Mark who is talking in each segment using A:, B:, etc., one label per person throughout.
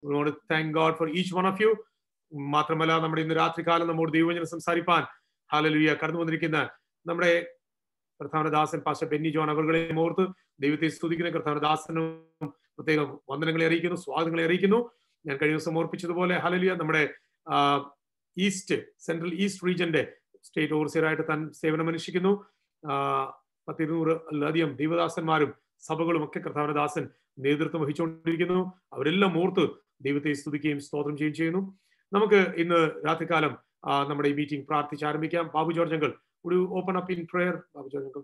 A: We want to thank God for each one of you. മാത്രമല്ല നമ്മുടെ ഇന്ന് രാത്രികാലം നമ്മോട് ദൈവവചനം സംസാരിപ്പാൻ ഹല്ലേലൂയ കടന്നു വന്നിരിക്കുന്ന നമ്മുടെ കർത്താവിന്റെ പാസ്റ്റർ ബെന്നി ജോൺ അവരുടെ ഓർത്ത് ദൈവത്തെ സ്തുതിക്കുന്ന കർത്താവിന്റെ പ്രത്യേകം വന്ദനങ്ങളെ അറിയിക്കുന്നു, സ്വാഗതങ്ങളെ അറിയിക്കുന്നു. ഞാൻ കഴിഞ്ഞ ദിവസം ഓർപ്പിച്ചതുപോലെ ഹല്ലേലൂയ നമ്മുടെ സെൻട്രൽ ഈസ്റ്റ് റീജിയന്റെ സ്റ്റേറ്റ് ഓവർസിയർ ആയിട്ട് താൻ സേവനമനുഷ്ഠിക്കുന്നു. 100-200 ദൈവദാസന്മാരും സഭകളും ഒക്കെ കർത്താവിന്റെ ദാസൻ നേതൃത്വം വഹിച്ചുകൊണ്ടിരിക്കുന്നു. അവരെല്ലാം ഓർത്ത് ദൈവത്തെ സ്തുതിക്കുകയും സ്തോത്രം ചെയ്യുകയും ചെയ്യുന്നു. നമുക്ക് ഇന്ന് രാത്രികാലം നമ്മുടെ ഈ മീറ്റിംഗ് പ്രാർത്ഥിച്ച് ആരംഭിക്കാം. Babu George uncle, would you open up in prayer? Babu George uncle.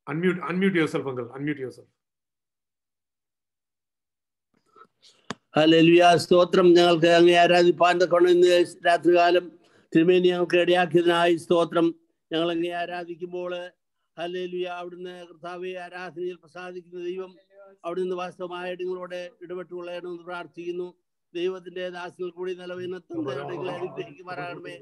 A: Unmute yourself, uncle. Unmute yourself.
B: Hallelujah. സ്തോത്രം. ഞങ്ങൾക്ക് അങ്ങേ ആരാധിപ്പാൻ തക്കവണ്ണം ഇന്ന് രാത്രികാലം തിരുമേനി ഞങ്ങൾക്ക് ഇടയാക്കിയതിനായി സ്തോത്രം. ഞങ്ങൾ അങ്ങേ ആരാധിക്കുമ്പോൾ ഹല്ലേലൂയ അവിടുന്ന് കർത്താവെ ആരാധനയിൽ പ്രസാദിക്കുന്ന ദൈവം അവിടുന്ന് വാസ്തവമായിട്ട് നിങ്ങളോട് ഇടപെട്ടുകൊള്ളണമെന്ന് പ്രാർത്ഥിക്കുന്നു. ദൈവത്തിന്റെ ദാസങ്ങൾ കൂടി നിലവിനങ്ങളെ അനുഗ്രഹിക്കുമാറാകണമേ.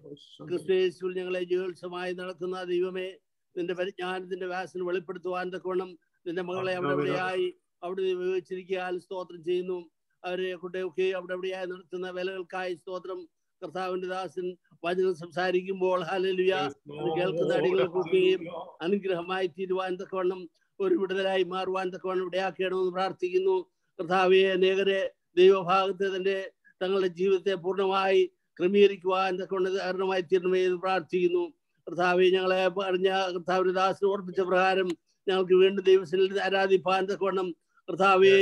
B: ക്രിസ്തുയേശുവിൽ ഞങ്ങളെ ജയോത്സവമായി നടത്തുന്ന ദൈവമേ, നിന്റെ പരിജ്ഞാനത്തിന്റെ വ്യാസനം വെളിപ്പെടുത്തുവാൻ തക്കവണ്ണം നിന്റെ മകളെ അവിടെയായി അവിടെ ഉപയോഗിച്ചിരിക്കാൻ സ്തോത്രം ചെയ്യുന്നു. അവരെ കൊണ്ടൊക്കെ അവിടെയായി നടത്തുന്ന വേലകൾക്കായി സ്തോത്രം. കർത്താവിന്റെ ദാസൻ വചനം സംസാരിക്കുമ്പോൾ ഹല്ലേലൂയ കേൾക്കുന്ന അടികൾക്കൊക്കെയും അനുഗ്രഹമായി തീരുവാൻ തക്കവണ്ണം ഒരു വിടുതലായി മാറുവാൻ തക്കവണ്ണം ഇടയാക്കണമെന്ന് പ്രാർത്ഥിക്കുന്നു. കർത്താവെ അനേകരെ ദൈവഭാഗത്ത് തങ്ങളുടെ ജീവിതത്തെ പൂർണ്ണമായി ക്രമീകരിക്കുവാൻ തക്കവണ്ണം കാരണമായി തീരണമേ എന്ന് പ്രാർത്ഥിക്കുന്നു. കർത്താവെ ഞങ്ങളെ പറഞ്ഞ കർത്താവിന്റെ ദാസൻ ഓർപ്പിച്ച പ്രകാരം ഞങ്ങൾക്ക് വീണ്ടും ദൈവത്തിൽ ആരാധിപ്പാൻ തക്കവണ്ണം കർത്താവെ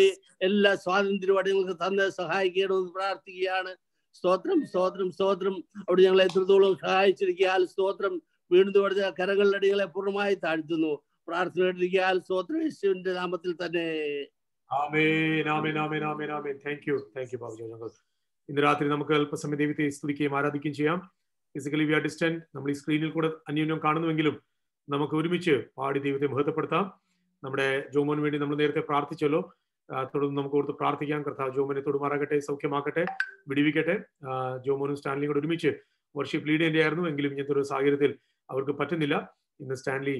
B: എല്ലാ സ്വാതന്ത്ര്യവും ഞങ്ങൾക്ക് തന്ന് സഹായിക്കണമെന്ന് പ്രാർത്ഥിക്കുകയാണ്. സ്തോത്രം, സ്തോത്രം, സ്തോത്രം. അവിടെ ഞങ്ങളെ എത്രത്തോളം സഹായിച്ചിരിക്കാൻ സ്തോത്രം. വീണ്ടും അവിടുത്തെ കരങ്ങളുടെ അടികളെ പൂർണ്ണമായി താഴ്ത്തുന്നു. പ്രാർത്ഥന എടുക്കാൻ സ്തോത്രം യേശുവിന്റെ നാമത്തിൽ തന്നെ.
A: ആമേൻ, ആമേൻ, ആമേൻ, ആമേൻ, ആമേൻ. Thank you Babu George uncle. ഇന്ന് രാത്രി നമുക്ക് അല്പസമയം ദൈവത്തെ സ്തുതിക്കുകയും ആരാധിക്കുകയും ചെയ്യാം. Physically we are distant. നമ്മൾ ഈ സ്ക്രീനിൽ കൂടെ അന്യോന്യം കാണുന്നുവെങ്കിലും നമുക്ക് ഒരുമിച്ച് പാടി ദൈവത്തെ മഹത്വപ്പെടുത്താം. നമ്മുടെ ജോമോന് വേണ്ടി നമ്മൾ നേരത്തെ പ്രാർത്ഥിച്ചല്ലോ. തുടർന്ന് നമുക്ക് ഓർത്ത് പ്രാർത്ഥിക്കാം. കർത്താവ് ജോമോനെ തൊടുമാറാകട്ടെ, സൗഖ്യമാക്കട്ടെ, വിടിവിക്കട്ടെ. ജോമോനും സ്റ്റാൻലിയും കൂടെ ഒരുമിച്ച് വർഷിപ്പ് ലീഡ് ചെയ്യേണ്ടതായിരുന്നു. എങ്കിലും ഇങ്ങനത്തെ ഒരു സാഹചര്യത്തിൽ അവർക്ക് പറ്റുന്നില്ല. ഇന്ന് സ്റ്റാൻലി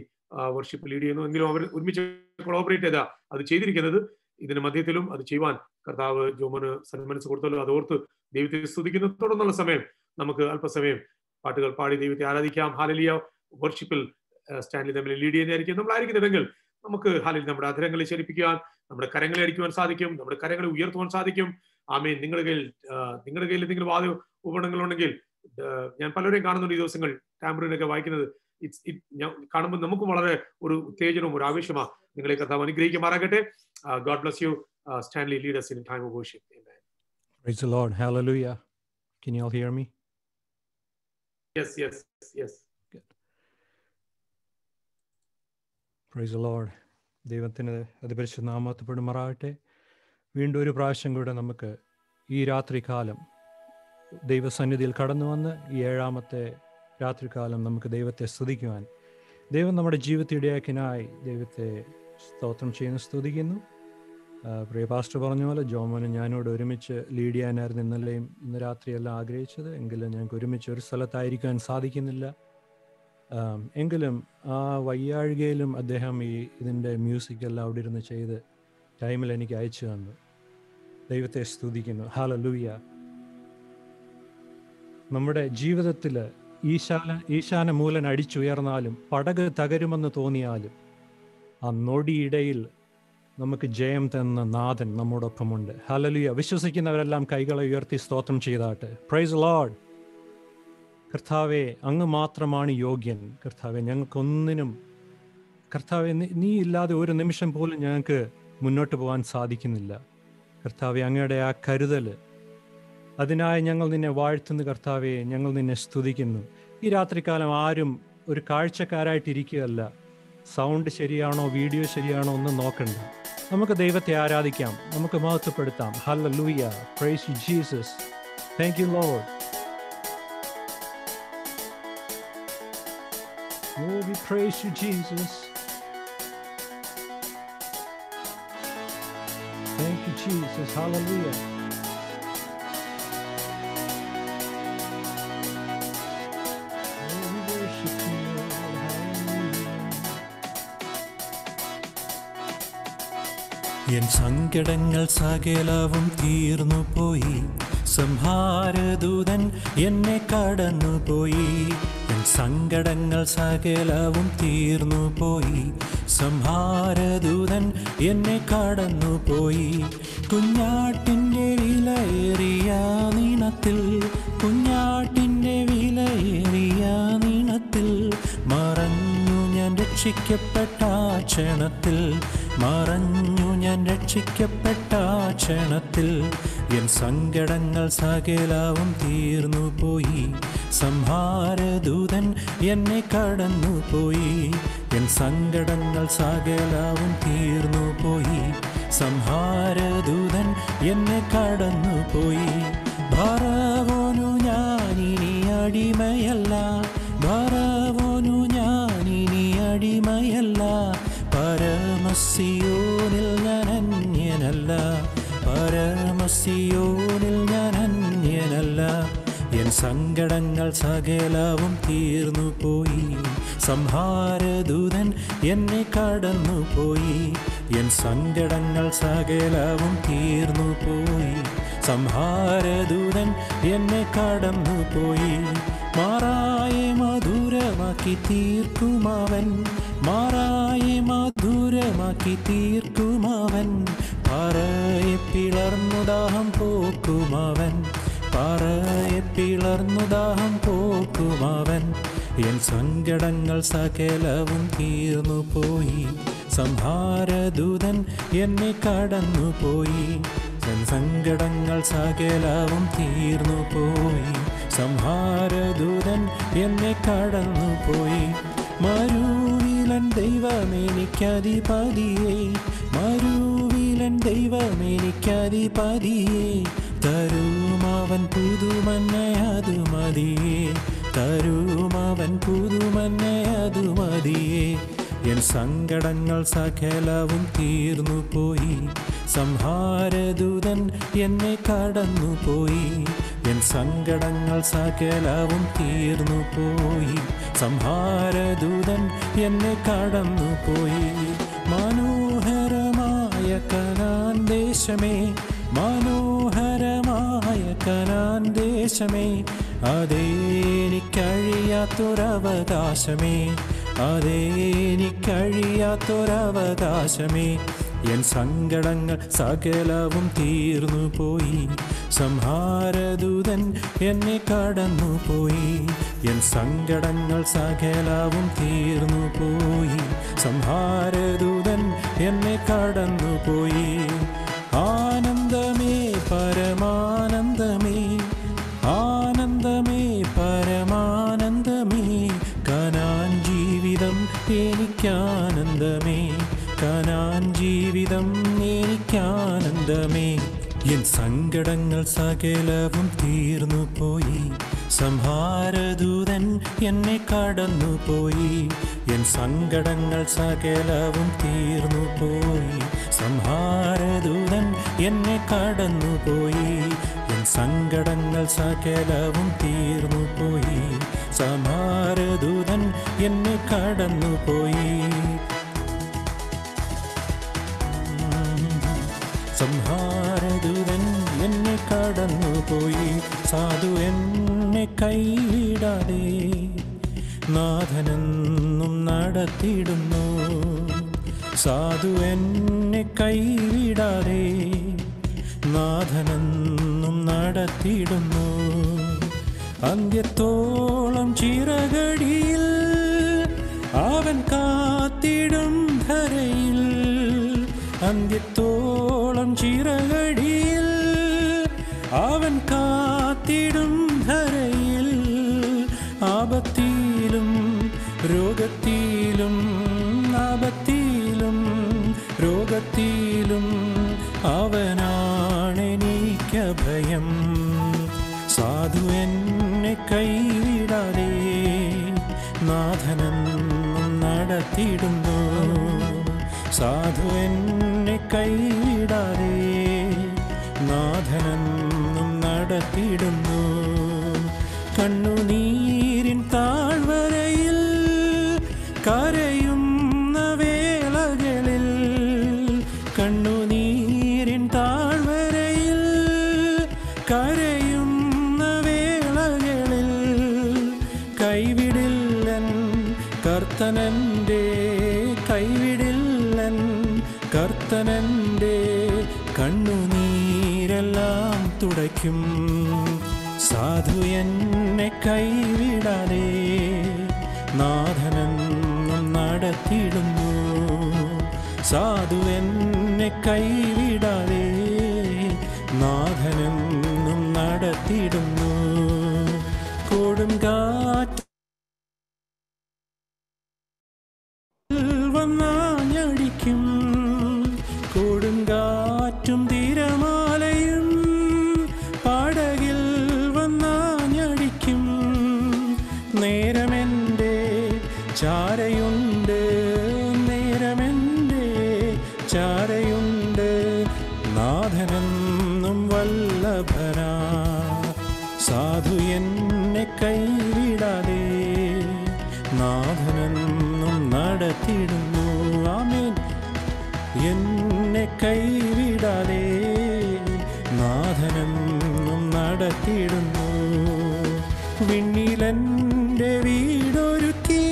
A: വർഷിപ്പ് ലീഡ് ചെയ്യുന്നു. എങ്കിലും അവർ ഒരുമിച്ച് കൊളാബറേറ്റ് ചെയ്താ അത് ചെയ്തിരിക്കുന്നത്. ഇതിന് മധ്യത്തിലും അത് ചെയ്യുവാൻ കർത്താവ് ജോമോന് സന്മനസ് കൊടുത്തല്ലോ. അതോർത്ത് ദൈവത്തെ സ്തുതിക്കുന്നു. തുടർന്നുള്ള സമയം നമുക്ക് അല്പസമയം പാട്ടുകൾ പാടി ദൈവത്തെ ആരാധിക്കാം. ഹല്ലേലൂയ. വർഷിപ്പിൽ സ്റ്റാൻലി തമ്മിൽ ലീഡ് ചെയ്യുന്നതായിരിക്കും. നമ്മളായിരിക്കുന്നുണ്ടെങ്കിൽ നമുക്ക് ഹാലിൽ നമ്മുടെ അധരങ്ങളെ ചലിപ്പിക്കുവാൻ, നമ്മുടെ കരങ്ങളെ അടിക്കുവാൻ സാധിക്കും, നമ്മുടെ കരങ്ങളെ ഉയർത്തുവാൻ സാധിക്കും. ആമേൻ. നിങ്ങളുടെ കയ്യിൽ എന്തെങ്കിലും വാദ്യ ഉപകരണങ്ങളുണ്ടെങ്കിൽ, ഞാൻ പലരെയും കാണുന്നുണ്ട് ഈ ദിവസങ്ങൾ ടാമ്പറിനൊക്കെ വായിക്കുന്നത്. കാണുമ്പോൾ നമുക്കും വളരെ ഒരു ഉത്തേജനവും ഒരു ആവേശമാണ്. നിങ്ങളെ കർത്താവ് അനുഗ്രഹിക്കുമാറാകട്ടെ. God bless you. Stanley, lead us in time of worship. Amen.
C: Praise the Lord. Hallelujah. Can you all hear me?
A: Yes.
C: Good. Praise the Lord. ദൈവത്തിന് അതിപരിശുദ്ധ നാമത്തിൽപ്പെടുമാറാകട്ടെ. വീണ്ടും ഒരു പ്രാവശ്യം കൂടെ നമുക്ക് ഈ രാത്രികാലം ദൈവസന്നിധിയിൽ കടന്നു വന്ന് ഈ 7ാമത്തെ രാത്രികാലം നമുക്ക് ദൈവത്തെ സ്തുതിക്കുവാൻ ദൈവം നമ്മുടെ ജീവിതത്തെ ഇടയാക്കിനായി ദൈവത്തെ സ്തോത്രം ചെയ്യുന്നു, സ്തുതിക്കുന്നു. പ്രിയ പാസ്റ്റർ പറഞ്ഞ പോലെ ജോമോനും ഞാനോട് ഒരുമിച്ച് ലീഡ് ചെയ്യാനായിരുന്നു ഇന്ന് രാത്രിയെല്ലാം ആഗ്രഹിച്ചത്. എങ്കിലും ഞങ്ങൾക്ക് ഒരുമിച്ച് ഒരു സ്ഥലത്തായിരിക്കാൻ സാധിക്കുന്നില്ല. എങ്കിലും ആ വയ്യാഴികയിലും അദ്ദേഹം ഇതിൻ്റെ മ്യൂസിക്കെല്ലാം അവിടെ ഇരുന്ന് ചെയ്ത് ടൈമിൽ എനിക്ക് അയച്ചു തന്നു. ദൈവത്തെ സ്തുതിക്കുന്നു. ഹല്ലേലൂയ. നമ്മുടെ ജീവിതത്തിൽ ഈശാന മൂലൻ അടിച്ചുയർന്നാലും പടക് തകരുമെന്ന് തോന്നിയാലും ആ നൊടിയിടയിൽ നമുക്ക് ജയം തന്ന നാഥൻ നമ്മോടൊപ്പമുണ്ട്. ഹല്ലേലൂയ. വിശ്വസിക്കുന്നവരെല്ലാം കൈകളെ ഉയർത്തി സ്തോത്രം ചെയ്താട്ടെ. Praise Lord. കർത്താവെ, അങ്ങ് മാത്രമാണ് യോഗ്യൻ. കർത്താവെ, ഞങ്ങൾക്കൊന്നിനും കർത്താവെ നീ ഇല്ലാതെ ഒരു നിമിഷം പോലും ഞങ്ങൾക്ക് മുന്നോട്ട് പോകാൻ സാധിക്കുന്നില്ല. കർത്താവെ, അങ്ങയുടെ ആ കരുതൽ, അതിനായി ഞങ്ങൾ നിന്നെ വാഴ്ത്തുന്നു. കർത്താവെ, ഞങ്ങൾ നിന്നെ സ്തുതിക്കുന്നു. ഈ രാത്രികാലം ആരും ഒരു കാഴ്ചക്കാരായിട്ടിരിക്കുകയല്ല. സൗണ്ട് ശരിയാണോ, വീഡിയോ ശരിയാണോ ഒന്നും നോക്കണ്ട. നമുക്ക് ദൈവത്തെ ആരാധിക്കാം, നമുക്ക് മഹത്വപ്പെടുത്താം. ഹല്ലേലൂയ. Praise you Jesus. Thank you Lord. Oh, we praise you, Jesus. Thank you, Jesus. Hallelujah. Oh, we worship you, Lord. Hallelujah.
D: N സങ്കടങ്ങൾ സകലവും തീർന്നു പോയി, സംഹാരദൂതൻ എന്നെ കടന്നുപോയി. എൻ സങ്കടങ്ങൾ സകലവും തീർന്നു പോയി, സംഹാരദൂതൻ എന്നെ കടന്നുപോയി. കുഞ്ഞാട്ടിൻ്റെ വിലയേറിയ നീണത്തിൽ, കുഞ്ഞാട്ടിൻ്റെ വിലയേറിയ നീണത്തിൽ മറഞ്ഞു ഞാൻ രക്ഷിക്കപ്പെട്ട ക്ഷണത്തിൽ, മറഞ്ഞു ഞാൻ രക്ഷിക്കപ്പെട്ട ക്ഷണത്തിൽ. എൻ സങ്കടങ്ങൾ സകലവും തീർന്നു പോയി, സംഹാരദൂതൻ എന്നെ കടന്നുപോയി. എൻ സങ്കടങ്ങൾ സകലവും തീർന്നു പോയി, സംഹാരദൂതൻ എന്നെ കടന്നുപോയി. ഭറവോനു ഞാനിനി അടിമയല്ല, ഭറവോനു ഞാനിനി അടിമയല്ല. പരമസിയോനിൽ ഞാൻ അന്യനല്ല, പരമസിയോനിൽ ഞാൻ അന്യനല്ല. എൻ സങ്കടങ്ങൾ സകലവും തീർന്നു പോയി, സംഹാരദൂതൻ എന്നെ കടന്നുപോയി. എൻ സങ്കടങ്ങൾ സകലവും തീർന്നു പോയി, സംഹാരദൂതൻ എന്നെ കടന്നുപോയി. മാറായെ മധുരമാക്കി തീർക്കുമവൻ, മാറായെ മധുരമാക്കി തീർക്കുമവൻ. പറയെ പിളർന്നു ദാഹം പോക്കുമവൻ, പറയെ പിളർന്നു ദാഹം പോക്കുമവൻ. എൻ സങ്കടങ്ങൾ സകലവും തീർന്നു പോയി, സംഹാരദൂതൻ എന്നെ കടന്നുപോയി. എൻ സങ്കടങ്ങൾ സകലവും തീർന്നു പോയി, സംഹാരദൂതൻ എന്നെ കടന്നുപോയി. മരുവിലൻ ദൈവമെനിക്കധിപതിയേ, മരുവിലൻ ദൈവമെനിക്കധിപതിയേ. തരുമവൻ പുതുമന്നയതു മതിയേ, തരുമവൻ പുതുമന്നയതു മതിയേ. എൻ സങ്കടങ്ങൾ സകലവും തീർന്നു പോയി, സംഹാരദൂതൻ എന്നെ കടന്നുപോയി. എൻ സങ്കടങ്ങൾ സകലവും തീർന്നു പോയി, സംഹാരദൂതൻ എന്നെ കടന്നുപോയി. മനോഹരമായ കനാൻ ദേശമേ, മനോഹരമായ കനാൻ ദേശമേ, അതേനിക്കഴിയാത്തൊരവകാശമേ, അതേനിക്കഴിയാത്തൊരവകാശമേ. എൻ സങ്കടങ്ങൾ സകലവും തീർന്നു പോയി, സംഹാരദൂതൻ എന്നെ കടന്നുപോയി. എൻ സങ്കടങ്ങൾ സകലവും തീർന്നു പോയി, സംഹാരദൂതൻ എന്നെ കടന്നുപോയി. ആനന്ദമേ പരമാനന്ദമേ, ആനന്ദമേ പരമാനന്ദമേ. കനാൻ ജീവിതം എനിക്കാനന്ദമേ, കനാൻ ജീവിതം എനിക്കാനന്ദമേ. എൻ സങ്കടങ്ങൾ സകലവും തീർന്നു പോയി, സംഹാരദൂതൻ എന്നെ കടന്നുപോയി. എൻ സങ്കടങ്ങൾ സകലവും തീർന്നു പോയി, സംഹാരദൂതൻ എന്നെ കടന്നുപോയി. എൻ സങ്കടങ്ങൾ സകലവും തീർന്നു പോയി, സംഹാരദൂതൻ എന്നെ കടന്നുപോയി. സംഹാരദൂതൻ എന്നെ കടന്നുപോയി. സാധു എന്നെ കൈവിടാതെ നാഥനെന്നും നടത്തിയിടുന്നു, സാധു എന്നെ കൈവിടാതെ നാഥനെന്നും നടത്തിയിടുന്നു. അന്ത്യത്തോളം ചിറകടിയിൽ അവൻ കാത്തിടും ധരയിൽ, അന്ത്യത്തോളം ചിറകടിയിൽ അവൻ കാത്തിടും ധരയിൽ. ആപത്തിലും രോഗത്തിലും, ആപത്തിലും രോഗത്തിലും അവനാണെനിക്കഭയം. സാധു എന്നെ കൈവിടാതെ നാഥനെന്നും നടത്തിയിടുന്നു, സാധു എന്നെ കൈവിടാതെ നാഥനെന്നും നടത്തിയിടുന്നു. കണ്ണുനീരിൻ താഴ്വരയിൽ കരയുന്ന വേളകളിൽ, കണ്ണുനീർ കർത്തനൻ്റെ കണ്ണുനീരെല്ലാം തുടയ്ക്കും. സാധു എന്നെ കൈവിടാതെ നാഥനെന്നും നടത്തിയിടുന്നു. സാധു എന്നെ കൈവിടാതെ നാഥനെന്നും നടത്തിയിടുന്നു. കൊടുങ്കാറ്റ് വന്നാഞ്ഞടിക്കും, കൊടുങ്കാറ്റും തിരമാലയും പടകിൽ വന്നാഞ്ഞടിക്കും. നേരമെൻ്റെ ചാരയുണ്ട്, നേരമെൻ്റെ ചാരയുണ്ട്. നാഥനെന്നും വല്ലഭനാ സാധു എന്നെ കൈവിടാതെ നാഥനെന്നും നടത്തിയിടുന്നു. ആമേൻ. എന്നെ കൈവിടാതെ നാഥനെന്നും നടത്തിയിടുന്നു. വിണ്ണിലെൻ്റെ വീടൊരുക്കി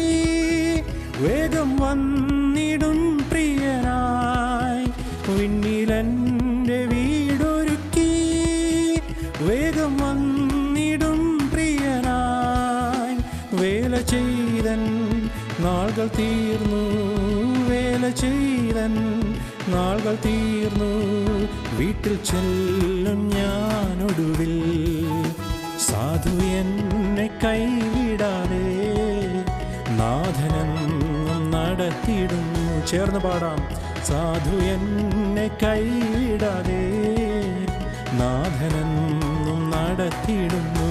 D: വേഗം വന്നിടും പ്രിയനായി. വിണ്ണിലെൻ്റെ വീടൊരുക്കി വേഗം വന്നിടും പ്രിയനായി. വേല ചെയ്തൻ നാളുകൾ തീർന്നു, വേല ചെയ്തൻ നാളുകൾ തീർന്നു. വീട്ടിൽ ചെല്ലും ഞാനൊടുവിൽ. സാധു എന്നെ കൈവിടാതെ നാഥനെന്നും നടത്തിയിടുന്നു. ചേർന്ന് പാടാം. സാധു എന്നെ കൈവിടാതെ നാഥനെന്നും നടത്തിയിടുന്നു.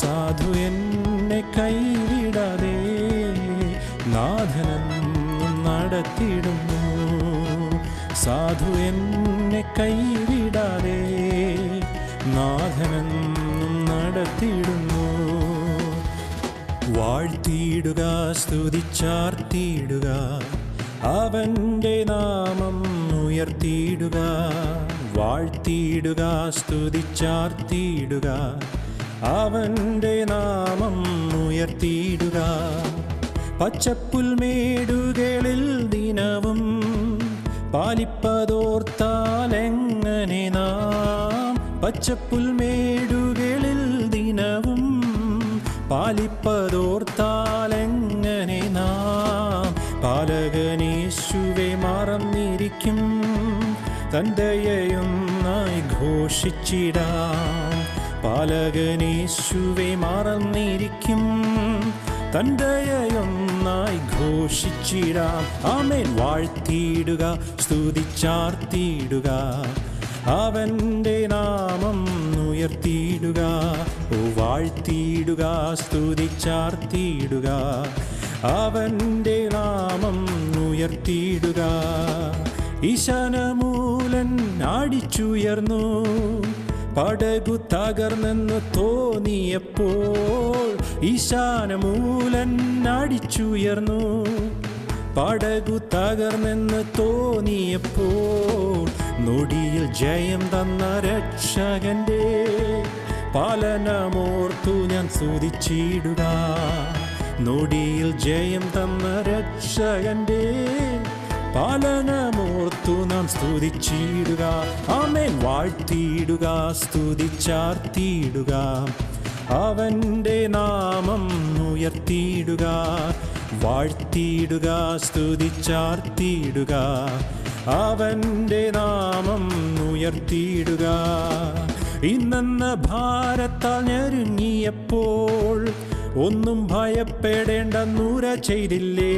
D: സാധു എന്നെ കൈവിടാതെ നാഥനെന്നും നടത്തിയിടുന്നു. സാധു എന്നെ കൈവിടാതെ നാഥനെന്നും നടത്തിയിടുന്നു. വാഴ്ത്തിയിടുക, സ്തുതിച്ചാർത്തിയിടുക, അവൻ്റെ നാമം ഉയർത്തിയിടുക. വാഴ്ത്തിയിടുക, സ്തുതിച്ചാർത്തിയിടുക, അവൻ്റെ നാമം ഉയർത്തിയിടുക. പച്ചപ്പുൽമേടുകളിൽ ദിനവും പാലിപ്പതോർത്താലെങ്ങനെ നാം. പച്ചപ്പുൽമേടുകളിൽ ദിനവും പാലിപ്പതോർത്താലെങ്ങനെ നാം. പാലകനേശുവെ മറന്നിരിക്കും, തൻ്റെയൊന്നായി ഘോഷിച്ചിടാം. പാലകനേശുവെ മറന്നിരിക്കും, തൻ്റെയൊന്നായി ഘോഷിച്ചിടാം. ആമേൻ. വാഴ്ത്തിയിടുക, സ്തുതിച്ചാർത്തിയിടുക, അവൻ്റെ നാമം ഉയർത്തിയിടുക. ഓ വാഴ്ത്തിയിടുക, സ്തുതിച്ചാർത്തിയിടുക, അവൻ്റെ നാമം ഉയർത്തിയിടുക. ഈശാനമൂലൻ അടിച്ചുയർന്നു, പടകു തകർന്നെന്ന് തോന്നിയപ്പോൾ. ഈശാനമൂലൻ അടിച്ചുയർന്നു, പടകു തകർന്നെന്ന് തോന്നിയപ്പോൾ. നൊടിയിൽ ജയം തന്ന രക്ഷകന്റെ പാലനമോർത്തു ഞാൻ സ്തുതിച്ചിടുക. നൊടിയിൽ ജയം തന്ന രക്ഷകന്റെ പാലനമോർത്തു നാം സ്തുതിച്ചിടുക. ആമേൻ. വാഴ്ത്തിയിടുക, സ്തുതിച്ചാർത്തിയിടുക, അവൻ്റെ നാമം ഉയർത്തിയിടുക. വാഴ്ത്തിയിടുക, സ്തുതിച്ചാർത്തിയിടുക, അവൻ്റെ നാമം ഉയർത്തിയിടുക. ഇന്നെന്ന ഭാരത്താൽ ഞെരുങ്ങിയപ്പോൾ ഒന്നും ഭയപ്പെടേണ്ട നൂര ചെയ്തില്ലേ.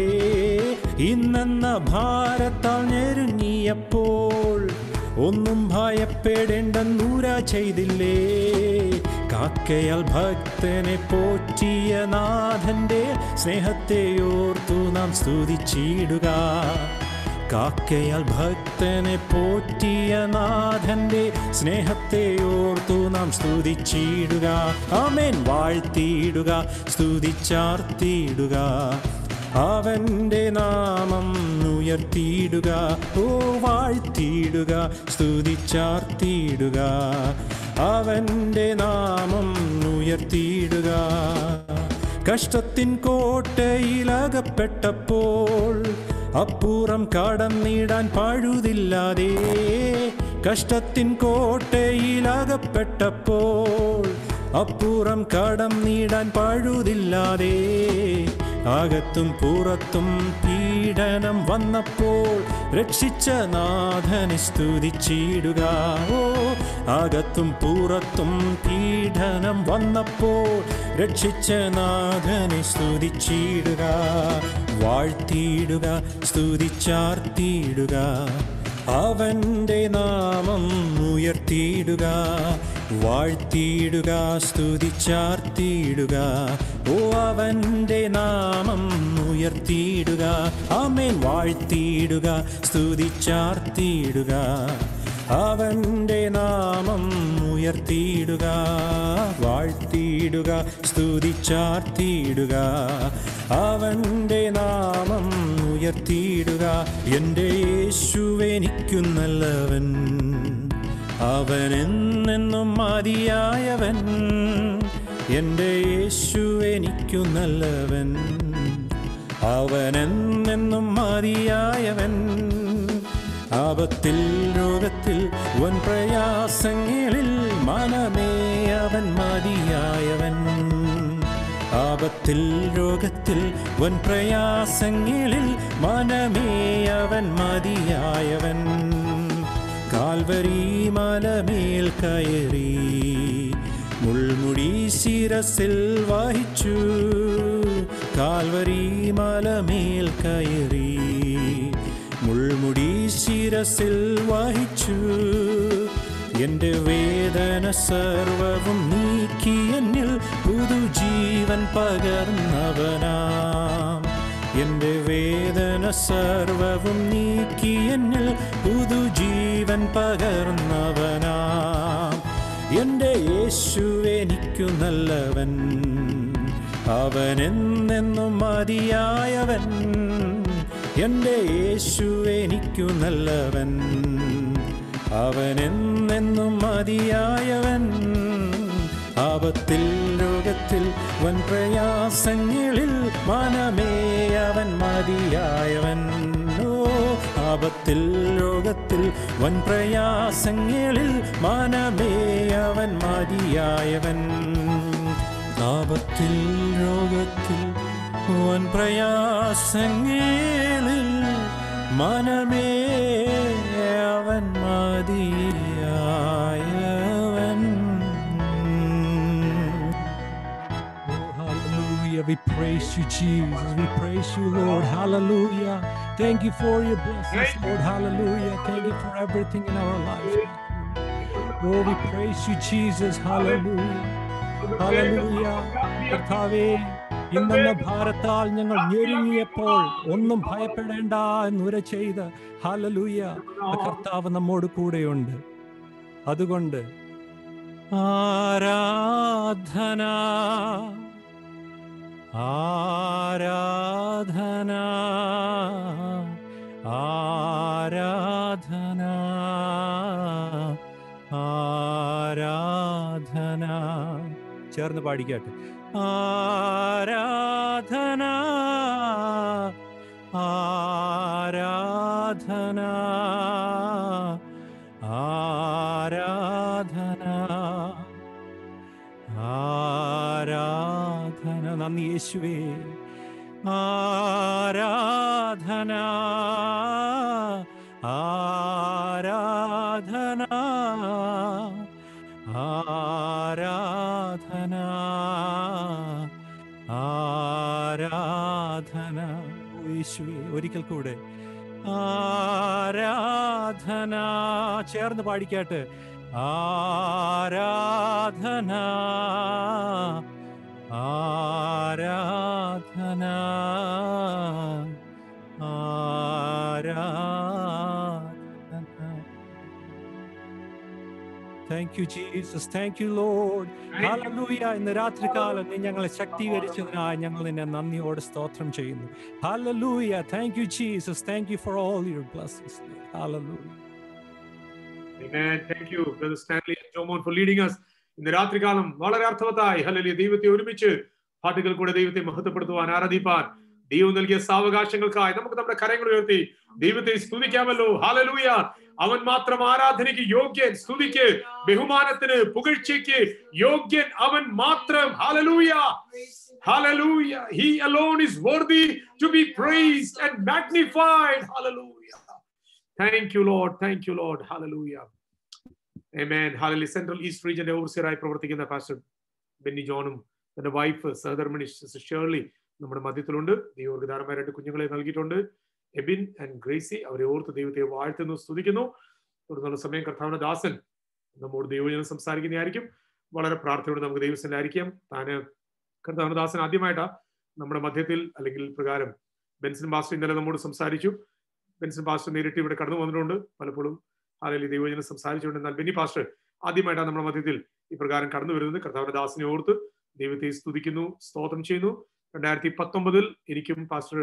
D: ഇന്നെന്ന ഭാരത്താൽ ഞെരുങ്ങിയപ്പോൾ ഒന്നും ഭയപ്പെടേണ്ട നൂര ചെയ്തില്ലേ. കാക്കയാൽ ഭക്തനെ പോറ്റിയ നാഥന്റെ സ്നേഹത്തെ ഓർത്തു നാം സ്തുതിച്ചിടുക. കാക്കയാൽ ഭക്തനെ പോറ്റിയ നാഥന്റെ സ്നേഹത്തെ ഓർത്തു നാം സ്തുതിച്ചിടുക. ആമേൻ. വാഴ്ത്തിയിടുക, സ്തുതിച്ചാർത്തിയിടുക, അവൻ്റെ നാമം ഉയർത്തിയിടുക. ഓ വാഴ്ത്തിയിടുക, സ്തുതിച്ചാർത്തിയിടുക, അവൻ്റെ നാമം ഉയർത്തിയിടുക. കഷ്ടത്തിൻ കോട്ടയിലകപ്പെട്ടപ്പോൾ അപ്പുറം കടന്നിടാൻ പഴുതില്ലാതെ കഷ്ടത്തിൻ കോട്ടയിലകപ്പെട്ടപ്പോൾ അപ്പുറം കടന്നിടാൻ പഴുതില്ലാതെ അകത്തും പുറത്തും പീഡനം വന്നപ്പോൾ രക്ഷിച്ച നാഥനെ സ്തുതിച്ചിടുക. ഓ അകത്തും പുറത്തും പീഡനം വന്നപ്പോൾ രക്ഷിച്ച നാഥനെ സ്തുതിച്ചിടുക. വാഴ്ത്തിയിടുക, സ്തുതിച്ചാർത്തിയിടുക, അവന്റെ നാമം ഉയർത്തിയിടുക. വാഴ്ത്തിയിടുക, സ്തുതിച്ചാർത്തിയിടുക, ഓ അവന്റെ നാമം ഉയർത്തിയിടുക. ആമേൻ. വാഴ്ത്തിയിടുക, സ്തുതിച്ചാർത്തിയിടുക, അവന്റെ നാമം ഉയർത്തിയിടുക. വാഴ്ത്തിയിടുക, സ്തുതിച്ചാർത്തിയിടുക, അവന്റെ നാമം ഉയർത്തിയിടുക. എൻ്റെ യേശുവെനിക്കു നല്ലവൻ, അവനെന്നെന്നും മതിയായവൻ. എൻ്റെ യേശുവെനിക്കു നല്ലവൻ, അവനെന്നെന്നും മതിയായവൻ. ആപത്തിൽ രോഗത്തിൽ വൻ പ്രയാസങ്ങളിൽ മനമേ അവൻ മതിയായവൻ. ആപത്തിൽ രോഗത്തിൽ വൻ പ്രയാസങ്ങളിൽ മനമേ അവൻ മതിയായവൻ. കാൽവരി മലമേൽ കയറി മുൾമുടി ശിരസിൽ വഹിച്ചു. കാൽവരി മലമേൽ കയറി മുൾമുടി ശിരസിൽ വഹിച്ചു. എൻ്റെ വേദന സർവവും നീക്കി എന്നിൽ പുതുജീവൻ പകർന്നവനാം. എൻ്റെ വേദന സർവവും നീക്കി എന്നിൽ പുതുജീവൻ പകർന്നവനാം. എൻ്റെ യേശുവെനിക്കു നല്ലവൻ, അവനെന്നെന്നും മതിയായവൻ. എൻ്റെ യേശുവെനിക്കു നല്ലവൻ, അവനെന്നെന്നും മതിയായവൻ. ആപത്തിൽ രോഗത്തിൽ വൻ പ്രയാസങ്ങളിൽ മനമേ അവൻ മതിയായവൻ. ഓ ആപത്തിൽ രോഗത്തിൽ വൻ പ്രയാസങ്ങളിൽ മനമേ അവൻ മതിയായവൻ. ആപത്തിൽ രോഗത്തിൽ വൻ പ്രയാസങ്ങളിൽ മനമേ അവൻ മതിയായവൻ.
C: We praise you, Jesus. We praise you, Lord. Hallelujah. Thank you for your blessings, Lord. Hallelujah. Thank you for everything in our lives. Oh, we praise you, Jesus. Hallelujah. Hallelujah. കർത്താവേ, ഇന്നെന്ന ഭാരത്താൽ ഞങ്ങൾ ഞെരുങ്ങിയപ്പോൾ ഒന്നും ഭയപ്പെടേണ്ട എന്നുര ചെയ്ത് ഹല്ലേലൂയ, കർത്താവ് നമ്മോട് കൂടെയുണ്ട്. അതുകൊണ്ട് ആരാധന ആരാധന ആരാധന ആരാധന. ചേർന്ന് പാടിക്കാട്ടെ. ആരാധന ആരാധന ആരാധന ആരാധന. നന്ദി യേശുവേ. ആരാധന ആരാധന ആരാധന ആരാധന. യേശുവേ, ഒരിക്കൽ കൂടെ ആരാധന. ചേർന്ന് പാടിക്കാട്ട്. ആരാധന ആരാധന ആരാധന. Thank you, Jesus. Thank you, Lord. Hallelujah. ഇന്ന് രാത്രികാലം നീ ഞങ്ങളെ ശക്തീകരിച്ചതിനായി ഞങ്ങൾ നിന്നെ നന്ദിയോടെ സ്തോത്രം ചെയ്യുന്നു. Hallelujah. Thank you, Jesus. Thank you for all your blessings. Hallelujah.
A: Amen. Thank you, Brother Stanley and Jomon, for leading us. ഇന്ന് രാത്രികാലം വളരെ അർത്ഥവത്തായി ഹല്ലേലൂയ ദൈവത്തെ ഒരുമിച്ച് പാട്ടുകൾ കൂടെ ദൈവത്തെ മഹത്വപ്പെടുത്തുവാൻ ആരാധിപ്പാൻ ദൈവം നൽകിയ സാവകാശങ്ങൾക്കായി നമുക്ക് നമ്മുടെ കരങ്ങൾ ഉയർത്തി ദൈവത്തെ സ്തുതിക്കാമല്ലോ. ഹല്ലേലൂയ. അവൻ മാത്രം ആരാധനയ്ക്ക് യോഗ്യൻ, സ്തുതിക്ക്, ബഹുമാനത്തിന്, പുകഴ്ചയ്ക്ക് യോഗ്യൻ അവൻ മാത്രം. Hallelujah. Hallelujah. He alone is worthy to be praised and magnified. Hallelujah. Thank you, Lord. Thank you, Lord. Hallelujah. Amen. Hallelujah. Central East Region ഓവർസിയറായി പ്രവർത്തിക്കുന്ന പാസ്റ്റർ ബെന്നി ജോണും തന്റെ വൈഫ് സഹധർമ്മിണി സിസ്റ്റർ ഷേർലി നമ്മുടെ മധ്യത്തിലുണ്ട്. ദൈവർക്ക് ധാരാളമായ 2 കുഞ്ഞുങ്ങളെ നൽകിയിട്ടുണ്ട്, എബിൻ ആൻഡ് ഗ്രേസി. അവരെ ഓർത്ത് ദൈവത്തെ വാഴ്ത്തുന്നു, സ്തുതിക്കുന്നു. തുടർന്നുള്ള സമയം കർത്താവിന്റെ ദാസൻ നമ്മോട് ദൈവജനം സംസാരിക്കുന്നതായിരിക്കും. വളരെ പ്രാർത്ഥനയോടെ നമുക്ക് ദൈവത്തിലായിരിക്കാം. താന് കർത്താവിന്റെ ദാസൻ ആദ്യമായിട്ടാ നമ്മുടെ മധ്യത്തിൽ, അല്ലെങ്കിൽ പ്രകാരം ബെൻസൺ പാസ്റ്റർ ഇന്നലെ നമ്മോട് സംസാരിച്ചു. ബെൻസൺ പാസ്റ്റർ നേരിട്ട് ഇവിടെ കടന്നു വന്നിട്ടുണ്ട് പലപ്പോഴും. അല്ലെങ്കിൽ ദൈവജനം സംസാരിച്ചുകൊണ്ട്, എന്നാൽ ബെന്നി പാസ്റ്റർ ആദ്യമായിട്ടാണ് നമ്മുടെ മധ്യത്തിൽ ഈ പ്രകാരം കടന്നു വരുന്നത്. കർത്താവിന്റെ ദാസനെ ഓർത്ത് ദൈവത്തെ സ്തുതിക്കുന്നു, സ്തോത്രം ചെയ്യുന്നു. 2019 എനിക്കും pastor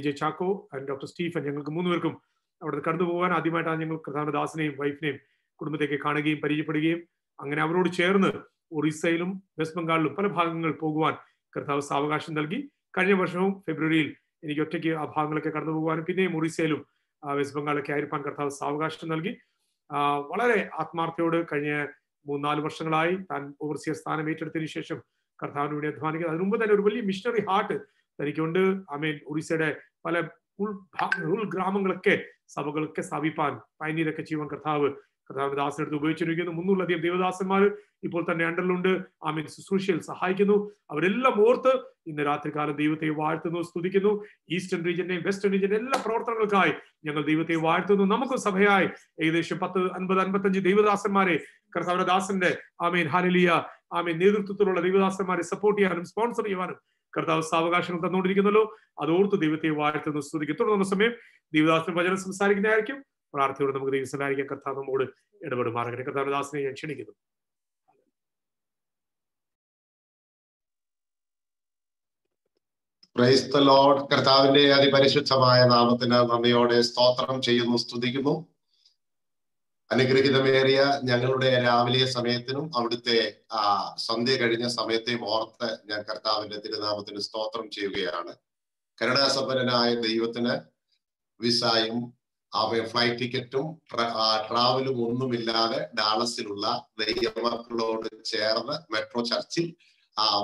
A: A Chacko and doctor Stephen, ഞങ്ങൾക്ക് 3 പേർക്കും അവിടെ കടന്നു പോകാൻ ആദ്യമായിട്ടാണ് ഞങ്ങൾ കർത്താവിന്റെ ദാസനെയും വൈഫിനെയും കുടുംബത്തേക്ക് കാണുകയും പരിചയപ്പെടുകയും അങ്ങനെ അവരോട് ചേർന്ന് ഒറീസയിലും വെസ്റ്റ് ബംഗാളിലും പല ഭാഗങ്ങൾ പോകുവാൻ കർത്താവ് സാവകാശം നൽകി. കഴിഞ്ഞ വർഷവും ഫെബ്രുവരിയിൽ എനിക്ക് ഒറ്റയ്ക്ക് ആ ഭാഗങ്ങളൊക്കെ കടന്നു പോകുവാനും പിന്നെയും ഒറീസയിലും വെസ്റ്റ് ബംഗാളൊക്കെ ആയിരിക്കാൻ കർത്താവ് സാവകാശം നൽകി. വളരെ ആത്മാർത്ഥയോട് കഴിഞ്ഞ 3-4 വർഷങ്ങളായി താൻ ഓവർസിയർ സ്ഥാനം ഏറ്റെടുത്തതിനു ശേഷം കർത്താവിന് വേണ്ടി അധ്വാനിക്കുന്നത്. അതിനു മുമ്പ് തന്നെ ഒരു വലിയ മിഷണറി ഹാർട്ട് തനിക്കുണ്ട്. ഒറീസയുടെ പല ഉൾഗ്രാമങ്ങളൊക്കെ സഭകളൊക്കെ സ്ഥാപിപ്പാൻ പൈനീരൊക്കെ ചെയ്യുവാൻ കർത്താവിന്റെ ദാസനെടുത്ത് ഉപയോഗിച്ചിരിക്കുന്നു. 300-ലധികം ദേവദാസന്മാർ ഇപ്പോൾ തന്നെ അണ്ടറിലുണ്ട്. ശുശ്രൂഷയിൽ സഹായിക്കുന്നു. അവരെല്ലാം ഓർത്ത് ഇന്ന് രാത്രികാലം ദൈവത്തെ വാഴ്ത്തുന്നു, സ്തുതിക്കുന്നു. ഈസ്റ്റേൺ റീജിയന്റെയും വെസ്റ്റേൺ റീജിയന്റെ എല്ലാ പ്രവർത്തനങ്ങൾക്കായി ഞങ്ങൾ ദൈവത്തെ വാഴ്ത്തുന്നു. നമുക്ക് സഭയായി ഏകദേശം 50-55 ദൈവദാസന്മാരെ കർത്താവിന്റെ ദാസന്റെ ഹല്ലേലൂയ നേതൃത്വത്തിലുള്ള ദൈവദാസന്മാരെ സപ്പോർട്ട് ചെയ്യാനും സ്പോൺസർ ചെയ്യുവാനും കർത്താവ് സാവകാശങ്ങൾ തന്നുകൊണ്ടിരിക്കുന്നല്ലോ. അതോർത്ത് ദൈവത്തെ വാഴ്ത്തുന്നു, സ്തുതിക്കുന്നു. തുടർന്ന സമയം ദൈവദാസൻ വചനം സംസാരിക്കുന്നതായിരിക്കും. പ്രാർത്ഥനയോടെ നമുക്ക് ദൈവം സഹായിക്കാൻ കർത്താവ് നമ്മോട് ഇടപെടുമാറാകട്ടെ. കർത്താവിന്റെ ദാസനെ ഞാൻ ക്ഷണിക്കുന്നു.
E: Price the Lord. കർത്താവിന്റെ അതിപരിശുദ്ധമായ നാമത്തിന് നന്ദിയോടെ സ്തോത്രം ചെയ്യുന്നു, സ്തുതിക്കുന്നു. അനുഗ്രഹീതമേറിയ ഞങ്ങളുടെ രാവിലെ സമയത്തിനും അവിടുത്തെ സന്ധ്യ കഴിഞ്ഞ സമയത്തെയും ഓർത്ത് ഞാൻ കർത്താവിന്റെ തിരുനാമത്തിന് സ്തോത്രം ചെയ്യുകയാണ്. കരുണാസമ്പന്നനായ ദൈവത്തിന് വിസയും ഫ്ലൈറ്റ് ടിക്കറ്റും ട്രാവലും ഒന്നുമില്ലാതെ ഡാളസിലുള്ള ദൈവമക്കളോട് ചേർന്ന് മെട്രോ ചർച്ചിൽ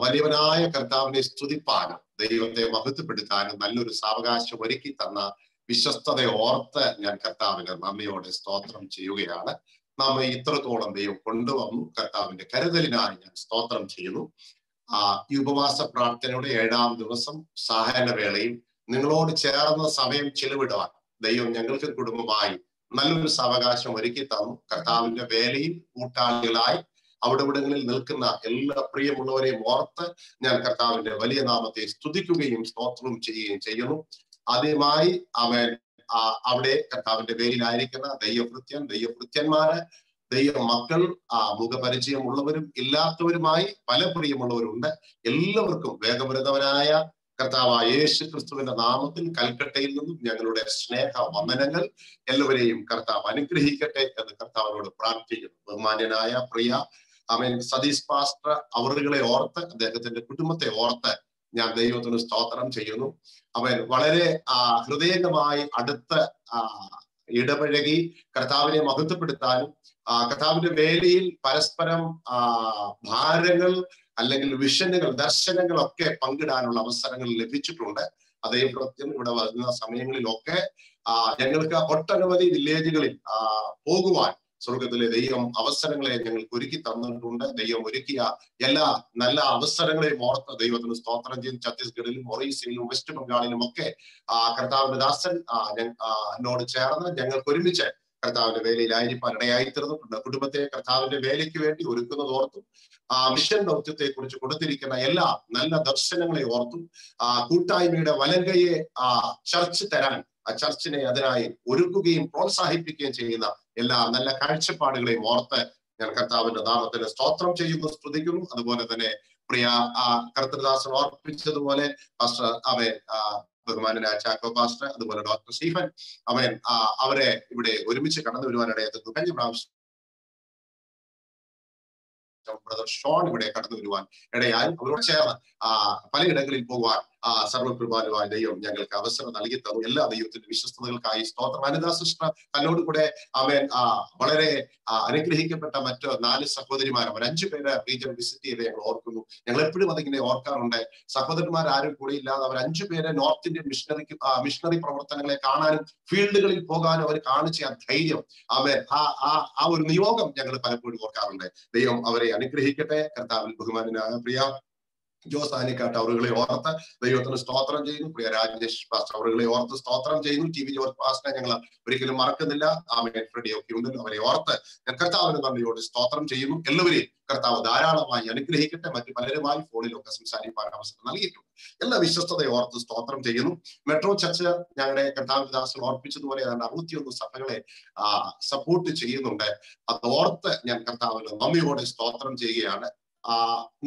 E: വലിയവനായ കർത്താവിനെ സ്തുതിപ്പാനും ദൈവത്തെ മഹത്വപ്പെടുത്താനും നല്ലൊരു സാവകാശം ഒരുക്കി തന്ന വിശ്വസ്തത ഓർത്ത് ഞാൻ കർത്താവിന് നന്ദിയോടെ സ്തോത്രം ചെയ്യുകയാണ്. നമ്മെ ഇത്രത്തോളം ദൈവം കൊണ്ടുവന്നു. കർത്താവിന്റെ കരുതലിനായി ഞാൻ സ്തോത്രം ചെയ്യുന്നു. ഈ ഉപവാസ പ്രാർത്ഥനയുടെ 7ാം ദിവസം സഹനവേളയിൽ നിങ്ങളോട് ചേർന്ന സമയം ചെലവിടുവാൻ ദൈവം ഞങ്ങൾക്ക് കുടുംബമായി നല്ലൊരു സാവകാശം ഒരുക്കി തന്നു. കർത്താവിന്റെ വേലയിൽ കൂട്ടാളികളായി അവിടെവിടങ്ങളിൽ നിൽക്കുന്ന എല്ലാ പ്രിയമുള്ളവരെയും ഓർത്ത് ഞാൻ കർത്താവിന്റെ വലിയ നാമത്തെ സ്തുതിക്കുകയും സ്തോത്രവും ചെയ്യുകയും ചെയ്യുന്നു. ആദ്യമായി അവിടെ കർത്താവിന്റെ വേലിയിലായിരിക്കുന്ന ദൈവഭൃത്യന്മാര്, ദൈവ മക്കൾ, മുഖപരിചയമുള്ളവരും ഇല്ലാത്തവരുമായി പല പ്രിയമുള്ളവരുണ്ട്. എല്ലാവർക്കും വേഗവരുന്നവനായ കർത്താവായ യേശു ക്രിസ്തുവിന്റെ നാമത്തിൽ കൽക്കട്ടയിൽ നിന്നും ഞങ്ങളുടെ സ്നേഹ വന്ദനങ്ങൾ. എല്ലാവരെയും കർത്താവ് അനുഗ്രഹിക്കട്ടെ എന്ന് കർത്താവിനോട് പ്രാർത്ഥിക്കുന്നു. ബഹുമാന്യനായ പ്രിയ സതീഷ് പാസ്റ്റർ അവറുകളെ ഓർത്ത്, അദ്ദേഹത്തിന്റെ കുടുംബത്തെ ഓർത്ത് ഞാൻ ദൈവത്തിന് സ്തോത്രം ചെയ്യുന്നു. അവൻ വളരെ ഹൃദയംഗമായി അടുത്ത് ഇടപഴകി കർത്താവിനെ മഹത്വപ്പെടുത്താനും കർത്താവിന്റെ വേലയിൽ പരസ്പരം ഭാരങ്ങൾ അല്ലെങ്കിൽ വിഷനുകൾ, ദർശനങ്ങളൊക്കെ പങ്കിടാനുള്ള അവസരങ്ങൾ ലഭിച്ചിട്ടുണ്ട്. അതേപ്രത്യം ഇവിടെ വരുന്ന സമയങ്ങളിലൊക്കെ ഞങ്ങൾക്ക് ഒട്ടനവധി വില്ലേജുകളിൽ പോകുവാൻ സ്വർഗത്തിലെ ദൈവം അവസരങ്ങളെ ഞങ്ങൾക്ക് ഒരുക്കി തന്നിട്ടുണ്ട്. ദൈവം ഒരുക്കിയ എല്ലാ നല്ല അവസരങ്ങളെയും ഓർത്ത് ദൈവത്തിന് സ്തോത്രം ചെയ്യും. ഛത്തീസ്ഗഡിലും ഒറീസയിലും വെസ്റ്റ് ബംഗാളിലും ഒക്കെ കർത്താവിന്റെ ദാസൻ എന്നോട് ചേർന്ന് ഞങ്ങൾക്ക് ഒരുമിച്ച് കർത്താവിന്റെ വേലയിലായിരിക്കാൻ ഇടയായിത്തീർന്നിട്ടുണ്ട്. കുടുംബത്തെ കർത്താവിന്റെ വേലയ്ക്ക് വേണ്ടി ഒരുക്കുന്നത് ഓർത്തും മിഷൻ ദൗത്യത്തെ കുറിച്ച് കൊടുത്തിരിക്കുന്ന എല്ലാ നല്ല ദർശനങ്ങളെ ഓർത്തും കൂട്ടായ്മയുടെ വലങ്കയെ ചർച്ച് തരാൻ ചർച്ചിനെ അതിനായി ഒരുക്കുകയും പ്രോത്സാഹിപ്പിക്കുകയും ചെയ്യുന്ന എല്ലാ നല്ല കാഴ്ചപ്പാടുകളെയും ഓർത്ത് ഞാൻ കർത്താവിന്റെ നാമത്തിന് സ്തോത്രം ചെയ്യുന്നു, സ്തുതിക്കുന്നു. അതുപോലെ തന്നെ പ്രിയ കർത്തൃദാസൻ ഓർപ്പിച്ചതുപോലെ പാസ്റ്റർ ബഹുമാനായ ചാക്കോ പാസ്റ്റർ, അതുപോലെ ഡോക്ടർ സ്റ്റീഫൻ അവരെ ഇവിടെ ഒരുമിച്ച് കടന്നു വരുവാനിടയായിരുന്നു. കഴിഞ്ഞ പ്രാവശ്യം ബ്രദർ ഷോൺ ഇവിടെ കടന്നു വരുവാൻ ഇടയായി. അവരോട് ചേർന്ന് പലയിടങ്ങളിൽ പോകുവാൻ സർവകൃപാലുവായ ദൈവം ഞങ്ങൾക്ക് അവസരം നൽകി തന്നു. എല്ലാ ദൈവത്തിന്റെ വിശ്വസ്തതകൾക്കായി സ്തോത്രം. അനിതാ സിസ്റ്റർ തന്നോട് കൂടെ അവൻ വളരെ അനുഗ്രഹിക്കപ്പെട്ട മറ്റ് 4 സഹോദരിമാർ, അവർ 5 പേര് റീജിയൻ വിസിറ്റ് ചെയ്ത് ഞങ്ങൾ ഓർക്കുന്നു. ഞങ്ങൾ എപ്പോഴും അതിങ്ങനെ ഓർക്കാറുണ്ട്. സഹോദരന്മാർ ആരും കൂടെ ഇല്ലാതെ അവർ 5 പേര് നോർത്ത് ഇന്ത്യൻ മിഷണറി പ്രവർത്തനങ്ങളെ കാണാനും ഫീൽഡുകളിൽ പോകാനും അവർ കാണിച്ച ആ ധൈര്യം, അവൻ ആ ഒരു നിയോഗം ഞങ്ങൾ പലപ്പോഴും ഓർക്കാറുണ്ട്. ദൈവം അവരെ അനുഗ്രഹിക്കട്ടെ. കർത്താവിൽ ബഹുമാനനായ പ്രിയ ജോസ് ആനിക്കാട്ട് അവറുകളെ ഓർത്ത് ദൈവത്തിന് സ്തോത്രം ചെയ്യുന്നു. പ്രിയ രാജേഷ് പാസ്റ്റർ അവറുകളെ ഓർത്ത് സ്തോത്രം ചെയ്യുന്നു. TV ജോർജ് പാസ്റ്ററിനെ ഞങ്ങൾ ഒരിക്കലും മറക്കുന്നില്ല. ആമേൻ. ഫ്രെഡി ഒക്കെ ഉണ്ടല്ലോ, അവരെ ഓർത്ത് ഞാൻ കർത്താവിന് നന്ദിയോട് സ്തോത്രം ചെയ്യുന്നു. എല്ലാവരെയും കർത്താവ് ധാരാളമായി അനുഗ്രഹിക്കട്ടെ. മറ്റു പലരുമായി ഫോണിലൊക്കെ സംസാരിക്കാൻ അവസരം നൽകിയിട്ടുണ്ട്. എല്ലാ വിശ്വസ്തതയെ ഓർത്ത് സ്തോത്രം ചെയ്യുന്നു. മെട്രോ ചർച്ച് ഞങ്ങളുടെ കർത്താവ് ദാസൻ ഓർപ്പിച്ചതുപോലെ 61 സഭകളെ സപ്പോർട്ട് ചെയ്യുന്നുണ്ട്. അതോർത്ത് ഞാൻ കർത്താവിന് നന്ദിയോടെ സ്തോത്രം ചെയ്യുകയാണ്.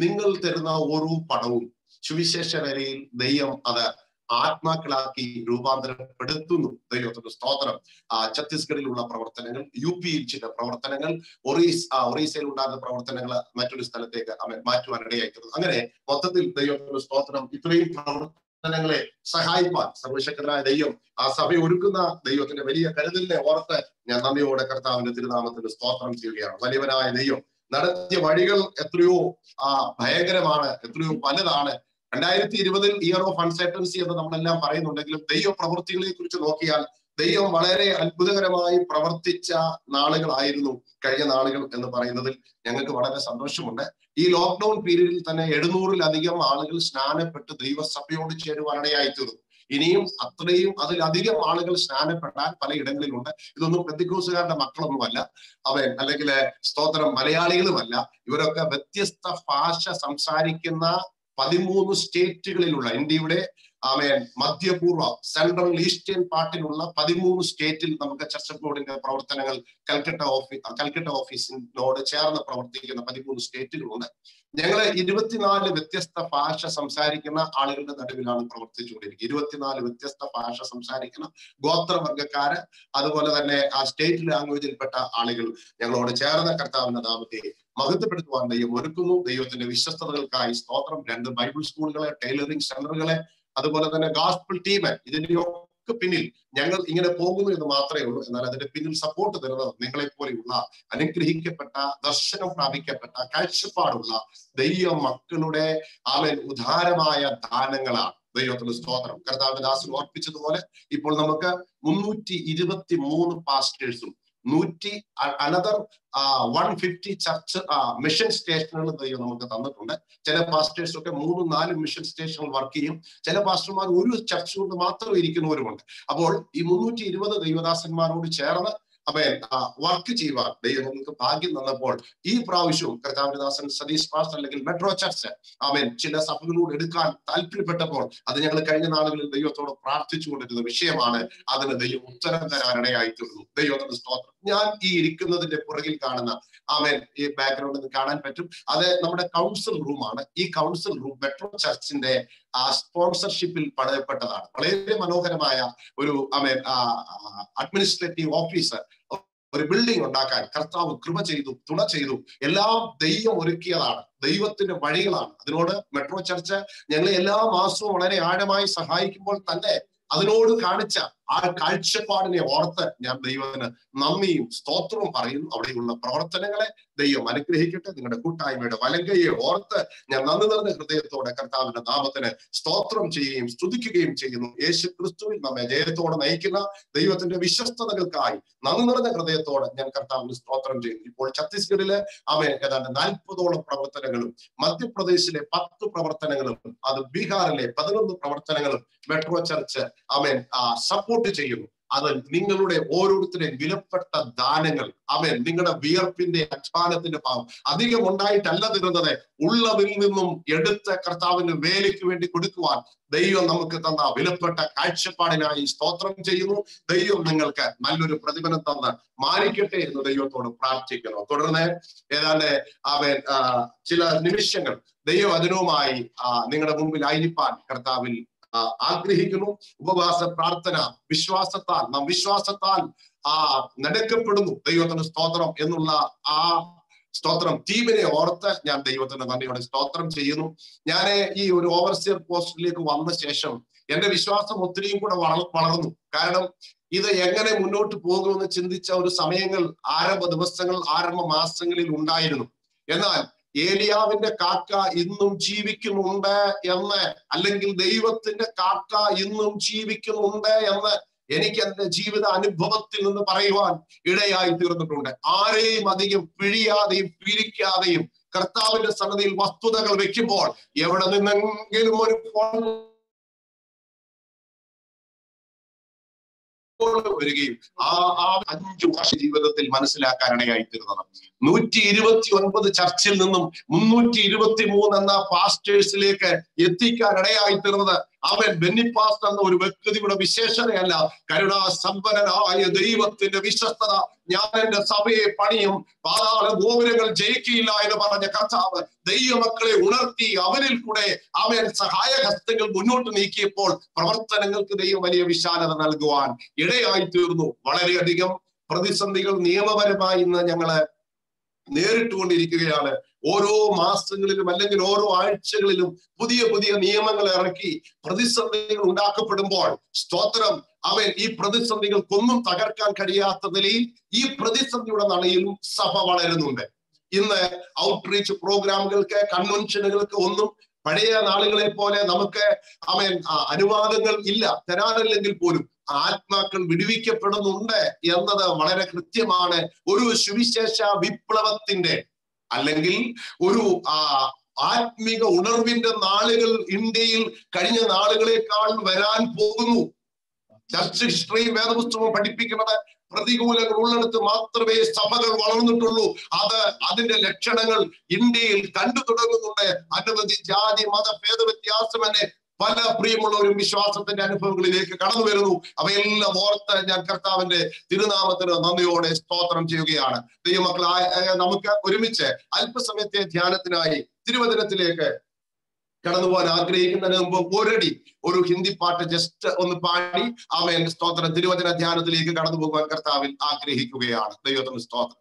E: നിങ്ങൾ തരുന്ന ഓരോ പണവും സുവിശേഷ വേലയിൽ ദൈവം അത് ആത്മാക്കളാക്കി രൂപാന്തരപ്പെടുത്തുന്നു. ദൈവത്തിന് സ്തോത്രം. ഛത്തീസ്ഗഡിലുള്ള പ്രവർത്തനങ്ങൾ, UP ചില പ്രവർത്തനങ്ങൾ, ഒറീസയിൽ ഉണ്ടാകുന്ന പ്രവർത്തനങ്ങൾ മറ്റൊരു സ്ഥലത്തേക്ക് മാറ്റുവാനിടയായിത്തീർന്നു. അങ്ങനെ മൊത്തത്തിൽ ദൈവത്തിന് സ്തോത്രം. ഇത്രയും പ്രവർത്തനങ്ങളെ സഹായിപ്പാൻ സർവശക്തനായ ദൈവം ആ സഭ ഒരുക്കുന്ന ദൈവത്തിന്റെ വലിയ കരുതലിനെ ഓർത്ത് ഞാൻ നന്ദിയോടെ കർത്താവിന്റെ തിരുനാമത്തിന് സ്തോത്രം ചെയ്യുകയാണ്. വലിയവനായ ദൈവം നടത്തിയ വഴികൾ എത്രയോ ഭയങ്കരമാണ്, എത്രയോ വലുതാണ്. 2020 ഇയർ ഓഫ് അൺസർട്ടൻസി എന്ന് നമ്മളെല്ലാം പറയുന്നുണ്ടെങ്കിലും ദൈവ പ്രവൃത്തികളെ കുറിച്ച് നോക്കിയാൽ ദൈവം വളരെ അത്ഭുതകരമായി പ്രവർത്തിച്ച നാളുകളായിരുന്നു കഴിഞ്ഞ നാളുകൾ എന്ന് പറയുന്നതിൽ ഞങ്ങൾക്ക് വളരെ സന്തോഷമുണ്ട്. ഈ ലോക്ക്ഡൌൺ പീരീഡിൽ തന്നെ 700-ലധികം ആളുകൾ സ്നാനപ്പെട്ട് ദൈവസഭയോട് ചേരുവാനിടയായി തീർന്നു. ഇനിയും അത്രയും അതിലധികം ആളുകൾ സ്നാനപ്പെടാൻ പലയിടങ്ങളിലുണ്ട്. ഇതൊന്നും പെന്തിക്കോസുകാരുടെ മക്കളൊന്നുമല്ല, അല്ലെങ്കിൽ സ്തോത്രം മലയാളികളുമല്ല. ഇവരൊക്കെ വ്യത്യസ്ത ഭാഷ സംസാരിക്കുന്ന 13 സ്റ്റേറ്റുകളിലുള്ള ഇന്ത്യയുടെ മധ്യപൂർവ്വ സെൻട്രൽ ഈസ്റ്റേൺ പാർട്ടിലുള്ള 13 സ്റ്റേറ്റിൽ നമുക്ക് ചർച്ച് ബോർഡിന്റെ പ്രവർത്തനങ്ങൾ കൽക്കട്ട ഓഫീസിനോട് ചേർന്ന് പ്രവർത്തിക്കുന്ന 13 സ്റ്റേറ്റുകളുണ്ട്. ഞങ്ങൾ 24 വ്യത്യസ്ത ഭാഷ സംസാരിക്കുന്ന ആളുകളുടെ നടുവിലാണ് പ്രവർത്തിച്ചുകൊണ്ടിരിക്കുന്നത്. 24 വ്യത്യസ്ത ഭാഷ സംസാരിക്കുന്ന ഗോത്രവർഗക്കാര്, അതുപോലെ തന്നെ ആ സ്റ്റേറ്റ് ലാംഗ്വേജിൽപ്പെട്ട ആളുകൾ ഞങ്ങളോട് ചേർന്ന കർത്താവിന്റെ നാമത്തെ മഹത്വപ്പെടുത്തുവാൻ ദൈവം ഒരുക്കുന്നു. ദൈവത്തിന്റെ വിശ്വസ്തതകൾക്കായി സ്തോത്രം. 2 ബൈബിൾ സ്കൂളുകളെ, ടൈലറിംഗ് സെന്ററുകളെ, അതുപോലെ തന്നെ ഗോസ്പിൾ ടീം, ഇതിന്റെയൊക്കെ പിന്നിൽ ഞങ്ങൾ ഇങ്ങനെ പോകുന്നു എന്ന് മാത്രമേ ഉള്ളൂ. എന്നാൽ അതിന്റെ പിന്നിൽ സപ്പോർട്ട് തരുന്നത് നിങ്ങളെ പോലെയുള്ള അനുഗ്രഹിക്കപ്പെട്ട, ദർശനം പ്രാപിക്കപ്പെട്ട, കാഴ്ചപ്പാടുള്ള ദൈവ മക്കളുടെ ഉദാരമായ ദാനങ്ങളാണ്. ദൈവത്തിന്റെ സ്തോത്രം. കർത്താവിന്റെ ദാസൻ ഓർപ്പിച്ചതുപോലെ ഇപ്പോൾ നമുക്ക് 323 പാസ്റ്റേഴ്സും 150 ചർച്ച് മിഷൻ സ്റ്റേഷനുകൾ ദൈവം നമുക്ക് തന്നിട്ടുണ്ട്. ചില പാസ്റ്റേഴ്സ് ഒക്കെ 3-4 മിഷൻ സ്റ്റേഷനുകൾ വർക്ക് ചെയ്യും. ചില പാസ്റ്റർമാർ ഒരു ചർച്ച് കൊണ്ട് മാത്രം ഇരിക്കുന്നവരുമുണ്ട്. അപ്പോൾ ഈ 320 ദൈവദാസന്മാരോട് ചേർന്ന് വർക്ക് ചെയ്യുവാൻ ദൈവം നിങ്ങൾക്ക് ഭാഗ്യം തന്നപ്പോൾ ഈ പ്രാവശ്യവും കർത്താവിന്റെ ദാസൻ സതീഷ് പാസ്റ്റർ അല്ലെങ്കിൽ മെട്രോ ചർച്ച് ചില സഭകളോട് എടുക്കാൻ താല്പര്യപ്പെട്ടപ്പോൾ അത് ഞങ്ങൾ കഴിഞ്ഞ നാളുകളിൽ ദൈവത്തോട് പ്രാർത്ഥിച്ചുകൊണ്ടിരുന്ന വിഷയമാണ്. അതിന് ദൈവം ഉത്തരം തരാനിടയായി തീർന്നു. ദൈവത്തിന്റെ സ്തോത്രം. ഞാൻ ഈ ഇരിക്കുന്നതിന്റെ പുറകിൽ കാണുന്ന ഈ ബാക്ക്ഗ്രൗണ്ടിൽ കാണാൻ പറ്റും. അത് നമ്മുടെ കൗൺസിൽ റൂമാണ്. ഈ കൗൺസിൽ റൂം മെട്രോ ചർച്ചിന്റെ സ്പോൺസർഷിപ്പിൽ പണിയപ്പെട്ടതാണ്. വളരെ മനോഹരമായ ഒരു അഡ്മിനിസ്ട്രേറ്റീവ് ഓഫീസർ, ഒരു ബിൽഡിംഗ് ഉണ്ടാക്കാൻ കർത്താവ് കൃപ ചെയ്തു, തുണ ചെയ്തു. എല്ലാം ദൈവം ഒരുക്കിയതാണ്, ദൈവത്തിന്റെ വഴികളാണ്. അതിനോട് മെട്രോ ചർച്ച് ഞങ്ങളെ എല്ലാ മാസവും വളരെ ആഴമായി സഹായിക്കുമ്പോൾ തന്നെ അതിനോട് കാണിച്ച ആ കാഴ്ചപ്പാടിനെ ഓർത്ത് ഞാൻ ദൈവത്തിന് നന്ദിയും സ്തോത്രവും പറയുന്നു. അവിടെയുള്ള പ്രവർത്തനങ്ങളെ ദൈവം അനുഗ്രഹിക്കട്ടെ. നിങ്ങളുടെ കൂട്ടായ്മയുടെ വലങ്കയെ ഓർത്ത് ഞാൻ നന്ദി നിറഞ്ഞ ഹൃദയത്തോടെ കർത്താവിന്റെ നാമത്തിന് സ്തോത്രം ചെയ്യുകയും സ്തുതിക്കുകയും ചെയ്യുന്നു. യേശു ക്രിസ്തുവിൽ നമ്മെ ജയത്തോടെ നയിക്കുന്ന ദൈവത്തിന്റെ വിശ്വസ്തതകൾക്കായി നന്ദി നിറഞ്ഞ ഹൃദയത്തോടെ ഞാൻ കർത്താവിന് സ്തോത്രം ചെയ്യുന്നു. ഇപ്പോൾ ഛത്തീസ്ഗഡില് ഏതാണ്ട് 40ഓളം പ്രവർത്തനങ്ങളും, മധ്യപ്രദേശിലെ 10 പ്രവർത്തനങ്ങളും, അത് ബീഹാറിലെ 11 പ്രവർത്തനങ്ങളും മെട്രോ ചർച്ച് സപ്പോർട്ട് ചെയ്യുന്നു. അത് നിങ്ങളുടെ ഓരോരുത്തരുടെയും വിലപ്പെട്ട ദാനങ്ങൾ, നിങ്ങളുടെ വിയർപ്പിന്റെ അധ്വാനത്തിന്റെ പാവം അധികം ഉണ്ടായിട്ടല്ല തരുന്നത്, ഉള്ളതിൽ നിന്നും എടുത്ത കർത്താവിന്റെ വേലയ്ക്ക് വേണ്ടി കൊടുക്കുവാൻ ദൈവം നമുക്ക് തന്ന വിലപ്പെട്ട കാഴ്ചപ്പാടിനായി സ്തോത്രം ചെയ്യുന്നു. ദൈവം നിങ്ങൾക്ക് നല്ലൊരു പ്രതിഫലം തന്ന് മാനിക്കട്ടെ എന്ന് ദൈവത്തോട് പ്രാർത്ഥിക്കുന്നു. തുടർന്ന് ഏതാണ്ട് ചില നിമിഷങ്ങൾ ദൈവം അതിനുമായി നിങ്ങളുടെ മുമ്പിൽ ആയിരിക്കാൻ കർത്താവിൽ ആഗ്രഹിക്കുന്നു. ഉപവാസ പ്രാർത്ഥന നാം വിശ്വാസത്താൽ നടക്കപ്പെടുന്നു. ദൈവത്തിന് സ്തോത്രം എന്നുള്ള ആ സ്തോത്രം. ടീമിനെ ഓർത്ത് ഞാൻ ദൈവത്തിന്റെ നന്ദിയോടെ സ്തോത്രം ചെയ്യുന്നു. ഞാൻ ഈ ഒരു ഓവർസിയർ പോസ്റ്റിലേക്ക് വന്ന ശേഷം എന്റെ വിശ്വാസം ഒത്തിരിയും കൂടെ വളർന്നു. കാരണം ഇത് എങ്ങനെ മുന്നോട്ട് പോകുമെന്ന് ചിന്തിച്ച ഒരു സമയങ്ങൾ ആരംഭ ദിവസങ്ങൾ, ആരംഭ മാസങ്ങളിൽ ഉണ്ടായിരുന്നു. എന്നാൽ ഏലിയാവിന്റെ കാക്ക ഇന്നും ജീവിക്കുന്നുണ്ട് എന്ന്, അല്ലെങ്കിൽ ദൈവത്തിന്റെ കാക്ക ഇന്നും ജീവിക്കുന്നുണ്ട് എന്ന് എനിക്ക് എന്റെ ജീവിത അനുഭവത്തിൽ നിന്ന് പറയുവാൻ ഇടയായി തീർന്നിട്ടുണ്ട്. ആരെയും അധികം പിഴിയാതെയും പിരിക്കാതെയും കർത്താവിന്റെ സന്നിധിയിൽ വസ്തുതകൾ വെക്കുമ്പോൾ എവിടെ നിന്നെങ്കിലും ഒരു വരികയും ആ 5 വർഷ ജീവിതത്തിൽ മനസ്സിലാക്കാനിടയായി തീർന്നത്. 129 ചർച്ചിൽ നിന്നും 323 എന്ന പാസ്റ്റേഴ്സിലേക്ക് എത്തിക്കാനിടയായി തീർന്നത് അവൻ ബെന്നിപ്പാസ്റ്റ് എന്ന ഒരു വ്യക്തിയുടെ വിശേഷതയല്ല, കരുണാസമ്പന്നനായ ദൈവത്തിന്റെ വിശ്വസ്തത. ഞാൻ എന്റെ സഭയെ പണിയും, പാതാള ഗോപുരങ്ങൾ ജയിക്കില്ല എന്ന് പറഞ്ഞ കർത്താവ് ദൈവമക്കളെ ഉണർത്തി അവരിൽ കൂടെ അവൻ സഹായഹസ്തങ്ങൾ മുന്നോട്ട് നീക്കിയപ്പോൾ പ്രവർത്തനങ്ങൾക്ക് ദൈവം വലിയ വിശാലത നൽകുവാൻ ഇടയായി തീർന്നു. വളരെയധികം പ്രതിസന്ധികൾ നിയമപരമായി ഇന്ന് ഞങ്ങള് നേരിട്ടുകൊണ്ടിരിക്കുകയാണ്. ഓരോ മാസങ്ങളിലും അല്ലെങ്കിൽ ഓരോ ആഴ്ചകളിലും പുതിയ പുതിയ നിയമങ്ങൾ ഇറക്കി പ്രതിസന്ധികൾ ഉണ്ടാക്കപ്പെടുമ്പോൾ സ്തോത്രം, അവൻ ഈ പ്രതിസന്ധികൾക്കൊന്നും തകർക്കാൻ കഴിയാത്ത നിലയിൽ ഈ പ്രതിസന്ധിയുടെ നടുവിലും സഭ വളരുന്നുണ്ട്. ഇന്ന് ഔട്ട്റീച്ച് പ്രോഗ്രാമുകൾക്ക്, കൺവെൻഷനുകൾക്ക് ഒന്നും പഴയ നാളുകളെ പോലെ നമുക്ക് അനുവാദങ്ങൾ ഇല്ല, തരാറില്ലെങ്കിൽ പോലും ആത്മാക്കൾ വിടുവിക്കപ്പെടുന്നുണ്ട് എന്നത് വളരെ കൃത്യമാണ്. ഒരു സുവിശേഷ വിപ്ലവത്തിന്റെ അല്ലെങ്കിൽ ഒരു ആത്മിക ഉണർവിന്റെ നാളുകൾ ഇന്ത്യയിൽ കഴിഞ്ഞ നാളുകളെക്കാൾ വരാൻ പോകുന്നു. ചർച്ച് ഹിസ്റ്ററിയും വേദപുസ്തകവും പഠിപ്പിക്കുന്നത് പ്രതികൂലങ്ങൾ ഉള്ളിടത്ത് മാത്രമേ സഭകൾ വളർന്നിട്ടുള്ളൂ. അതിന്റെ ലക്ഷണങ്ങൾ ഇന്ത്യയിൽ കണ്ടു തുടങ്ങുന്നുണ്ട്. അനവധി ജാതി മത ഭേദവ്യത്യാസമെന്നെ പല പ്രിയമുള്ളവരും വിശ്വാസത്തിന്റെ അനുഭവങ്ങളിലേക്ക് കടന്നു വരുന്നു. അവയെല്ലാം ഓർത്ത് ഞാൻ കർത്താവിന്റെ തിരുനാമത്തിന് നന്ദിയോടെ സ്തോത്രം ചെയ്യുകയാണ്. ദൈവമക്കളായ നമുക്ക് ഒരുമിച്ച് അല്പസമയത്തെ ധ്യാനത്തിനായി തിരുവചനത്തിലേക്ക് കടന്നു പോകാൻ ആഗ്രഹിക്കുന്നതിന് മുമ്പ് ഒരു ഹിന്ദി പാട്ട് ജസ്റ്റ് ഒന്ന് പാടി ആമേൻ സ്തോത്രം തിരുവചന ധ്യാനത്തിലേക്ക് കടന്നു പോകാൻ കർത്താവിൽ ആഗ്രഹിക്കുകയാണ്. ദൈവത്തിന് സ്തോത്രം.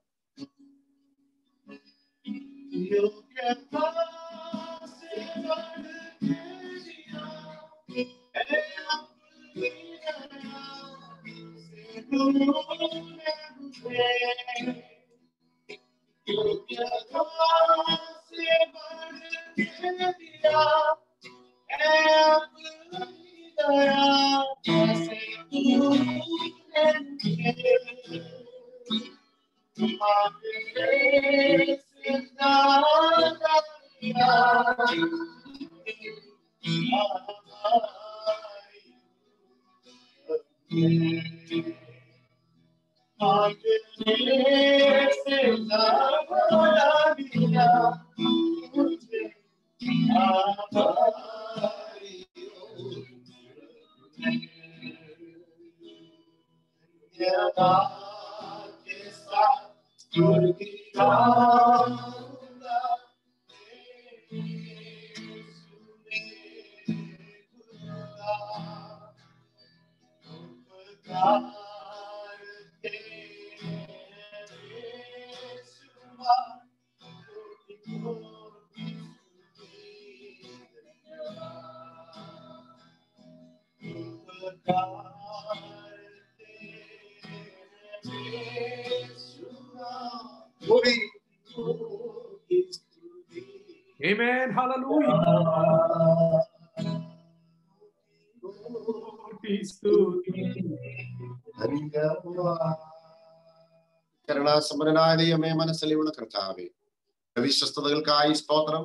A: Amen. Hallelujah.
E: കരുണാസമ്പന്നനായ ദൈവമേ, മനസ്സിലുള്ള കർത്താവേ, വിശ്വസ്തതകൾക്കായി സ്തോത്രം.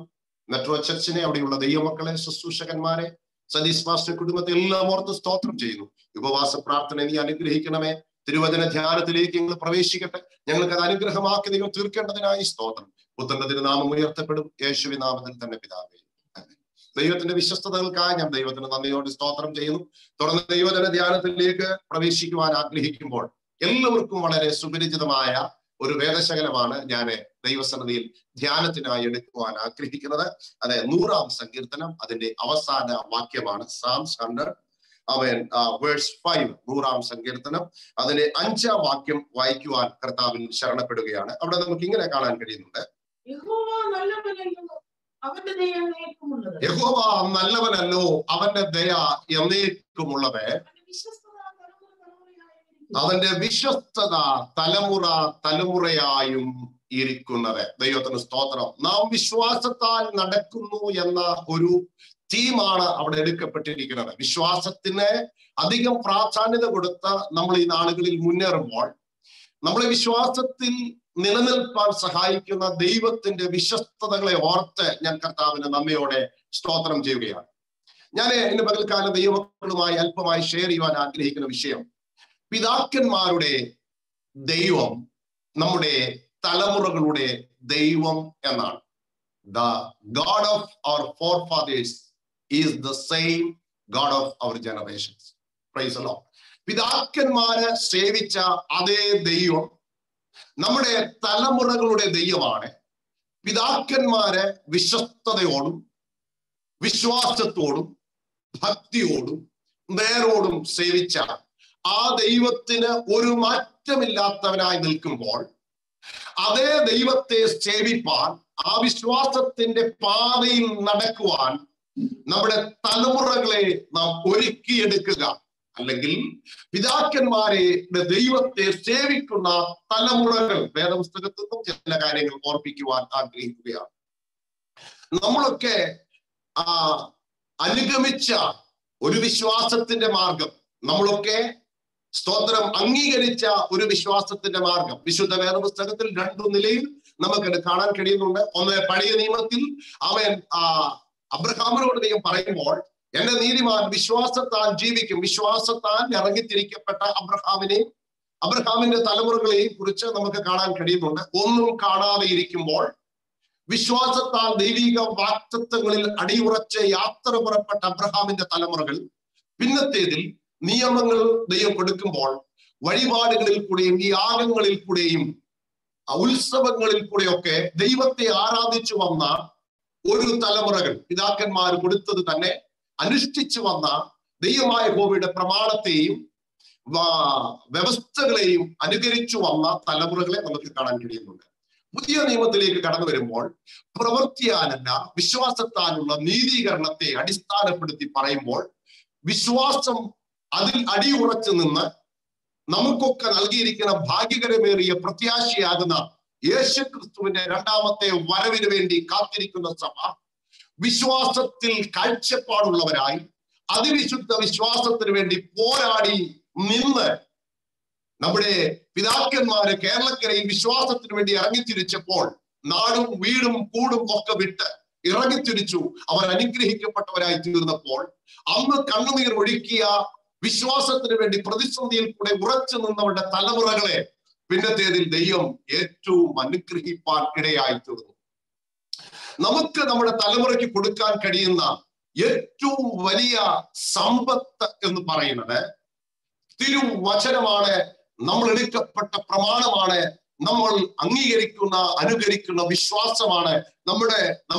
E: മെട്രോ ചർച്ചിനെ, അവിടെയുള്ള ദൈവമക്കളെ, ശുശ്രൂഷകന്മാരെ, സതീഷ് മാസ്റ്റർ കുടുംബത്തെ എല്ലാം ഓർത്ത് സ്തോത്രം ചെയ്യുന്നു. ഉപവാസ പ്രാർത്ഥന നീ അനുഗ്രഹിക്കണമേ. തിരുവചന ധ്യാനത്തിലേക്ക് ഞങ്ങൾ പ്രവേശിക്കട്ടെ. ഞങ്ങൾക്ക് അത് അനുഗ്രഹമാക്കി നിങ്ങൾ തീർക്കേണ്ടതിനായി സ്തോത്രം. പുത്രന്റെ തിരുനാമം ഉയർത്തപ്പെടും. യേശുവിൻ നാമത്തിൽ തന്നെ പിതാവേ. ദൈവത്തിന്റെ വിശ്വസ്തതകൾക്കായി ഞാൻ ദൈവത്തിന് നന്ദിയോട് സ്തോത്രം ചെയ്യുന്നു. തുടർന്ന് ദൈവജന ധ്യാനത്തിലേക്ക് പ്രവേശിക്കുവാൻ ആഗ്രഹിക്കുമ്പോൾ എല്ലാവർക്കും വളരെ സുപരിചിതമായ ഒരു വേദശകലമാണ് ഞാൻ ദൈവസന്നിധിയിൽ ധ്യാനത്തിനായി എടുക്കുവാൻ ആഗ്രഹിക്കുന്നത്. അത് 100-ാം സങ്കീർത്തനം, അതിന്റെ അവസാന വാക്യമാണ്. Psalms 100 വേഴ്സ് 5, 100-ാം സങ്കീർത്തനം, അതിന്റെ 5-ാം വാക്യം വായിക്കുവാൻ കർത്താവിൽ ശരണപ്പെടുകയാണ്. അവിടെ നമുക്ക് ഇങ്ങനെ കാണാൻ കഴിയുന്നുണ്ട്:
F: യഹോവ നല്ലവനല്ലോ അവന്റെ ദയ എന്നേക്കുമുള്ളത്.
E: യഹോവ നല്ലവനല്ലോ അവന്റെ ദയ എന്നേക്കുമുള്ളത്. അവന്റെ വിശ്വസ്തത തലമുറ തലമുറയായും ഇരിക്കുന്നത്. ദൈവത്തിന് സ്തോത്രം. നാം വിശ്വാസത്താൽ നടക്കുന്നു എന്ന ഒരു തീമാണ് അവിടെ എടുക്കപ്പെട്ടിരിക്കുന്നത്. വിശ്വാസത്തിന് അധികം പ്രാധാന്യത കൊടുത്ത് നമ്മൾ ഈ നാളുകളിൽ മുന്നേറുമ്പോൾ നമ്മളെ വിശ്വാസത്തിൽ നിലനിൽപ്പാൻ സഹായിക്കുന്ന ദൈവത്തിന്റെ വിശ്വസ്തതകളെ ഓർത്ത് ഞാൻ കർത്താവിന് നന്ദിയോടെ സ്തോത്രം ചെയ്യുകയാണ്. ഞാൻ ഇന്ന് പകൽക്കാലം ദൈവമക്കളുമായി അല്പമായി ഷെയർ ചെയ്യുവാൻ ആഗ്രഹിക്കുന്ന വിഷയം, പിതാക്കന്മാരുടെ ദൈവം നമ്മുടെ തലമുറകളുടെ ദൈവം എന്നാണ്. The God of our forefathers is the same God of our generations. Praise the Lord. പിതാക്കന്മാരെ സേവിച്ച അതേ ദൈവം നമ്മുടെ തലമുറകളുടെ ദൈവമാണ്. പിതാക്കന്മാരെ വിശ്വസ്തയോടും വിശ്വാസത്തോടും ഭക്തിയോടും നേരോടും സേവിച്ച ആ ദൈവത്തിന് ഒരു മാറ്റമില്ലാത്തവനായി നിൽക്കുമ്പോൾ അതേ ദൈവത്തെ സേവിപ്പാൻ, ആ വിശ്വാസത്തിന്റെ പാതയിൽ നടക്കുവാൻ നമ്മുടെ തലമുറകളെ നാം ഒരുക്കിയെടുക്കുക, അല്ലെങ്കിൽ പിതാക്കന്മാരെ ദൈവത്തെ സേവിക്കുന്ന തലമുറകൾ വേദപുസ്തകത്തിൽ നിന്നും ചില കാര്യങ്ങൾ ഓർപ്പിക്കുവാൻ ആഗ്രഹിക്കുകയാണ്. നമ്മളൊക്കെ അനുഗമിച്ച ഒരു വിശ്വാസത്തിന്റെ മാർഗം, നമ്മളൊക്കെ സ്തോത്രം അംഗീകരിച്ച ഒരു വിശ്വാസത്തിന്റെ മാർഗം വിശുദ്ധ വേദപുസ്തകത്തിൽ രണ്ടു നിലയിൽ നമുക്കത് കാണാൻ കഴിയുന്നുണ്ട്. ഒന്ന്, പഴയ നിയമത്തിൽ അവൻ അബ്രഹാമിനോട് ദൈവം പറയുമ്പോൾ എന്റെ നീതിമാൻ വിശ്വാസത്താൽ ജീവിക്കും, വിശ്വാസത്താൽ ഇറങ്ങിത്തിരിക്കപ്പെട്ട അബ്രഹാമിന്റെ തലമുറകളെയും കുറിച്ച് നമുക്ക് കാണാൻ കഴിയുന്നുണ്ട്. ഒന്നും കാണാതെ ഇരിക്കുമ്പോൾ വിശ്വാസത്താൽ ദൈവിക വാക്തത്വങ്ങളിൽ അടിയുറച്ച് യാത്ര പുറപ്പെട്ട അബ്രഹാമിന്റെ തലമുറകൾ പിന്നത്തേതിൽ നിയമങ്ങൾ ദൈവം കൊടുക്കുമ്പോൾ വഴിപാടുകളിൽ കൂടെയും യാഗങ്ങളിൽ കൂടെയും ഉത്സവങ്ങളിൽ കൂടെയൊക്കെ ദൈവത്തെ ആരാധിച്ചു വന്ന ഒരു തലമുറകൾ, പിതാക്കന്മാർ കൊടുത്തത് തന്നെ അനുഷ്ഠിച്ചു വന്ന ദൈവമായ യഹോവയുടെ പ്രമാണത്തെയും വ്യവസ്ഥകളെയും അനുകരിച്ചു വന്ന തലമുറകളെ നമുക്ക് കാണാൻ കഴിയുന്നുണ്ട്. പുതിയ നിയമത്തിലേക്ക് കടന്നു വരുമ്പോൾ പ്രവൃത്തിയാലല്ല വിശ്വാസത്താലുള്ള നീതീകരണത്തെ അടിസ്ഥാനപ്പെടുത്തി പറയുമ്പോൾ വിശ്വാസം അതിൽ അടിയുറച്ചു നിന്ന് നമുക്കൊക്കെ നൽകിയിരിക്കുന്ന ഭാഗ്യകരമേറിയ പ്രത്യാശയാകുന്ന യേശുക്രിസ്തുവിന്റെ രണ്ടാമത്തെ വരവിന് വേണ്ടി കാത്തിരിക്കുന്ന സഭ വിശ്വാസത്തിൽ കാഴ്ചപ്പാടുള്ളവരായി അതിവിശുദ്ധ വിശ്വാസത്തിന് വേണ്ടി പോരാടി നിന്ന് നമ്മുടെ പിതാക്കന്മാര് കേരളക്കരയിൽ വിശ്വാസത്തിന് വേണ്ടി ഇറങ്ങിത്തിരിച്ചപ്പോൾ നാടും വീടും കൂടും ഒക്കെ വിട്ട് ഇറങ്ങിത്തിരിച്ചു. അവർ അനുഗ്രഹിക്കപ്പെട്ടവരായി തീർന്നപ്പോൾ അന്ന് കണ്ണുനീർ ഒഴുക്കിയ വിശ്വാസത്തിന് വേണ്ടി പ്രതിസന്ധിയിൽ കൂടെ ഉറച്ചു നിന്നവരുടെ തലമുറകളെ പിന്നത്തേതിൽ ദൈവം ഏറ്റവും അനുഗ്രഹിപ്പാൻ ഇടയായി തീർന്നു. നമുക്ക് നമ്മുടെ തലമുറയ്ക്ക് കൊടുക്കാൻ കഴിയുന്ന ഏറ്റവും വലിയ സമ്പത്ത് എന്ന് പറയുന്നത് തിരുവചനമാണ്, നമ്മൾ എടുക്കപ്പെട്ട പ്രമാണമാണ്, നമ്മൾ അംഗീകരിക്കുന്ന അനുകരിക്കുന്ന വിശ്വാസമാണ്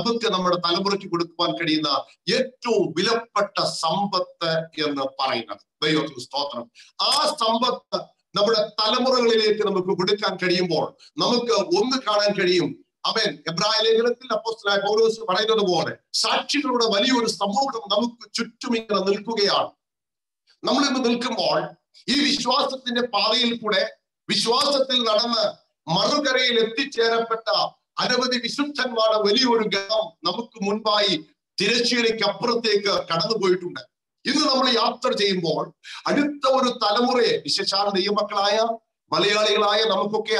E: നമുക്ക് നമ്മുടെ തലമുറയ്ക്ക് കൊടുക്കുവാൻ കഴിയുന്ന ഏറ്റവും വിലപ്പെട്ട സമ്പത്ത് എന്ന് പറയുന്നത്. ദൈവത്തിന് സ്തോത്രം. ആ സമ്പത്ത് നമ്മുടെ തലമുറകളിലേക്ക് നമുക്ക് കൊടുക്കാൻ കഴിയുമ്പോൾ നമുക്ക് ഒന്ന് കാണാൻ കഴിയും. അവൻ എബ്രായ ലേഖനത്തിൽ അപ്പോസ്തലനായ പൗലോസ് പറയുന്നത് പോലെ സാക്ഷികളുടെ വലിയൊരു സമൂഹം നമുക്ക് ചുറ്റും ഇങ്ങനെ നിൽക്കുകയാണ്. നമ്മളിന്ന് നിൽക്കുമ്പോൾ ഈ വിശ്വാസത്തിന്റെ പാതയിൽ കൂടെ വിശ്വാസത്തിൽ നടന്ന് മറുകരയിൽ എത്തിച്ചേരപ്പെട്ട അനവധി വിശുദ്ധന്മാരുടെ വലിയൊരു ഗണം നമുക്ക് മുൻപായി തിരശ്ശീലയ്ക്ക് അപ്പുറത്തേക്ക് കടന്നുപോയിട്ടുണ്ട്. ഇന്ന് നമ്മൾ യാത്ര ചെയ്യുമ്പോൾ അടുത്ത ഒരു തലമുറയെ, വിശേഷാൽ ദൈവമക്കളായ മലയാളികളായ നമുക്കൊക്കെ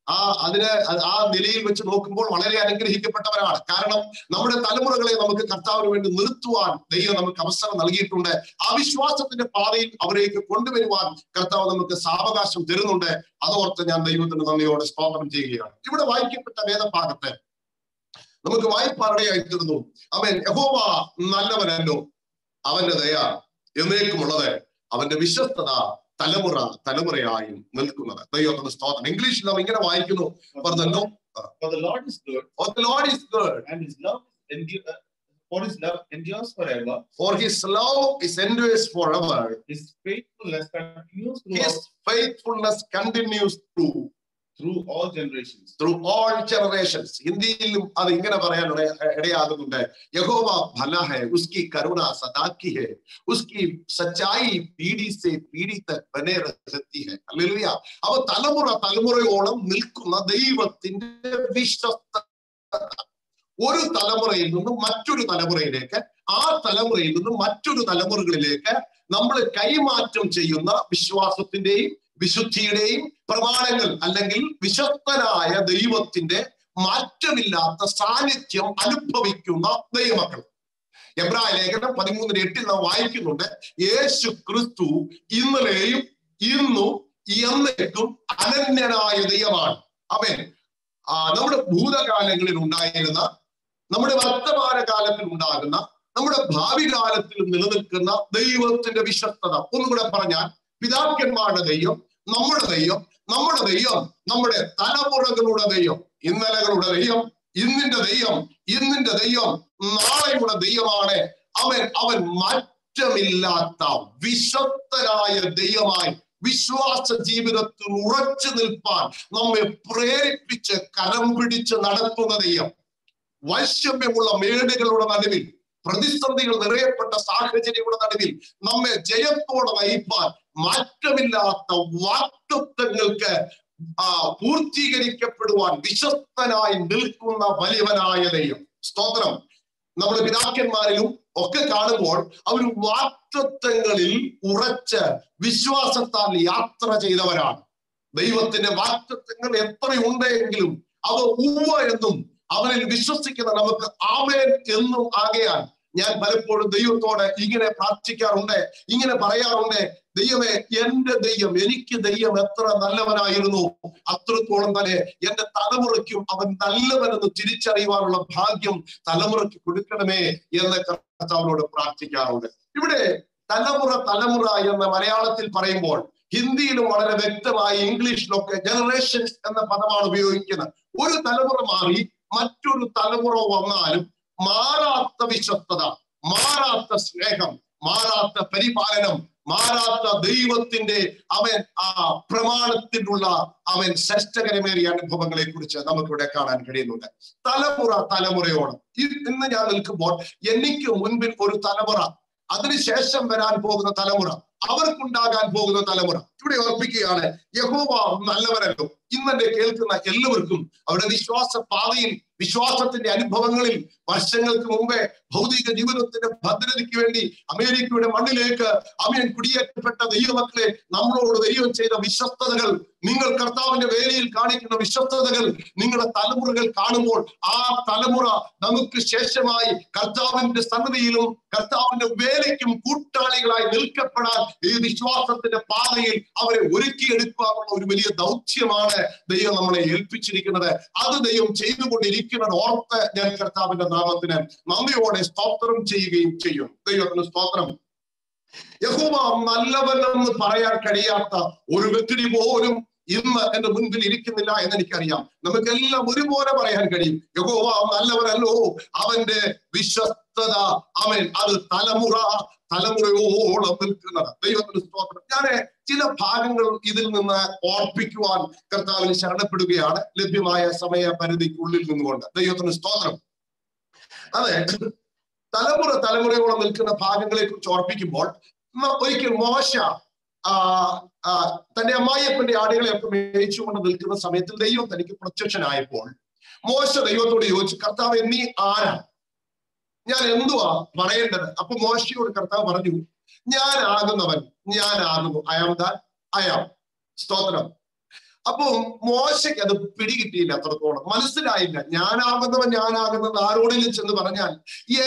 E: ആ നിലയിൽ വെച്ച് നോക്കുമ്പോൾ വളരെ അനുഗ്രഹിക്കപ്പെട്ടവരാണ്. കാരണം നമ്മുടെ തലമുറകളെ നമുക്ക് കർത്താവിന് വേണ്ടി നിർത്തുവാൻ ദൈവം നമുക്ക് അവസരം നൽകിയിട്ടുണ്ട്. ആ വിശ്വാസത്തിന്റെ പാതയിൽ അവരേക്ക് കൊണ്ടുവരുവാൻ കർത്താവ് നമുക്ക് സാവകാശം തരുന്നുണ്ട്. അതോർത്ത് ഞാൻ ദൈവത്തിന് നന്ദിയോടെ സ്തോത്രം ചെയ്യുകയാണ്. ഇവിടെ വായിക്കപ്പെട്ട വേദഭാഗത്ത് നമുക്ക് വായ്പാടയായി തീർന്നു. അവൻ യഹോവ നല്ലവനല്ലോ, അവന്റെ ദയ എന്നേക്കുമുള്ളത്, അവന്റെ വിശ്വസ്തത തലമുറയായും നിൽക്കുന്നത്. ദൈവത്തിന്റെ സ്തോത്രം. ഇംഗ്ലീഷിൽ നാം ഇങ്ങനെ വായിക്കുന്നു,
G: For the Lord is good, and his love endures forever.
E: For his love endures forever.
G: His faithfulness continues
E: through
G: through all generations.
E: Through all generations. ഹിന്ദിയിലും അത് ഇങ്ങനെ പറയാൻ ഇടയാകുന്നുണ്ട്. യഹോവ ഭല ഹൈ, ഉസ്കി കരുണ സദാ की है, उसकी सच्चाई पीढ़ी से पीढ़ी तक बने रहती है. ഹല്ലേലൂയ. അപ്പോൾ തലമുറയോളം നിൽക്കുന്ന ദൈവത്തിന്റെ വിശ്വസ്തത ഒരു തലമുറയിൽ നിന്നും മറ്റൊരു തലമുറയിലേക്ക്, ആ തലമുറയിൽ നിന്നും മറ്റൊരു തലമുറകളിലേക്ക് നമ്മൾ കൈമാറ്റം ചെയ്യുന്ന വിശ്വാസത്തിന്റെയും വിശുദ്ധിയുടെയും പ്രമാണങ്ങൾ, അല്ലെങ്കിൽ വിശ്വസ്തനായ ദൈവത്തിന്റെ മാറ്റമില്ലാത്ത സാന്നിധ്യം അനുഭവിക്കുന്ന ദൈവമക്കൾ. എബ്രായ ലേഖനം 13:8 നാം വായിക്കുന്നുണ്ട്, യേശു ക്രിസ്തു ഇന്നലെയും ഇന്നും എന്നേക്കും അനന്യനായ ദൈവമാണ്. ആമേൻ. നമ്മുടെ ഭൂതകാലങ്ങളിൽ ഉണ്ടായിരുന്ന, നമ്മുടെ വർത്തമാന കാലത്തിൽ ഉണ്ടാകുന്ന, നമ്മുടെ ഭാവി കാലത്തിൽ നിലനിൽക്കുന്ന ദൈവത്തിന്റെ വിശ്വസ്തത. ഒന്നുകൂടെ പറഞ്ഞാൽ, പിതാക്കന്മാരുടെ ദൈവം നമ്മുടെ ദൈവം, നമ്മുടെ തലമുറകളുടെ ദൈവം, ഇന്നലകളുടെ ദൈവം, ഇന്നിന്റെ ദൈവം നാളെയുടെ ദൈവമാണ്. അവൻ മാറ്റമില്ലാത്ത വിശ്വസ്തനായ ദൈവമായി വിശ്വാസ ജീവിതത്തിൽ ഉറച്ചു നിൽപ്പാൻ നമ്മെ പ്രേരിപ്പിച്ച് കരം പിടിച്ച് നടത്തുന്ന ദൈവം. വൈഷമ്യമുള്ള മേടുകളുടെ നടുവിൽ, പ്രതിസന്ധികൾ നിറയപ്പെട്ട സാഹചര്യങ്ങളുടെ നടുവിൽ നമ്മെ ജയത്തോടെ നയിപ്പാൻ മാറ്റമില്ലാത്ത വാഗ്ദത്തങ്ങൾക്ക് പൂർത്തീകരിക്കപ്പെടുവാൻ വിശ്വസ്തനായി നിൽക്കുന്ന വലിയവനായ ദൈവം. സ്തോത്രം. നമ്മുടെ പിതാക്കന്മാരിലും ഒക്കെ കാണുമ്പോൾ അവർ വാഗ്ദത്തങ്ങളിൽ ഉറച്ച് വിശ്വാസത്താൽ യാത്ര ചെയ്തവരാണ്. ദൈവത്തിന്റെ വാഗ്ദത്തങ്ങൾ എത്രയുണ്ടെങ്കിലും അവ ഉവ്വ എന്നും അവനിൽ വിശ്വസിക്കുന്ന നമുക്ക് ആമേൻ എന്നും ആകയാൽ ഞാൻ പലപ്പോഴും ദൈവത്തോട് ഇങ്ങനെ പ്രാർത്ഥിക്കാറുണ്ട്, ഇങ്ങനെ പറയാറുണ്ട്, ദൈവമേ, എന്റെ ദൈവം, എനിക്ക് ദൈവം എത്ര നല്ലവനായിരുന്നു, അത്രത്തോളം തന്നെ എന്റെ തലമുറയ്ക്കും അവൻ നല്ലവനെന്ന് തിരിച്ചറിയുവാനുള്ള ഭാഗ്യം തലമുറയ്ക്ക് കൊടുക്കണമേ എന്ന് കർത്താവിനോട് പ്രാർത്ഥിക്കാറുണ്ട്. ഇവിടെ തലമുറ എന്ന മലയാളത്തിൽ പറയുമ്പോൾ ഹിന്ദിയിലും വളരെ വ്യക്തമായി, ഇംഗ്ലീഷിലൊക്കെ ജനറേഷൻസ് എന്ന പദമാണ് ഉപയോഗിക്കുന്നത്. ഒരു തലമുറ മാറി മറ്റൊരു തലമുറ വന്നാലും മാറാത്ത വിശ്വസ്തത, മാറാത്ത സ്നേഹം, മാറാത്ത പരിപാലനം, മാറാത്ത ദൈവത്തിന്റെ പ്രമാണത്തിലുള്ള ശ്രേഷ്ഠകരമേറിയ അനുഭവങ്ങളെ കുറിച്ച് നമുക്കിവിടെ കാണാൻ കഴിയുന്നുണ്ട്. തലമുറയോളം ഇന്ന് ഞാൻ നിൽക്കുമ്പോൾ എനിക്ക് മുൻപിൽ ഒരു തലമുറ, അതിനുശേഷം വരാൻ പോകുന്ന തലമുറ, അവർക്കുണ്ടാകാൻ പോകുന്ന തലമുറ. ഇവിടെ ഓർപ്പിക്കുകയാണ്, യഹോവ നല്ലവരല്ലോ. ഇന്നെ കേൾക്കുന്ന എല്ലാവർക്കും അവരുടെ വിശ്വാസ പാതയിൽ, വിശ്വാസത്തിന്റെ അനുഭവങ്ങളിൽ വർഷങ്ങൾക്ക് മുമ്പേ ഭൗതിക ജീവിതത്തിന്റെ ഭദ്രതയ്ക്ക് വേണ്ടി അമേരിക്കയുടെ മണ്ണിലേക്ക് കുടിയേറ്റപ്പെട്ട ദൈവമക്കളെ, നമ്മളോട് ദൈവം ചെയ്ത വിശ്വസ്തതകൾ, നിങ്ങൾ കർത്താവിന്റെ വേലയിൽ കാണിക്കുന്ന വിശ്വസ്തതകൾ നിങ്ങളുടെ തലമുറകൾ കാണുമ്പോൾ ആ തലമുറ നമുക്ക് ശേഷമായി കർത്താവിന്റെ സന്നിധിയിലും കർത്താവിന്റെ വേലയ്ക്കും കൂട്ടാളികളായി നിൽക്കപ്പെടാൻ ഈ വിശ്വാസത്തിന്റെ പാതയിൽ അവരെ ഒരുക്കിയെടുക്കാനുള്ള ഒരു വലിയ ദൗത്യമാണ് ദൈവം നമ്മളെ ഏൽപ്പിച്ചിരിക്കുന്നത്. അത് ദൈവം ചെയ്തുകൊണ്ടിരിക്കുന്നത് ഓർത്ത് ഞാൻ കർത്താവിന്റെ നാമത്തിന് നന്ദിയോടെ സ്തോത്രം ചെയ്യുകയും ചെയ്യും. ദൈവത്തിന് സ്തോത്രം. യഹോവ നല്ലവനെന്ന് പറയാൻ കഴിയാത്ത ഒരു വ്യക്തി പോലും ഇന്ന് എന്റെ മുൻപിൽ ഇരിക്കുന്നില്ല എന്ന് എനിക്കറിയാം. നമുക്കെല്ലാം ഒരുപോലെ പറയാൻ കഴിയും, യഹോവ നല്ലവനല്ലോ, അവന്റെ വിശ്വസ്തത അത് തലമുറയോളം നിൽക്കുന്നത്. ദൈവത്തിന് സ്തോത്രം. ഞാൻ ചില ഭാഗങ്ങൾ ഇതിൽ നിന്ന് ഓർപ്പിക്കുവാൻ കർത്താവിന് ശരണപ്പെടുകയാണ്, ലഭ്യമായ സമയപരിധിക്കുള്ളിൽ നിന്നുകൊണ്ട്. ദൈവത്തിന് സ്തോത്രം. അതെ, തലമുറയോളം നിൽക്കുന്ന ഭാഗങ്ങളെ കുറിച്ച് ഓർപ്പിക്കുമ്പോൾ, ഒരിക്കൽ മോശ തന്റെ അമ്മായിയപ്പന്റെ ആടുകളെ ഒക്കെ മേയിച്ചുകൊണ്ട് നിൽക്കുന്ന സമയത്തിൽ ദൈവം തനിക്ക് പ്രത്യക്ഷനായപ്പോൾ മോശ ദൈവത്തോട് ചോദിച്ചു, കർത്താവ് നീ ആരാ, ഞാൻ എന്തുവാ പറയേണ്ടത്? അപ്പൊ മോശയോട് കർത്താവ് പറഞ്ഞു, ഞാനാകുന്നു, അയാം. സ്തോത്രം. അപ്പൊ മോശയ്ക്ക് അത് പിടികിട്ടിയില്ല, അത്രത്തോളം മനസ്സിലായില്ല. ഞാനാകുന്നത് ആരോടെങ്കിലും ചെന്ന് പറഞ്ഞാൽ